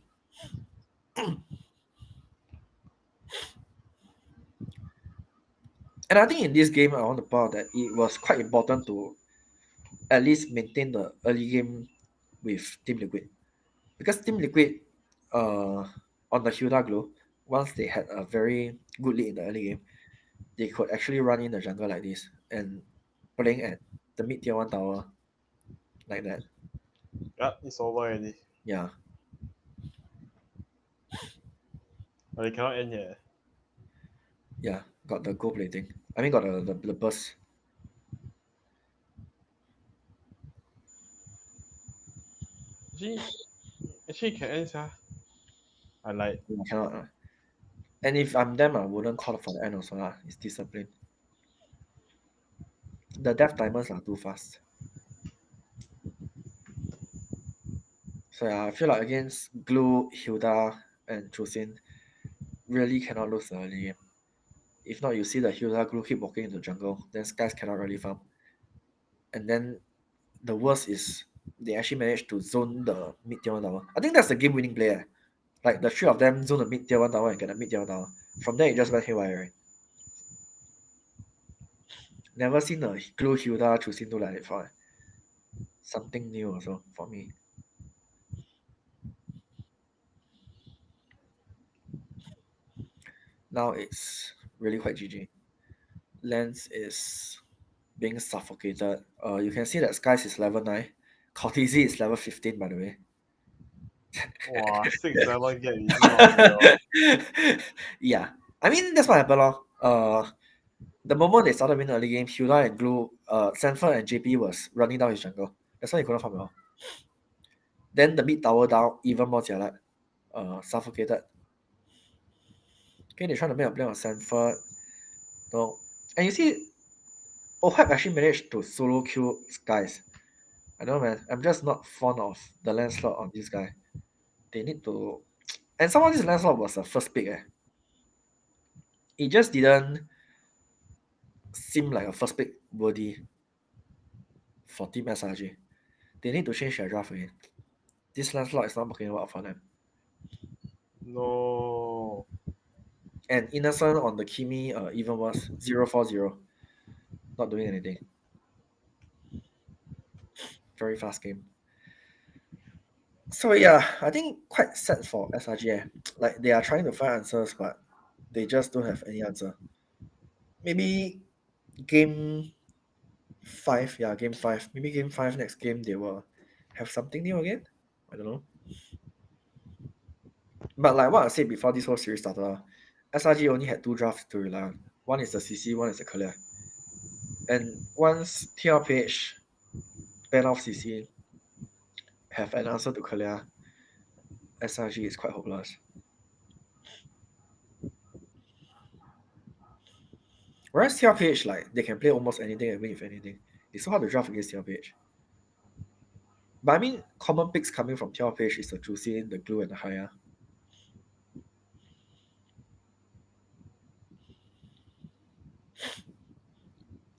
A: And I think in this game, I want to point out that it was quite important to at least maintain the early game with Team Liquid. Because Team Liquid, on the Hilda Glow, once they had a very good lead in the early game, they could actually run in the jungle like this and playing at the mid tier 1 tower like that.
B: Yeah, it's over already.
A: Yeah.
B: But they cannot end yet.
A: Yeah, got the gold plating. I mean, got the burst.
B: Actually can end, sir. I like.
A: Cannot. And if I'm them, I wouldn't call for the end also. It's discipline. The death timers are too fast. So yeah, I feel like against Glue, Hilda, and Chusin, really cannot lose the early game. If not, you see the Hilda Glue keep walking into the jungle, then Skies cannot really farm. And then the worst is they actually managed to zone the mid tier 1 tower. I think that's the game winning play. Like the three of them zone the mid tier 1 tower and get the mid tier 1 tower. From there, it just went haywire, right? Never seen a Glue Hilda Chusin do like that before. Something new also for me. Now it's really quite GG. Lens is being suffocated. You can see that Skies is level 9. Cortese is level 15, by the way.
B: Wow, 6 level gap is not real.
A: Yeah. I mean, that's what happened, lor. The moment they started winning early game, Hilda and Glue, Sanford and JP was running down his jungle. That's why he couldn't farm well. Then the mid tower down, even more jialat. Suffocated. Okay, they're trying to make a play on Sanford. No. And you see, Oheb actually managed to solo kill Skies. I don't know, man. I'm just not fond of the Lancelot on this guy. They need to... And some of this Lancelot was a first pick. It just didn't seem like a first pick worthy for Team SRG. They need to change their draft again. This Lancelot is not working well for them.
B: No.
A: And Innocent on the Kimi even was 0-4-0. Not doing anything. Very fast game. So yeah, I think quite sad for SRG. Like they are trying to find answers, but they just don't have any answer. Maybe game 5, yeah, game 5. Maybe game 5 next game they will have something new again. I don't know. But like what I said before this whole series started, SRG only had 2 drafts to rely on. One is the CC, one is the Kalia. And once TLPH ban off CC, have an answer to Kalia, SRG is quite hopeless. Whereas TLPH, like, they can play almost anything and win with anything. It's so hard to draft against TLPH. But I mean, common picks coming from TLPH is the Juicin, the Glue, and the Haya.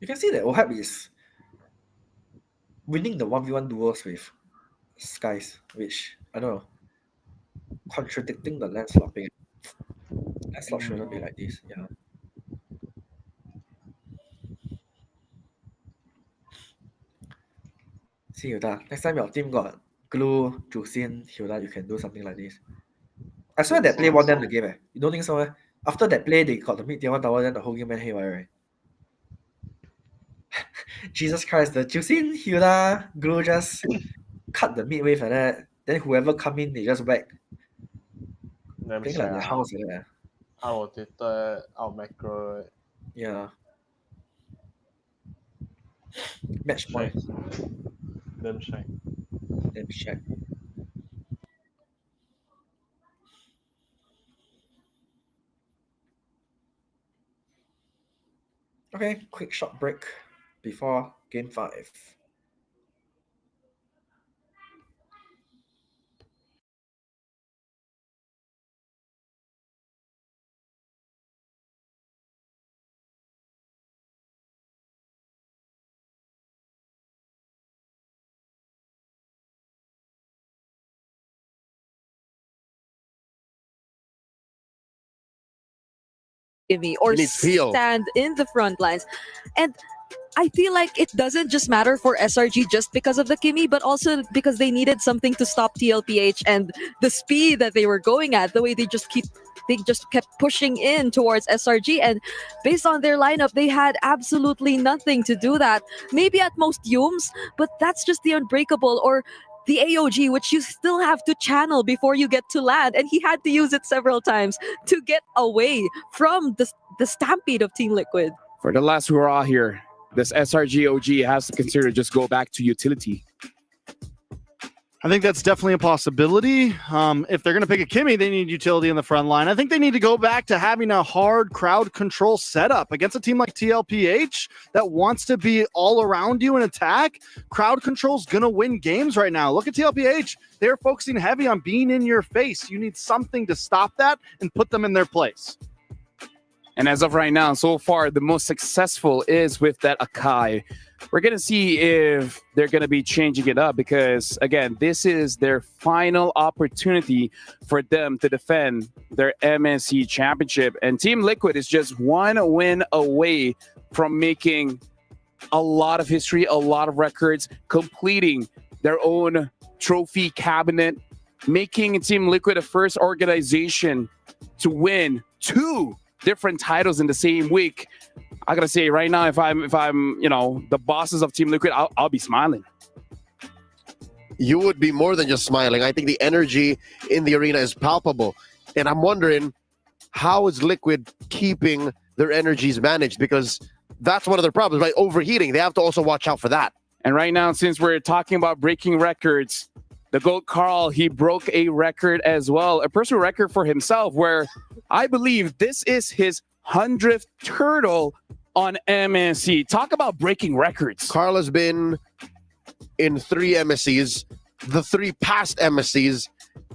A: You can see that Ohab is winning the 1v1 duels with Skies, which, I don't know, contradicting the landslot pick. Landslot shouldn't be like this, yeah. See, Hilda, next time your team got Glue, Juicin, Hilda, you can do something like this. I swear that play won them the game, You don't think so, After that play, they got the mid-tier 1 tower, then the whole game went haywire, right? Jesus Christ, the Juicin, Hilda, Glue just cut the mid wave like that. Then whoever come in, they just whack.
B: Damn
A: Playing like the
B: sad.
A: house like that.
B: Out-rotated, out-macro.
A: Yeah. Match point.
B: Damn shag.
A: Damn shag. Okay, quick short break before game 5.
D: Gimme or
K: You need feel.
D: stand in the front lines. And I feel like it doesn't just matter for SRG just because of the Kimi, but also because they needed something to stop TLPH and the speed that they were going at, the way they just kept pushing in towards SRG, and based on their lineup, they had absolutely nothing to do that. Maybe at most Yums, but that's just the Unbreakable or the AOG, which you still have to channel before you get to land, and he had to use it several times to get away from the stampede of Team Liquid.
E: For the last hurrah here, this SRG OG has to consider just go back to utility.
F: I think that's definitely a possibility. If they're going to pick a Kimmy, they need utility in the front line. I think they need to go back to having a hard crowd control setup against a team like TLPH that wants to be all around you and attack. Crowd control's going to win games right now. Look at TLPH. They're focusing heavy on being in your face. You need something to stop that and put them in their place.
E: And as of right now, so far, the most successful is with that Akai. We're going to see if they're going to be changing it up because, again, this is their final opportunity for them to defend their MSC championship. And Team Liquid is just one win away from making a lot of history, a lot of records, completing their own trophy cabinet, making Team Liquid the first organization to win 2 different titles in the same week. I gotta say right now, if I'm the bosses of Team Liquid, I'll be smiling.
K: You would be more than just smiling. I think the energy in the arena is palpable, and I'm wondering how is Liquid keeping their energies managed, because that's one of their problems, right? Overheating. They have to also watch out for that.
E: And right now, since we're talking about breaking records, the GOAT Carl, he broke a record as well, a personal record for himself, where I believe this is his 100th turtle on MSC. Talk about breaking records.
K: Carl has been in 3 MSCs, the 3 past MSCs,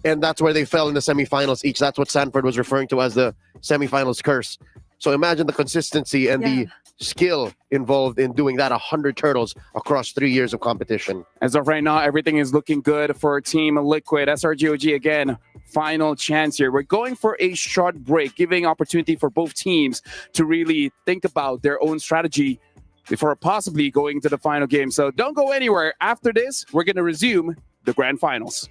K: and that's where they fell in the semifinals each. That's what Sanford was referring to as the semifinals curse. So imagine the consistency and the skill involved in doing that 100 turtles across 3 years of competition.
E: As of right now, everything is looking good for Team Liquid. SRGOG again, final chance here. We're going for a short break, giving opportunity for both teams to really think about their own strategy before possibly going to the final game. So don't go anywhere. After this, we're going to resume the grand finals.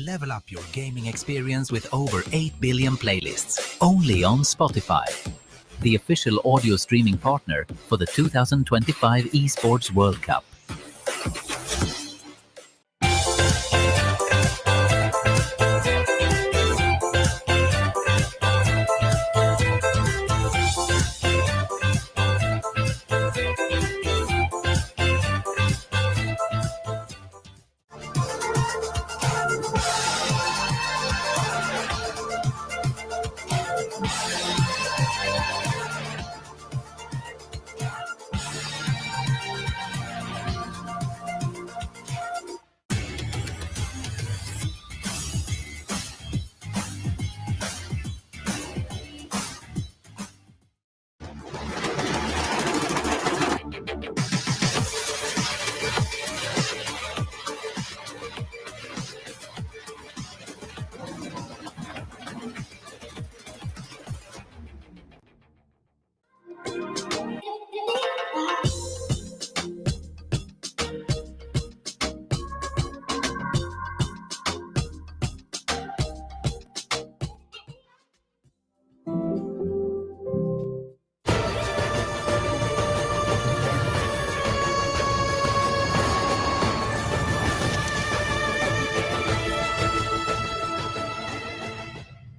L: Level up your gaming experience with over 8 billion playlists, only on Spotify, the official audio streaming partner for the 2025 Esports World Cup.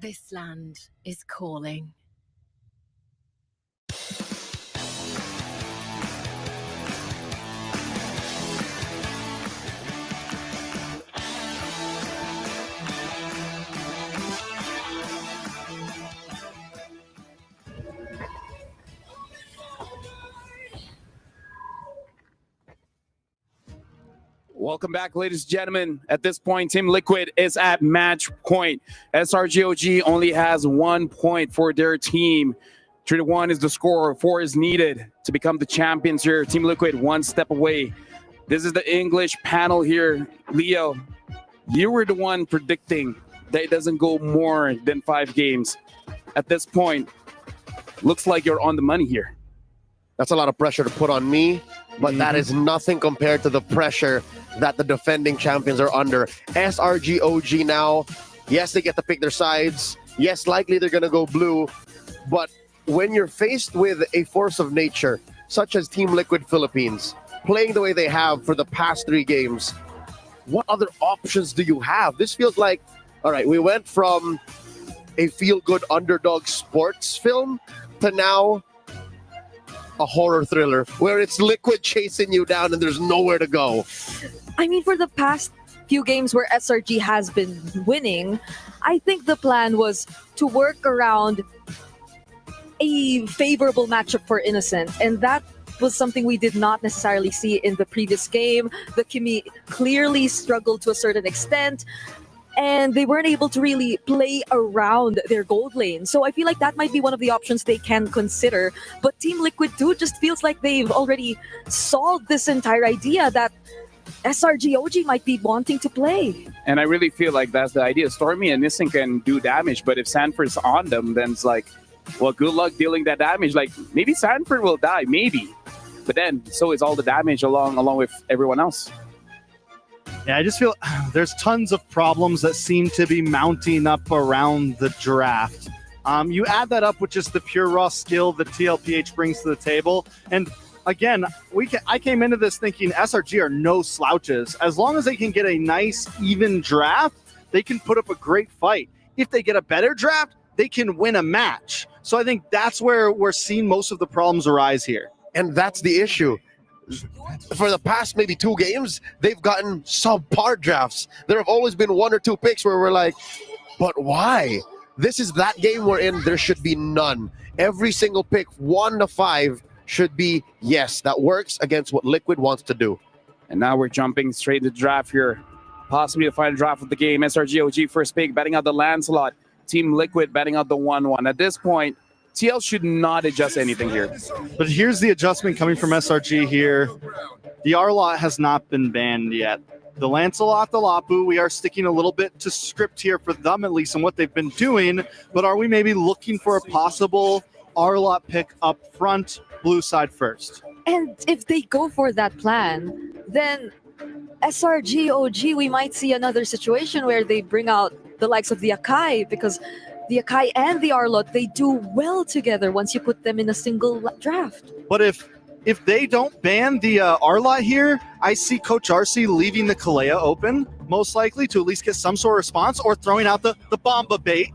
M: This land is calling.
E: Welcome back, ladies and gentlemen. At this point, Team Liquid is at match point. SRGOG only has 1 point for their team. 3-1 is the score. 4 is needed to become the champions here. Team Liquid 1 step away. This is the English panel here. Leo, you were the one predicting that it doesn't go more than 5 games. At this point, looks like you're on the money here.
K: That's a lot of pressure to put on me, but that is nothing compared to the pressure that the defending champions are under. SRGOG now, yes, they get to pick their sides. Yes, likely they're going to go blue. But when you're faced with a force of nature, such as Team Liquid Philippines, playing the way they have for the past 3 games, what other options do you have? This feels like, all right, we went from a feel-good underdog sports film to now a horror thriller where it's Liquid chasing you down and there's nowhere to go.
D: I mean, for the past few games where SRG has been winning, I think the plan was to work around a favorable matchup for Innocent, and that was something we did not necessarily see in the previous game. The Kimi clearly struggled to a certain extent, and they weren't able to really play around their gold lane. So I feel like that might be one of the options they can consider. But Team Liquid 2 just feels like they've already solved this entire idea that SRGOG might be wanting to play.
E: And I really feel like that's the idea. Stormy and Nissan can do damage, but if Sanford's on them, then it's like, well, good luck dealing that damage. Like, maybe Sanford will die, maybe. But then, so is all the damage along with everyone else.
F: Yeah, I just feel there's tons of problems that seem to be mounting up around the draft. You add that up with just the pure raw skill that TLPH brings to the table. And again, I came into this thinking SRG are no slouches. As long as they can get a nice, even draft, they can put up a great fight. If they get a better draft, they can win a match. So I think that's where we're seeing most of the problems arise here.
K: And that's the issue. For the past maybe 2 games, they've gotten subpar drafts. There have always been 1 or 2 picks where we're like, but why? This is that game we're in. There should be none. Every single pick, 1 to 5, should be, yes, that works against what Liquid wants to do.
E: And now we're jumping straight to the draft here. Possibly the final draft of the game. SRGOG first pick, betting out the Lancelot. Team Liquid betting out the 1-1. At this point, TL should not adjust anything here.
F: But here's the adjustment coming from SRG here. The R-Lot has not been banned yet. The Lancelot, the Lapu, we are sticking a little bit to script here for them, at least, and what they've been doing. But are we maybe looking for a possible R-Lot pick up front, blue side first?
D: And if they go for that plan, then SRG OG, we might see another situation where they bring out the likes of the Akai, because the Akai and the Arlot, they do well together once you put them in a single draft.
F: But if they don't ban the Arlot here, I see Coach RC leaving the Kalea open, most likely, to at least get some sort of response, or throwing out the Bomba bait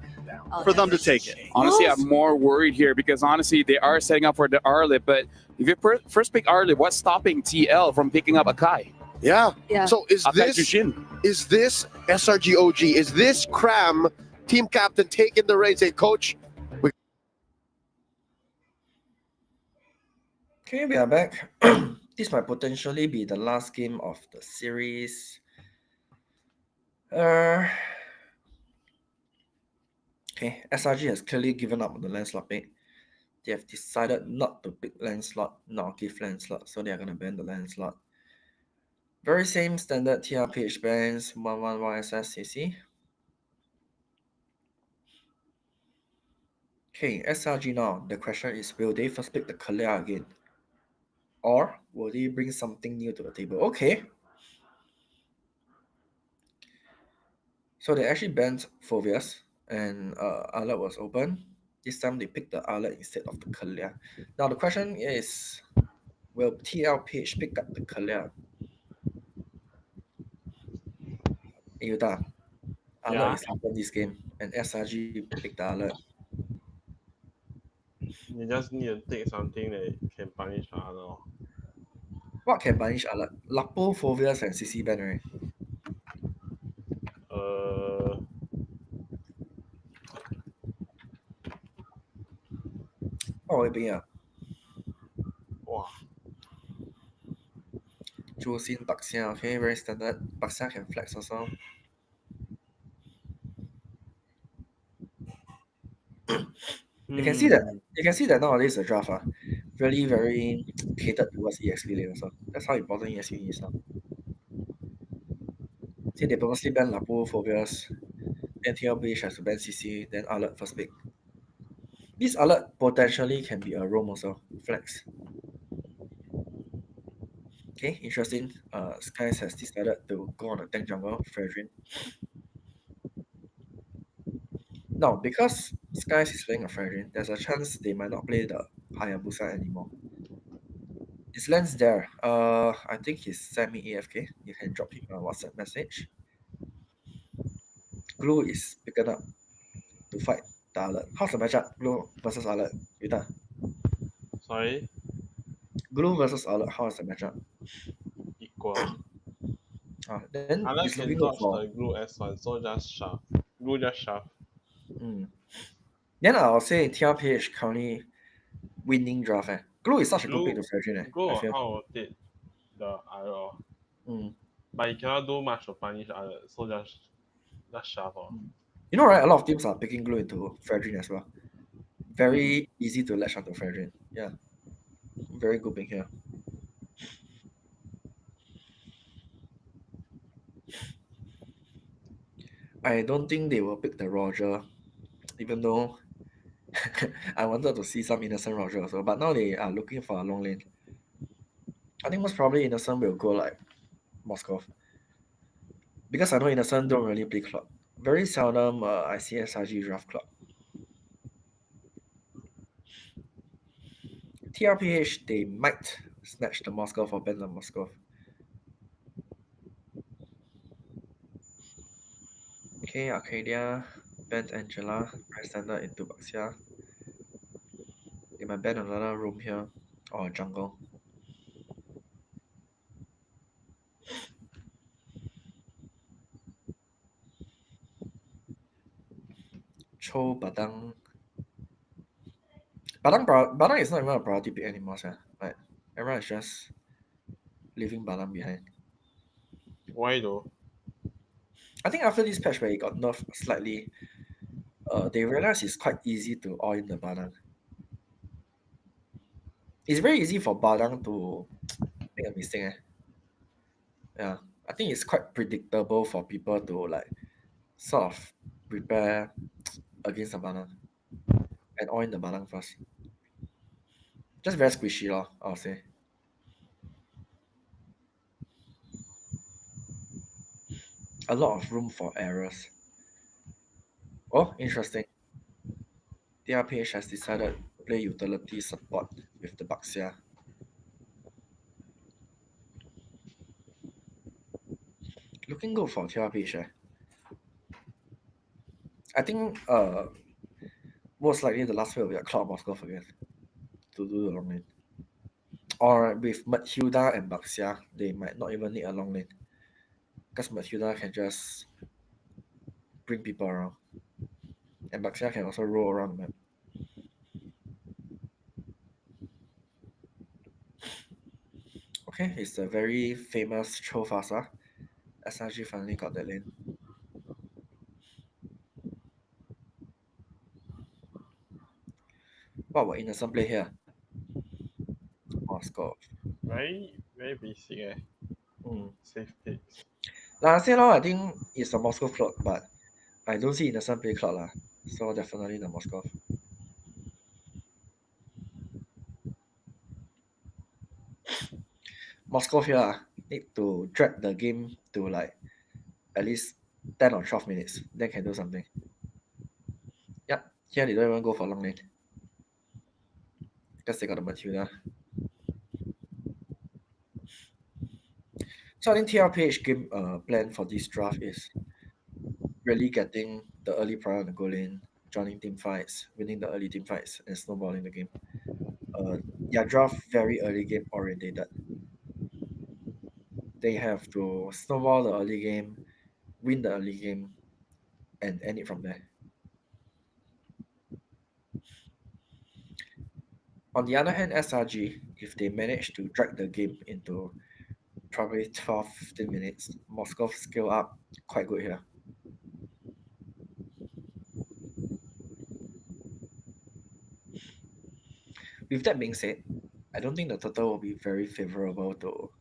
F: for them to take it.
E: Honestly, I'm more worried here because honestly, they are setting up for the Arlet. But if you first pick Arlet, what's stopping TL from picking up Akai?
K: Yeah.
D: Yeah.
K: So is
E: Akai
K: this
E: Jushin.
K: SRG OG? Is this Cram team captain taking the reins? Say, Coach,
A: Okay, we are back. This might potentially be the last game of the series. Okay, SRG has clearly given up on the landslot pick. They have decided not to pick landslot, not give landslot, so they are going to ban the landslot. Very same standard TLPH bans 11YSSCC. Okay, SRG now. The question is, will they first pick the Kalea again? Or will they bring something new to the table? Okay. So they actually banned Phobias and Outlet was open. This time they picked the Outlet instead of the Kalea. Now the question is, will TLPH pick up the Kalea? Yuta, Outlet is open this game and SRG picked the Outlet.
B: You just need to take something that can punish the other.
A: What can punish Outlet? Lapo, Phobias and CC ban, right? What will it be?
B: Wow.
A: Jusin, Baxia, okay, very standard. Baxia can flex also. You can see that nowadays the draft really very catered towards EXP lane also. That's how important EXP is now. See, they purposely ban Lapu, Phobias, then TLPH has to ban CC, then Alert first pick. This Alert potentially can be a roam also, flex. Okay, interesting. Skies has decided to go on a tank jungle, Fredrin. Now, because Skies is playing a Fredrin, there's a chance they might not play the Hayabusa anymore. His lens there. I think he's semi-AFK. You can drop him a WhatsApp message. Glue is picking up to fight the Alert. How's the matchup? Glue versus Alert. Yuta.
B: Sorry?
A: Glue versus Alert. How is the matchup?
B: Equal.
A: Then
B: Alert
A: he's
B: can
A: looking
B: dodge
A: for
B: the glue S1, so just shove. Glue just shove.
A: Then I'll say TLPH currently winning draft. Glue is such a good pick to Fredrin.
B: Glue
A: I feel.
B: how rotate the Alert. But you cannot do much to punish Alert, so just shove.
A: You know, right? A lot of teams are picking Glue into Fredrin as well. Very easy to latch onto Fredrin. Yeah. Very good pick here. I don't think they will pick the Roger, even though I wanted to see some Innocent Roger also. But now they are looking for a long lane. I think most probably Innocent will go like Moskov. Because I know Innocent don't really play Clock. Very seldom I see SRG draft Clock. TLPH, they might snatch the Moskov or ban the Moskov. Okay, Arcadia, banned Angela, very standard into Baxia. They might ban another room here, or jungle. Cho Badang. Badang is not even a priority pick anymore, sir. Like, everyone is just leaving Badang behind.
B: Why though?
A: I think after this patch where he got nerfed slightly, they realized it's quite easy to all in the Badang. It's very easy for Badang to make a mistake. Yeah, I think it's quite predictable for people to like sort of prepare against the Badang and all in the Badang first. Just very squishy, I'll say. a lot of room for errors. Oh, interesting. TLPH has decided to play utility support with the Baxia. Looking good for TLPH. I think most likely the last play will be a Cloud Moskov again to do the long lane. Or with Matilda and Baxia, they might not even need a long lane. Because Matilda can just bring people around. And Baxia can also roll around the map. Okay, it's a very famous Chofasa. SRG finally got that lane. What about innocent play here? Moskov.
B: Very basic Safe picks.
A: Like I said, I think it's a Moskov clock, but I don't see innocent play clock lah. So definitely the Moskov. Moskov here need to drag the game to like at least 10 or 12 minutes. Then can do something. Yep, here they don't even go for long lane. Because they got the Matilda. So I think TLPH game plan for this draft is really getting the early prior on the goal lane, joining team fights, winning the early team fights, and snowballing the game. Draft very early game orientated. They have to snowball the early game, win the early game, and end it from there. On the other hand, SRG, if they manage to drag the game into probably 12-15 minutes, Moskov scale up quite good here. With that being said, I don't think the total will be very favorable to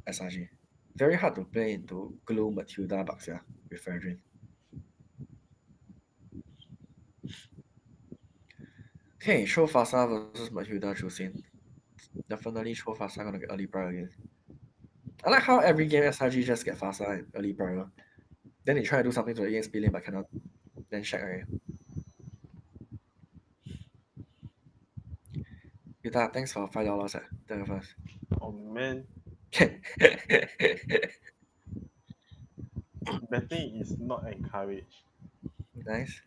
A: SRG. Very hard to play into Glue, Matilda, Baxia with Fredrin. Okay, Show Fasa versus Matilda choosing. Definitely Show Fasa gonna get early prior again. I like how every game SRG just get Fasa and early prior. Then they try to do something to the EXP lane but cannot. Then check again. Yuta, thanks for $5 at the first.
B: Oh man. Betting is not encouraged.
A: Nice.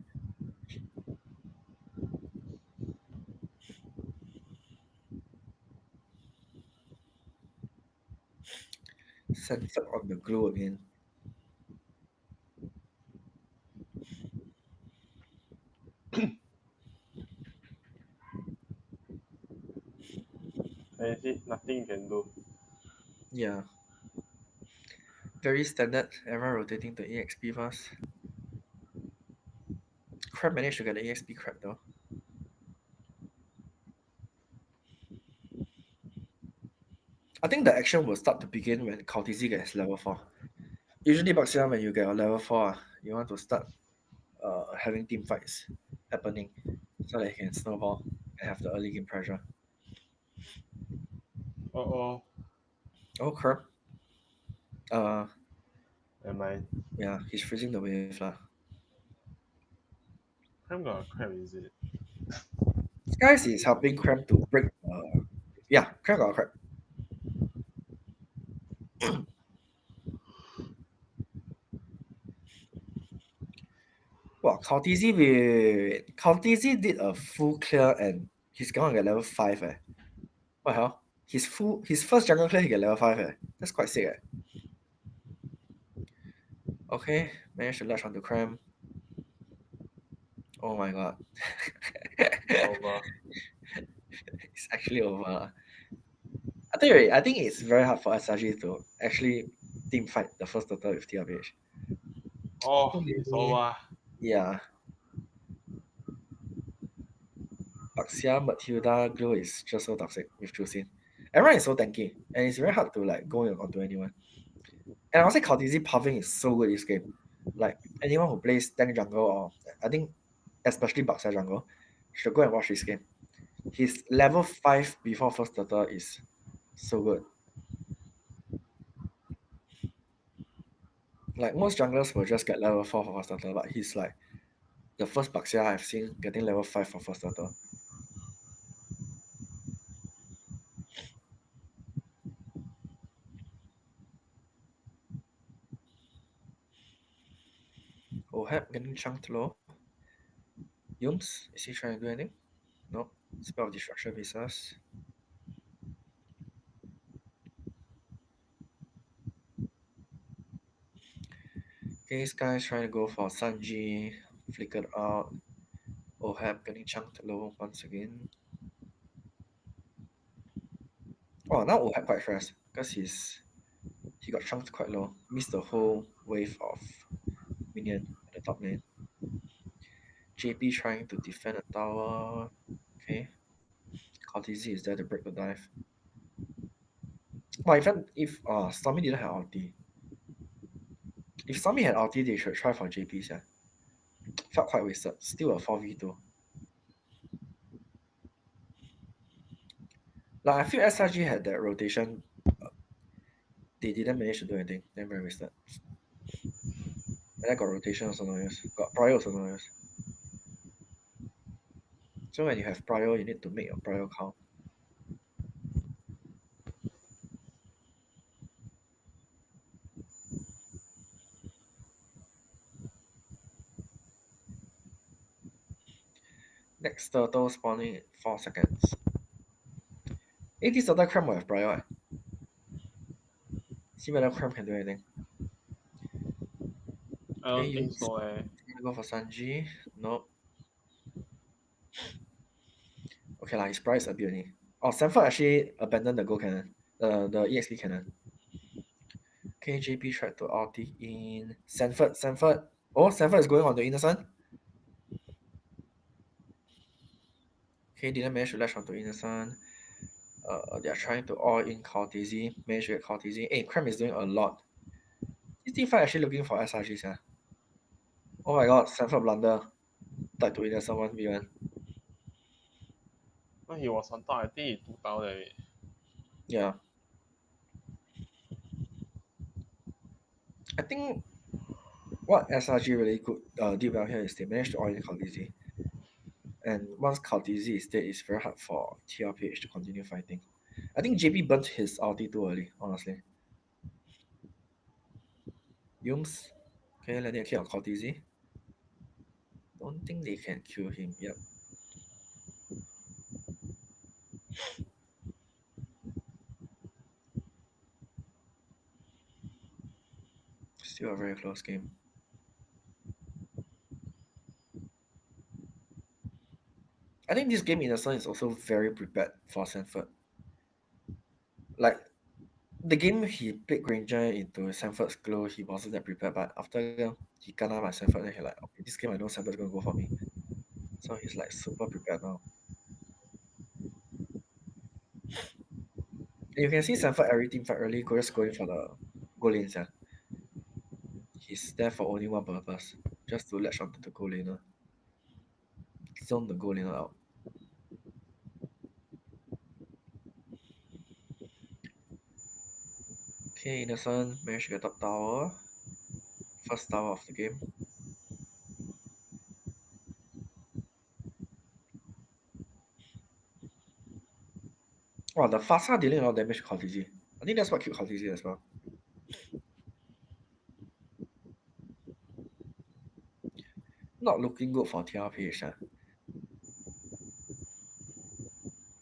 A: Censored on the glue again.
B: And see, nothing you can do.
A: Yeah. Very standard. Everyone rotating to EXP first. Crab managed to get the EXP crab though. I think the action will start to begin when Kautizi gets level 4. Usually Baxia, when you get a level 4, you want to start having team fights happening so that you can snowball and have the early game pressure.
B: Uh-oh.
A: Oh crap.
B: Am I?
A: Yeah, he's freezing the wave lah.
B: I'm got a crab, is it?
A: Skies is helping Cram to break. Yeah, Cram got a crab. Wow, Kautizi did a full clear and he's gonna get level 5 eh. What the hell? His first jungle clear he get level 5 eh. That's quite sick eh. Okay, managed to latch onto Cram. Oh my god.
B: Over.
A: It's actually over. I think it's very hard for SRG to actually team fight the first total with TLPH.
B: Oh, it's over.
A: Yeah. Baxia, Matilda, Glow is just so toxic with Chusin. Everyone is so tanky, and it's very hard to like go onto anyone. And I would say Kautizi puffing is so good this game. Like anyone who plays tank jungle or I think especially Baxia jungle should go and watch this game. His level 5 before first turtle is so good. Like most junglers will just get level 4 for first starter, but he's like the first Baxia I've seen getting level 5 for first starter. Ohab getting chunked low. Yums, is he trying to do anything? Nope. Spell of Destruction visas. Okay, this guy's trying to go for Sanji, flickered out. Ohab getting chunked low once again. Oh, now Ohab quite fast because he got chunked quite low. Missed the whole wave of minion at the top lane. JP trying to defend a tower. Okay. Cortese is there to break the dive. Well, if Stormy didn't have ulti. If Stormy had ulti, they should try for JP, yeah. Felt quite wasted. Still a 4v2. Like I feel SRG had that rotation. They didn't manage to do anything. Then very wasted. And I got rotation also no use. Got prior also no use. So when you have prior, you need to make your prior count. Next turtle spawning in 4 seconds. 80 starter Cram will have prior. See whether Cram can do anything.
B: I don't think so.
A: Go for Sanji. Nope. Okay, like his price a bit only. Oh, Sanford actually abandoned the gold cannon. The EXP cannon. Okay, JP tried to ulti in. Sanford. Oh, Sanford is going on the Innocent. Okay, didn't manage to latch onto Innocent. They are trying to all in Cortese. Manage to get Cortese. Hey, Cram is doing a lot. This team fight actually looking for SRGs, yeah. Oh my god, Sanford blunder. Died to Innocent 1v1.
B: When he was on top, I think he took down it.
A: Yeah. I think what SRG really did well here is they managed to all in Cortese. And once Cortese is dead, it's very hard for TLPH to continue fighting. I think JP burnt his ulti too early, honestly. Yums. Okay, let it kill Cortese. Don't think they can kill him. Yep. Still a very close game. I think this game Innocent is also very prepared for Sanford. Like the game he played Granger into Sanford's glow, he wasn't that prepared, but after he kena by Sanford, then he's like, okay, this game I know Sanford's gonna go for me. So he's like super prepared now. And you can see Sanford every team fight early just going for the goal lanes, yeah. He's there for only one purpose, just to latch onto the goal laner. Zone the goal laner out. Okay, Innocent managed to get top tower. First tower of the game. Oh, the Fasa dealing a lot of damage to Cortese. I think that's what killed Cortese as well. Not looking good for TLPH.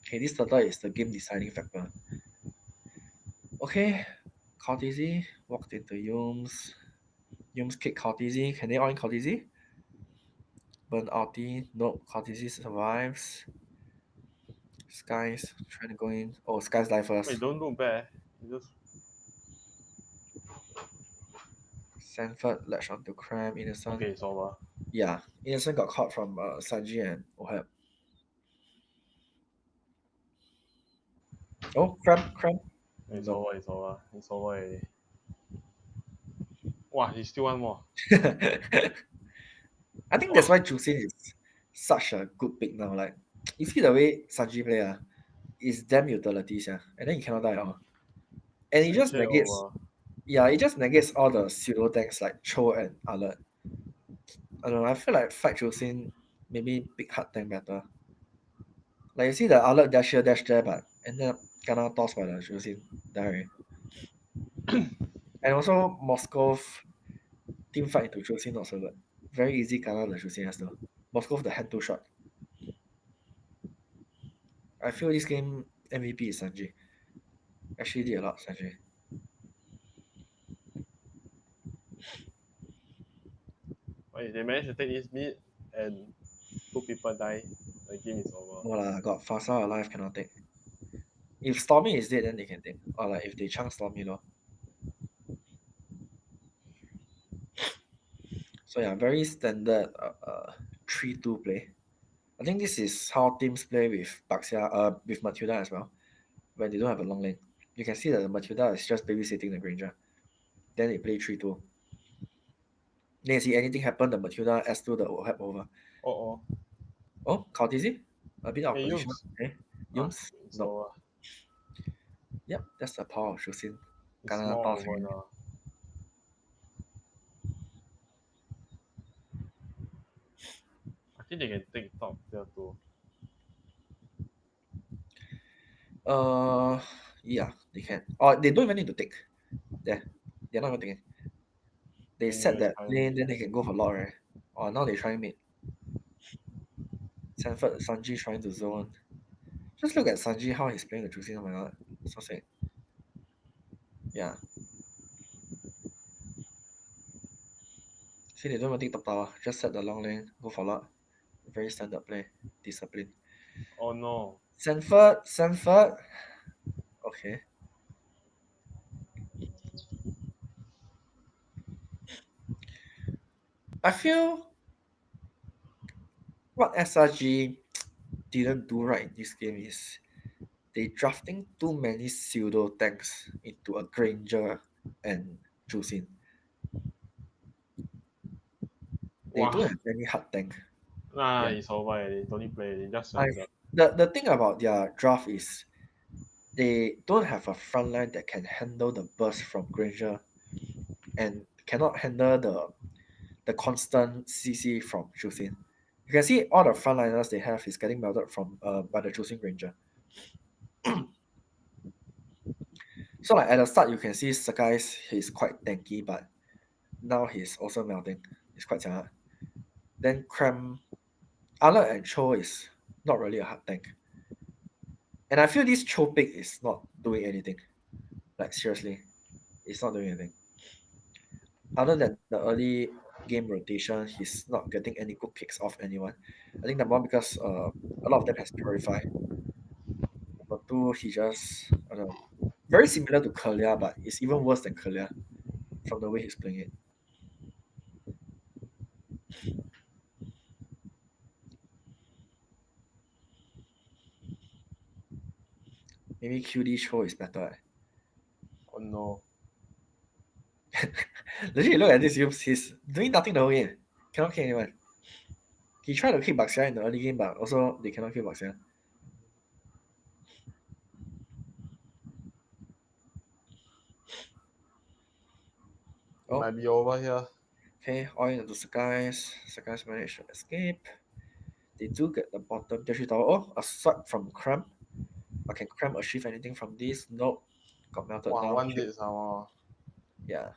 A: Okay, this turtle is the game deciding factor. Okay, Cortese walked into Yums. Yums kicked Cortese. Can they all in Cortese? Burn ulti. Nope, Cortese survives. Skies trying to go in. Oh, Skies die first.
B: Wait, don't look bad. You just
A: Sanford latched onto Cram. Innocent.
B: okay, it's over.
A: Yeah, Innocent got caught from Sanji and Ohab. Oh, Cram.
B: It's over. It's over already. Wow, he's still one more.
A: I think that's why Jusin is such a good pick now. Like, you see the way Sanji play, is damn utilities, yeah. And then you cannot die at all. And it just negates. Yeah, it just negates all the pseudo tanks like Cho and Alert. I don't know, I feel like Fight Chosin maybe pick hard tank better. Like you see the Alert dash here, dash there, but ended up kena tossed by the Chosin die. And also Moskov team fight into Chosin not so good. Very easy kena the Chosin as though. Moskov the hand too short. I feel this game MVP is Sanji. Actually did a lot, Sanji.
B: If they manage to take this mid and 2 people die, the game is over.
A: No lah, got Fasa alive cannot take. If Stormy is dead, then they can take. Or like if they chunk Stormy lor. So yeah, very standard 3-2 play. I think this is how teams play with Baxia, with Matilda as well. When they don't have a long lane. You can see that the Matilda is just babysitting the Granger. Then they play 3-2. Then you see anything happen, the Matilda S2 the help over.
B: Oh.
A: Oh, Kautizi? A bit out of
B: Hey,
A: position.
B: Yums.
A: Okay. Yums?
B: It's
A: No.
B: over.
A: Yep, that's the power of Shusin.
B: It's
A: Kena
B: more
A: toss
B: over
A: again.
B: now. I think they can take top tier 2.
A: Yeah, they can. Or they don't even need to take. They're not even taking. They set that lane, then they can go for lot, right? Or now they're trying mid. Sanford, Sanji trying to zone. Just look at Sanji, how he's playing the Juicy. Oh my god. So sick. Yeah. See, they don't even take top tower. Just set the long lane, go for lot. Very standard play. Discipline.
B: Oh no.
A: Sanford. Okay. I feel what SRG didn't do right in this game is they drafting too many pseudo tanks into a Granger and Juicin. They don't have any hard tank.
B: Nah,
A: Yeah.
B: it's over already. Don't need play. They just
A: I
B: surrender.
A: the thing about their draft is they don't have a front line that can handle the burst from Granger and cannot handle the constant CC from Juicin. You can see all the frontliners they have is getting melted from by the Juicin Granger. So like at the start you can see Sakai's he's quite tanky, but now he's also melting. It's quite jialat. Then Cram, Alert and Cho is not really a hard tank. And I feel this Cho pick is not doing anything. Like seriously, it's not doing anything. Other than the early game rotation, he's not getting any good picks off anyone. I think number one because a lot of them has Purify. Number two, he just I don't know, very similar to Kalia, but it's even worse than Kalia from the way he's playing it. Maybe QD Cho is better.
B: Oh no.
A: Legit, look at this. He's doing nothing the whole game. Cannot kill anyone. He tried to kill Baxia in the early game, but also they cannot kill Baxia.
B: It might be over here.
A: Okay, all into Sakai's. Sakai's managed to escape. They do get the bottom Dashi Tower. Oh, a swipe from Cram. But can Cram achieve anything from this? Nope. Got melted down.
B: One did somehow.
A: Yeah.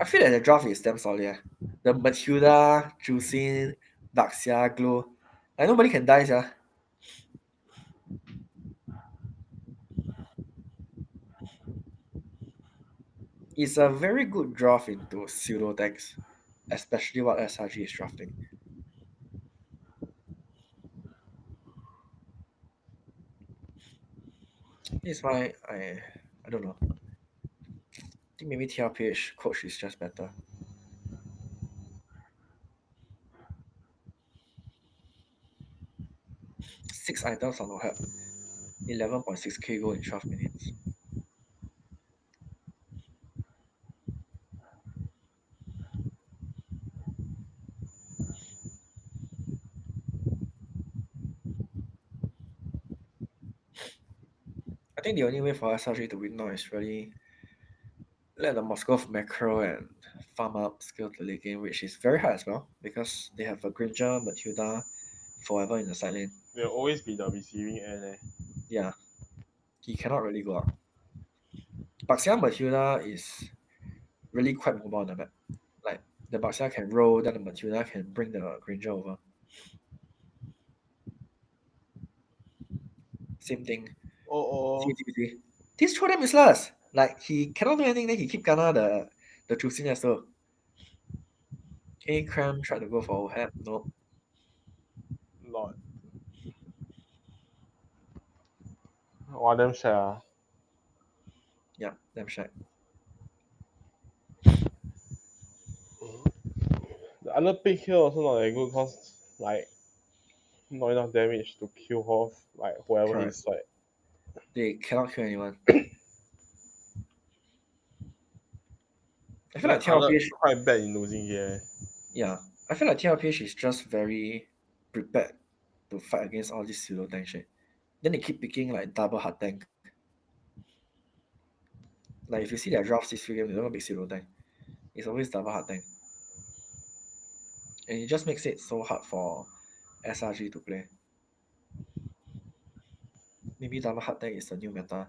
A: I feel that the draft is damn solid. Yeah. The Matilda, Juicin, Baxia, Glow. Like nobody can die, yeah. It's a very good draft into pseudo decks, especially what SRG is drafting. This is why I don't know. I think maybe TLPH coach is just better. 6 items on no help. 11.6k goal in 12 minutes. I think the only way for SRG to win now is really let the Moskov macro and farm up skill to late game, which is very hard as well because they have a Granger, Matilda forever in the side lane.
B: They'll always be the receiving end.
A: Yeah, he cannot really go up. Baxia Matilda is really quite mobile on the map. Like the Baxia can roll, then the Matilda can bring the Granger over. Same thing.
B: Oh.
A: See. This throw them useless. Like he cannot do anything, then he keep gonna the choosing as well. Cram tried to go for OHAP, no.
B: Lord. Wow, damn shit.
A: Yeah, damn shit.
B: The other pick here also not that good because like not enough damage to kill off like whoever
A: Correct.
B: is like.
A: They cannot kill anyone. I feel
B: Like
A: like TLPH
B: quite bad in losing here.
A: Yeah. I feel like TLPH is just very prepared to fight against all this pseudo tank shit. Then they keep picking like double hard tank. Like if you see their drafts this few games, they don't pick pseudo tank. It's always double hard tank. And it just makes it so hard for SRG to play. Maybe double hard tank is the new meta.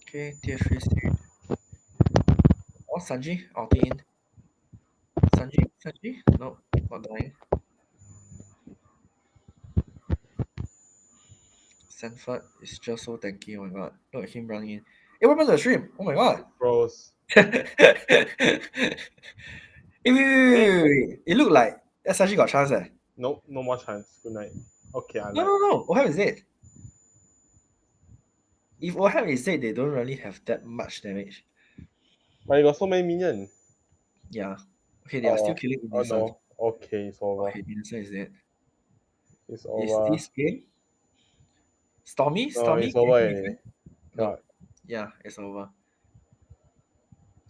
A: Okay, tier 3 stage. Oh, Sanji, ulti in. Sanji? No, not dying. Sanford is just so tanky, oh my god. Look at him running in. Hey, what happened to the stream? Oh my god.
B: Bros.
A: Wait. It looked like SRG got chance eh.
B: Nope, no more chance. Good night. Okay, I like.
A: No. Oham is dead. If Oham is dead, they don't really have that much damage.
B: But you got so many minions.
A: Yeah. Okay, they are still killing Innocent.
B: Oh no. Okay, it's over.
A: Okay, Innocent is dead.
B: It's over.
A: Is this game? Stormy?
B: No, it's over already.
A: No. Yeah, it's over.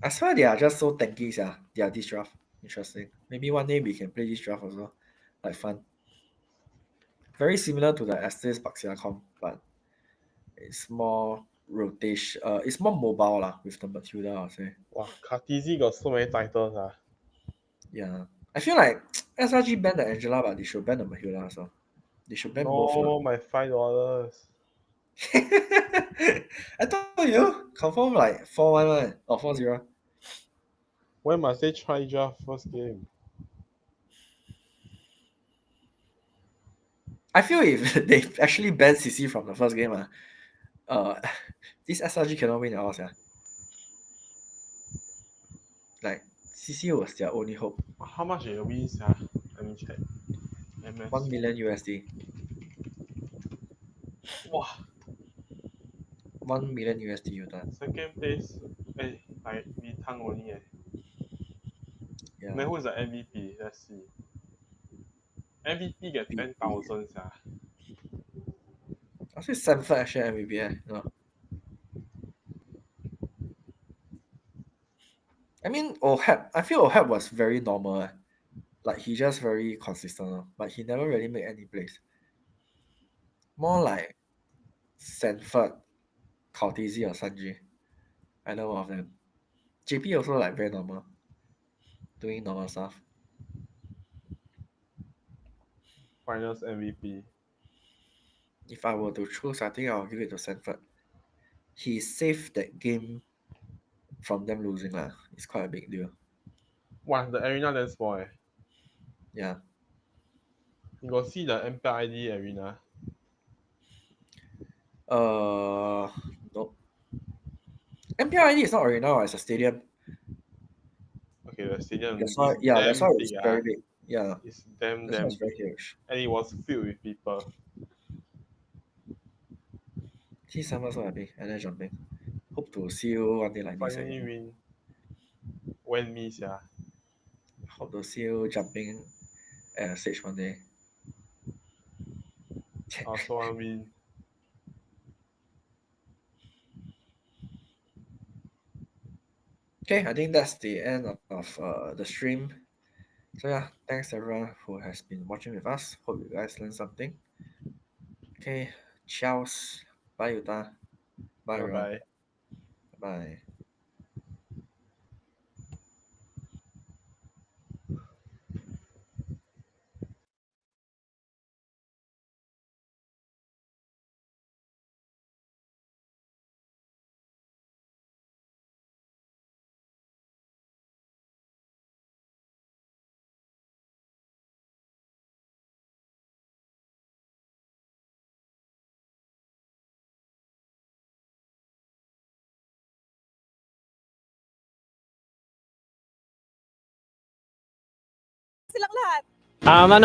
A: I swear they are just so tanky, yeah. They are this draft. Interesting. Maybe one day we can play this draft also. Like fun. Very similar to the Estes Baxia comp, but it's more rotation. It's more mobile lah with the Matilda, I'll say.
B: Wow, Cartesi got so many titles.
A: Yeah. I feel like SRG banned the Angela, but they should ban the Matilda also. They should ban both.
B: No, my $5.
A: I told you, confirm like 4-1 or 4-0.
B: When must they try draft first game?
A: I feel if they actually ban CC from the first game, this SRG cannot win at all, yeah. Like CC was their only hope.
B: How much it wins? Let me check. MSC.
A: 1 million USD.
B: Wow.
A: 1 million USD you done.
B: Second place, like Vitang only.
A: Yeah.
B: Then who's the MVP? Let's see. MVP get 10,000.
A: I say Sanford actually MVP. No. I mean, Ohap. I feel Ohap was very normal. Like he just very consistent, but he never really made any plays. More like Sanford, Cortese or Sanji. Either one of them. JP also like very normal. Doing normal stuff.
B: Finals MVP.
A: If I were to choose, I think I'll give it to Sanford. He saved that game from them losing. It's quite a big deal.
B: Wow, the arena that's small.
A: Yeah.
B: You got see the MPL ID arena?
A: Nope. MPL ID is not arena, it's a stadium.
B: Okay, the stadium.
A: That's why it's very big. Yeah.
B: It's damn
A: very
B: huge. And it was filled with people.
A: T7 so happy and then jumping. Hope to see you one day like this.
B: Finally win. When me, yeah.
A: Hope to see you jumping at a stage one day.
B: Also want to win.
A: Okay, I think that's the end of the stream. So yeah, thanks everyone who has been watching with us. Hope you guys learned something. Okay, ciao. Bye, Yuta. Bye, everyone.
B: Bye.
A: Bye.
G: Silang lahat.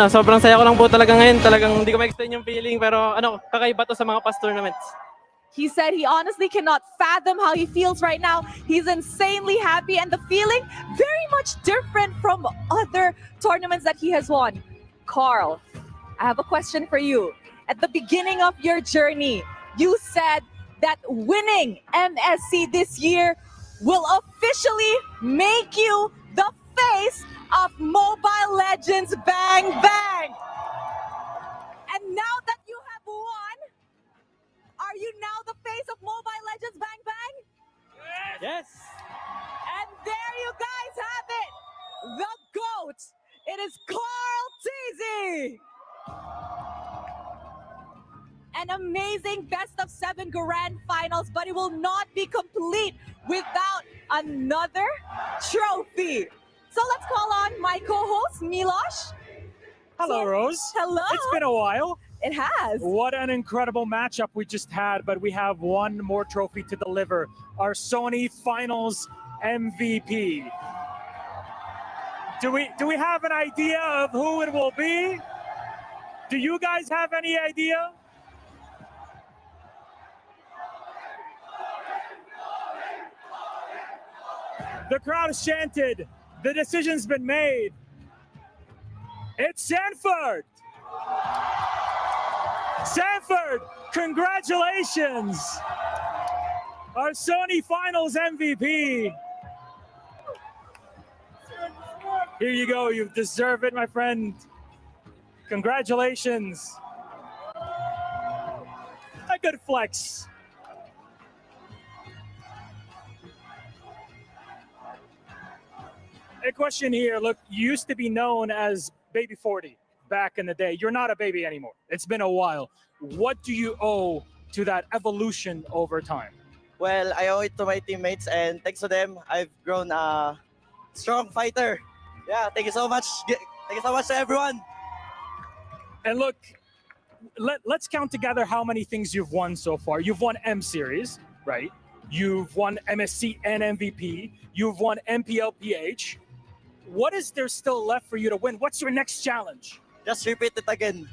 N: Sobrang saya ko lang po talaga ngayon. Talagang hindi ko ma-explain yung feeling, pero kakaiba to sa mga past tournaments.
G: He said he honestly cannot fathom how he feels right now. He's insanely happy, and the feeling very much different from other tournaments that he has won. Carl, I have a question for you. At the beginning of your journey, you said that winning MSC this year will officially make you the face of Mobile Legends Bang Bang. And now that you have won, are you now the face of Mobile Legends Bang Bang?
N: Yes!
G: And there you guys have it! The GOAT! It is Carl Teasy! An amazing best of 7 grand finals, but it will not be complete without another trophy. So let's call on my co-host, Milosh.
I: Hello, Rose.
G: Hello.
I: It's been a while.
G: It has.
I: What an incredible matchup we just had, but we have one more trophy to deliver. Our Sony Finals MVP. Do we have an idea of who it will be? Do you guys have any idea? The crowd has chanted. The decision's been made. It's Sanford. Sanford, congratulations. Our Sony Finals MVP. Here you go. You deserve it, my friend. Congratulations. A good flex. A question here. Look, you used to be known as Baby 40 back in the day. You're not a baby anymore. It's been a while. What do you owe to that evolution over time?
O: Well, I owe it to my teammates, and thanks to them, I've grown a strong fighter. Yeah, thank you so much. Thank you so much to everyone.
I: And look, let's count together how many things you've won so far. You've won M Series, right? You've won MSC and MVP. You've won MPL PH. What is there still left for you to win? What's your next challenge?
O: Just repeat it again.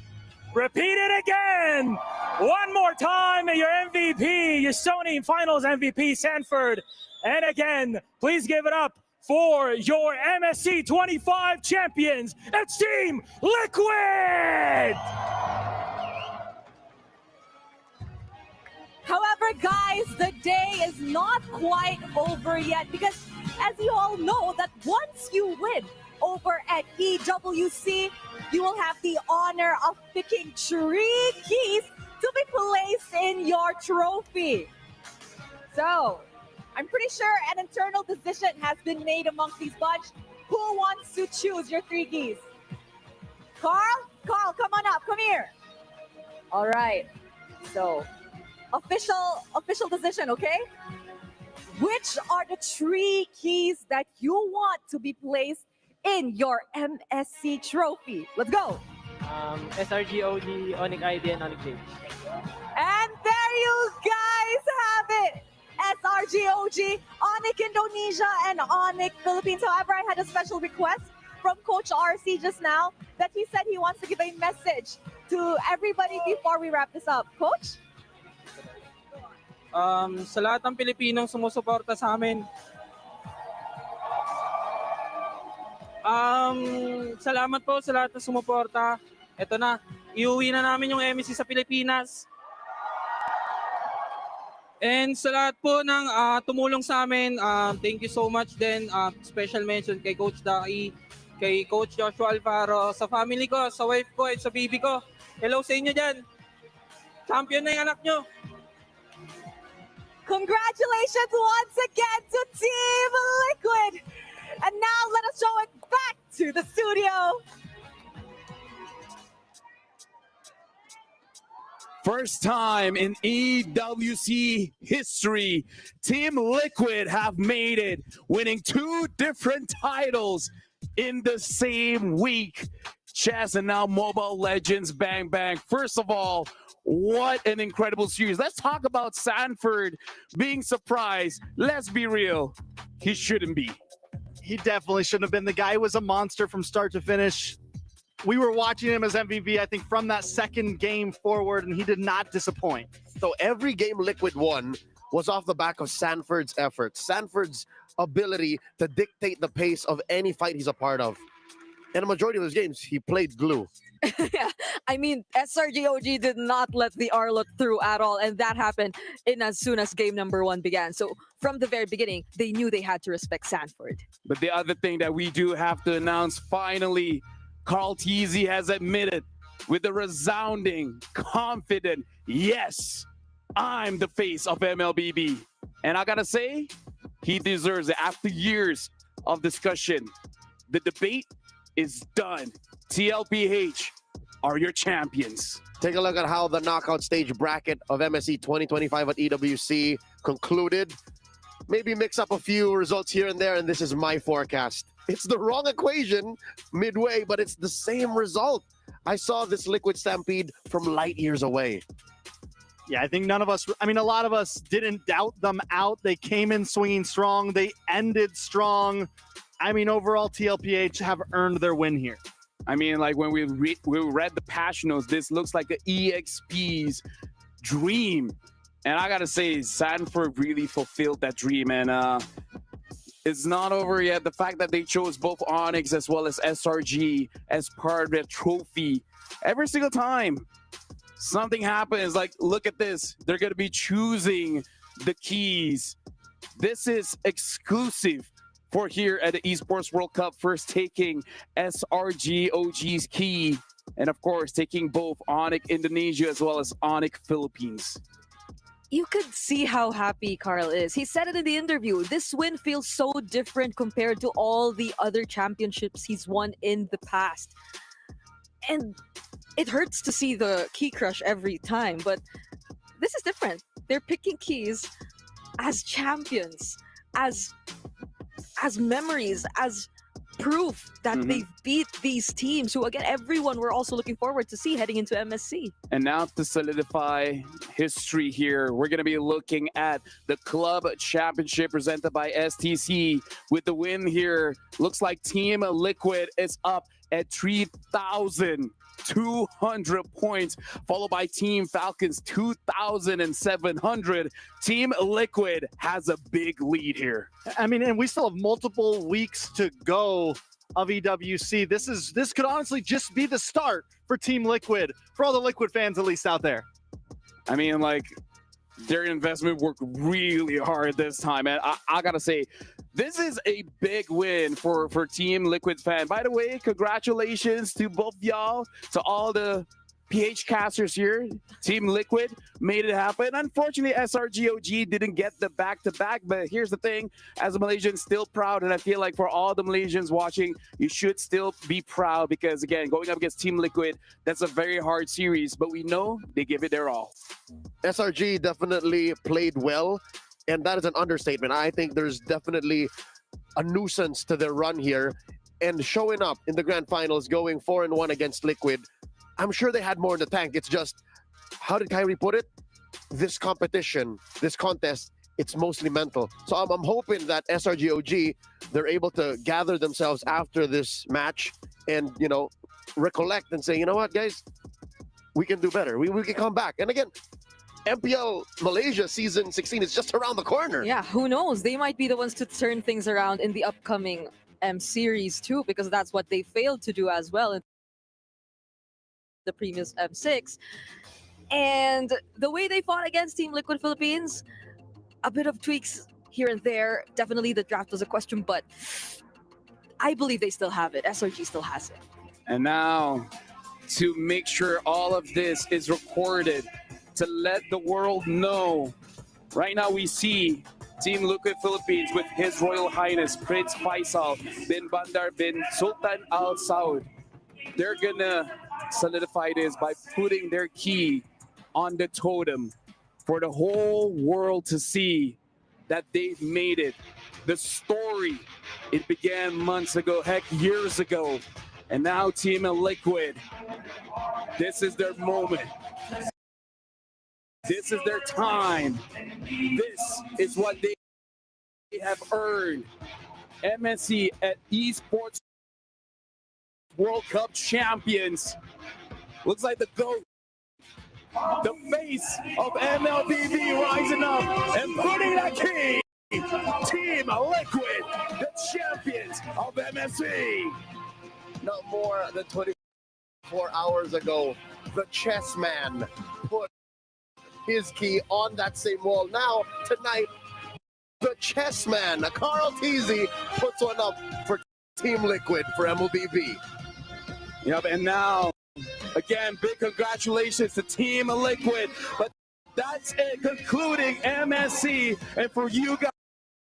I: Repeat it again! One more time, your MVP, your Sony Finals MVP, Sanford. And again, please give it up for your MSC 25 champions. It's Team Liquid!
G: However, guys, the day is not quite over yet because as you all know that once you win over at EWC, you will have the honor of picking 3 keys to be placed in your trophy. So, I'm pretty sure an internal decision has been made amongst these bunch. Who wants to choose your 3 keys? Carl, come on up, come here. All right, so official decision, okay? Which are the 3 keys that you want to be placed in your MSC trophy? Let's go.
N: SRG, OG, Onyx ID, and Onyx Age.
G: And there you guys have it. SRG, OG, Onyx Indonesia, and Onyx Philippines. However, I had a special request from Coach RC just now that he said he wants to give a message to everybody before we wrap this up. Coach?
N: Sa lahat ng Pilipinong sumusuporta sa amin, salamat po sa lahat ng sumuporta. Ito na, iuwi na namin yung MSC sa Pilipinas.
P: And sa lahat po ng tumulong sa amin, thank you so much din. Special mention kay Coach Daki, kay Coach Joshua Alvaro, sa family ko, sa wife ko, at sa baby ko. Hello sa inyo dyan. Champion na yung anak nyo.
G: Congratulations once again to Team Liquid. And now let us show it back to the studio.
E: First time in EWC history, Team Liquid have made it, winning 2 different titles in the same week. Chess and now Mobile Legends Bang Bang. First of all, what an incredible series. Let's talk about Sanford being surprised. Let's be real, he shouldn't be.
F: He definitely shouldn't have been. The guy was a monster from start to finish. We were watching him as MVP, I think, from that second game forward, and he did not disappoint.
K: So every game Liquid won was off the back of Sanford's efforts, Sanford's ability to dictate the pace of any fight he's a part of. In a majority of his games, he played glue.
D: Yeah, I mean, SRG OG did not let the Arlot through at all, and that happened in as soon as game number 1 began. So from the very beginning, they knew they had to respect Sanford.
E: But the other thing that we do have to announce, finally, Carl Teasy has admitted with a resounding, confident, yes, I'm the face of MLBB. And I gotta say, he deserves it. After years of discussion, the debate is done. TLPH are your champions.
K: Take a look at how the knockout stage bracket of MSC 2025 at EWC concluded. Maybe mix up a few results here and there, and this is my forecast. It's the wrong equation midway, but it's the same result. I saw this Liquid Stampede from light years away.
F: Yeah, I think none of us, I mean, a lot of us didn't doubt them out. They came in swinging strong. They ended strong. I mean, overall, TLPH have earned their win here.
E: I mean, like when we read the patch notes, this looks like an EXP's dream. And I gotta say, Sanford really fulfilled that dream. And it's not over yet. The fact that they chose both Onyx as well as SRG as part of their trophy, every single time something happens, like look at this, they're gonna be choosing the keys. This is exclusive for here at the Esports World Cup, first taking SRG OG's key, and of course taking both Onyx Indonesia as well as Onyx Philippines.
D: You could see how happy Carl is. He said it in the interview. This win feels so different compared to all the other championships he's won in the past. And it hurts to see the key crush every time, but this is different. They're picking keys as champions, as memories, as proof that they've beat these teams who, again, everyone we're also looking forward to see heading into MSC.
E: And now to solidify history here, we're going to be looking at the club championship presented by STC. With the win here, looks like Team Liquid is up at 3,200 points, followed by Team Falcons 2,700. Team Liquid has a big lead here.
F: I mean, and we still have multiple weeks to go of EWC. This could honestly just be the start for Team Liquid, for all the Liquid fans at least out there.
E: I mean, like, their investment worked really hard this time, and I gotta say, this is a big win for Team Liquid fan. By the way, congratulations to both y'all, to all the PH casters here. Team Liquid made it happen. Unfortunately, SRGOG didn't get the back-to-back, but here's the thing. As a Malaysian, still proud, and I feel like for all the Malaysians watching, you should still be proud because, again, going up against Team Liquid, that's a very hard series, but we know they give it their all.
K: SRG definitely played well, and that is an understatement. I think there's definitely a nuisance to their run here, and showing up in the grand finals, going 4-1 against Liquid, I'm sure they had more in the tank. It's just, how did Kyrie put it? This competition, this contest, it's mostly mental. So I'm hoping that SRGOG, they're able to gather themselves after this match and, you know, recollect and say, you know what, guys, we can do better. We can come back. And again, MPL Malaysia season 16 is just around the corner.
D: Yeah, who knows? They might be the ones to turn things around in the upcoming M series too, because that's what they failed to do as well in the previous M6. And the way they fought against Team Liquid Philippines, a bit of tweaks here and there. Definitely the draft was a question, but I believe they still have it. SRG still has it.
E: And now, to make sure all of this is recorded, to let the world know, right now we see Team Liquid Philippines with His Royal Highness Prince Faisal bin Bandar bin Sultan Al Saud. They're gonna solidify this by putting their key on the totem for the whole world to see that they've made it. The story, it began months ago, heck, years ago. And now Team Liquid, this is their moment. This is their time. This is what they have earned. MSC at Esports World Cup champions. Looks like the GOAT, the face of MLBB rising up and putting that key. Team Liquid, the champions of MSC.
K: Not more than 24 hours ago, the chess man put his key on that same wall. Now, tonight, the chess man, Carl Teasy, puts one up for Team Liquid for MLBB.
E: Yep, and now, again, big congratulations to Team Liquid. But that's it, concluding MSC. And for you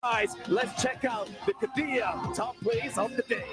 E: guys, let's check out the Kadia top plays of the day.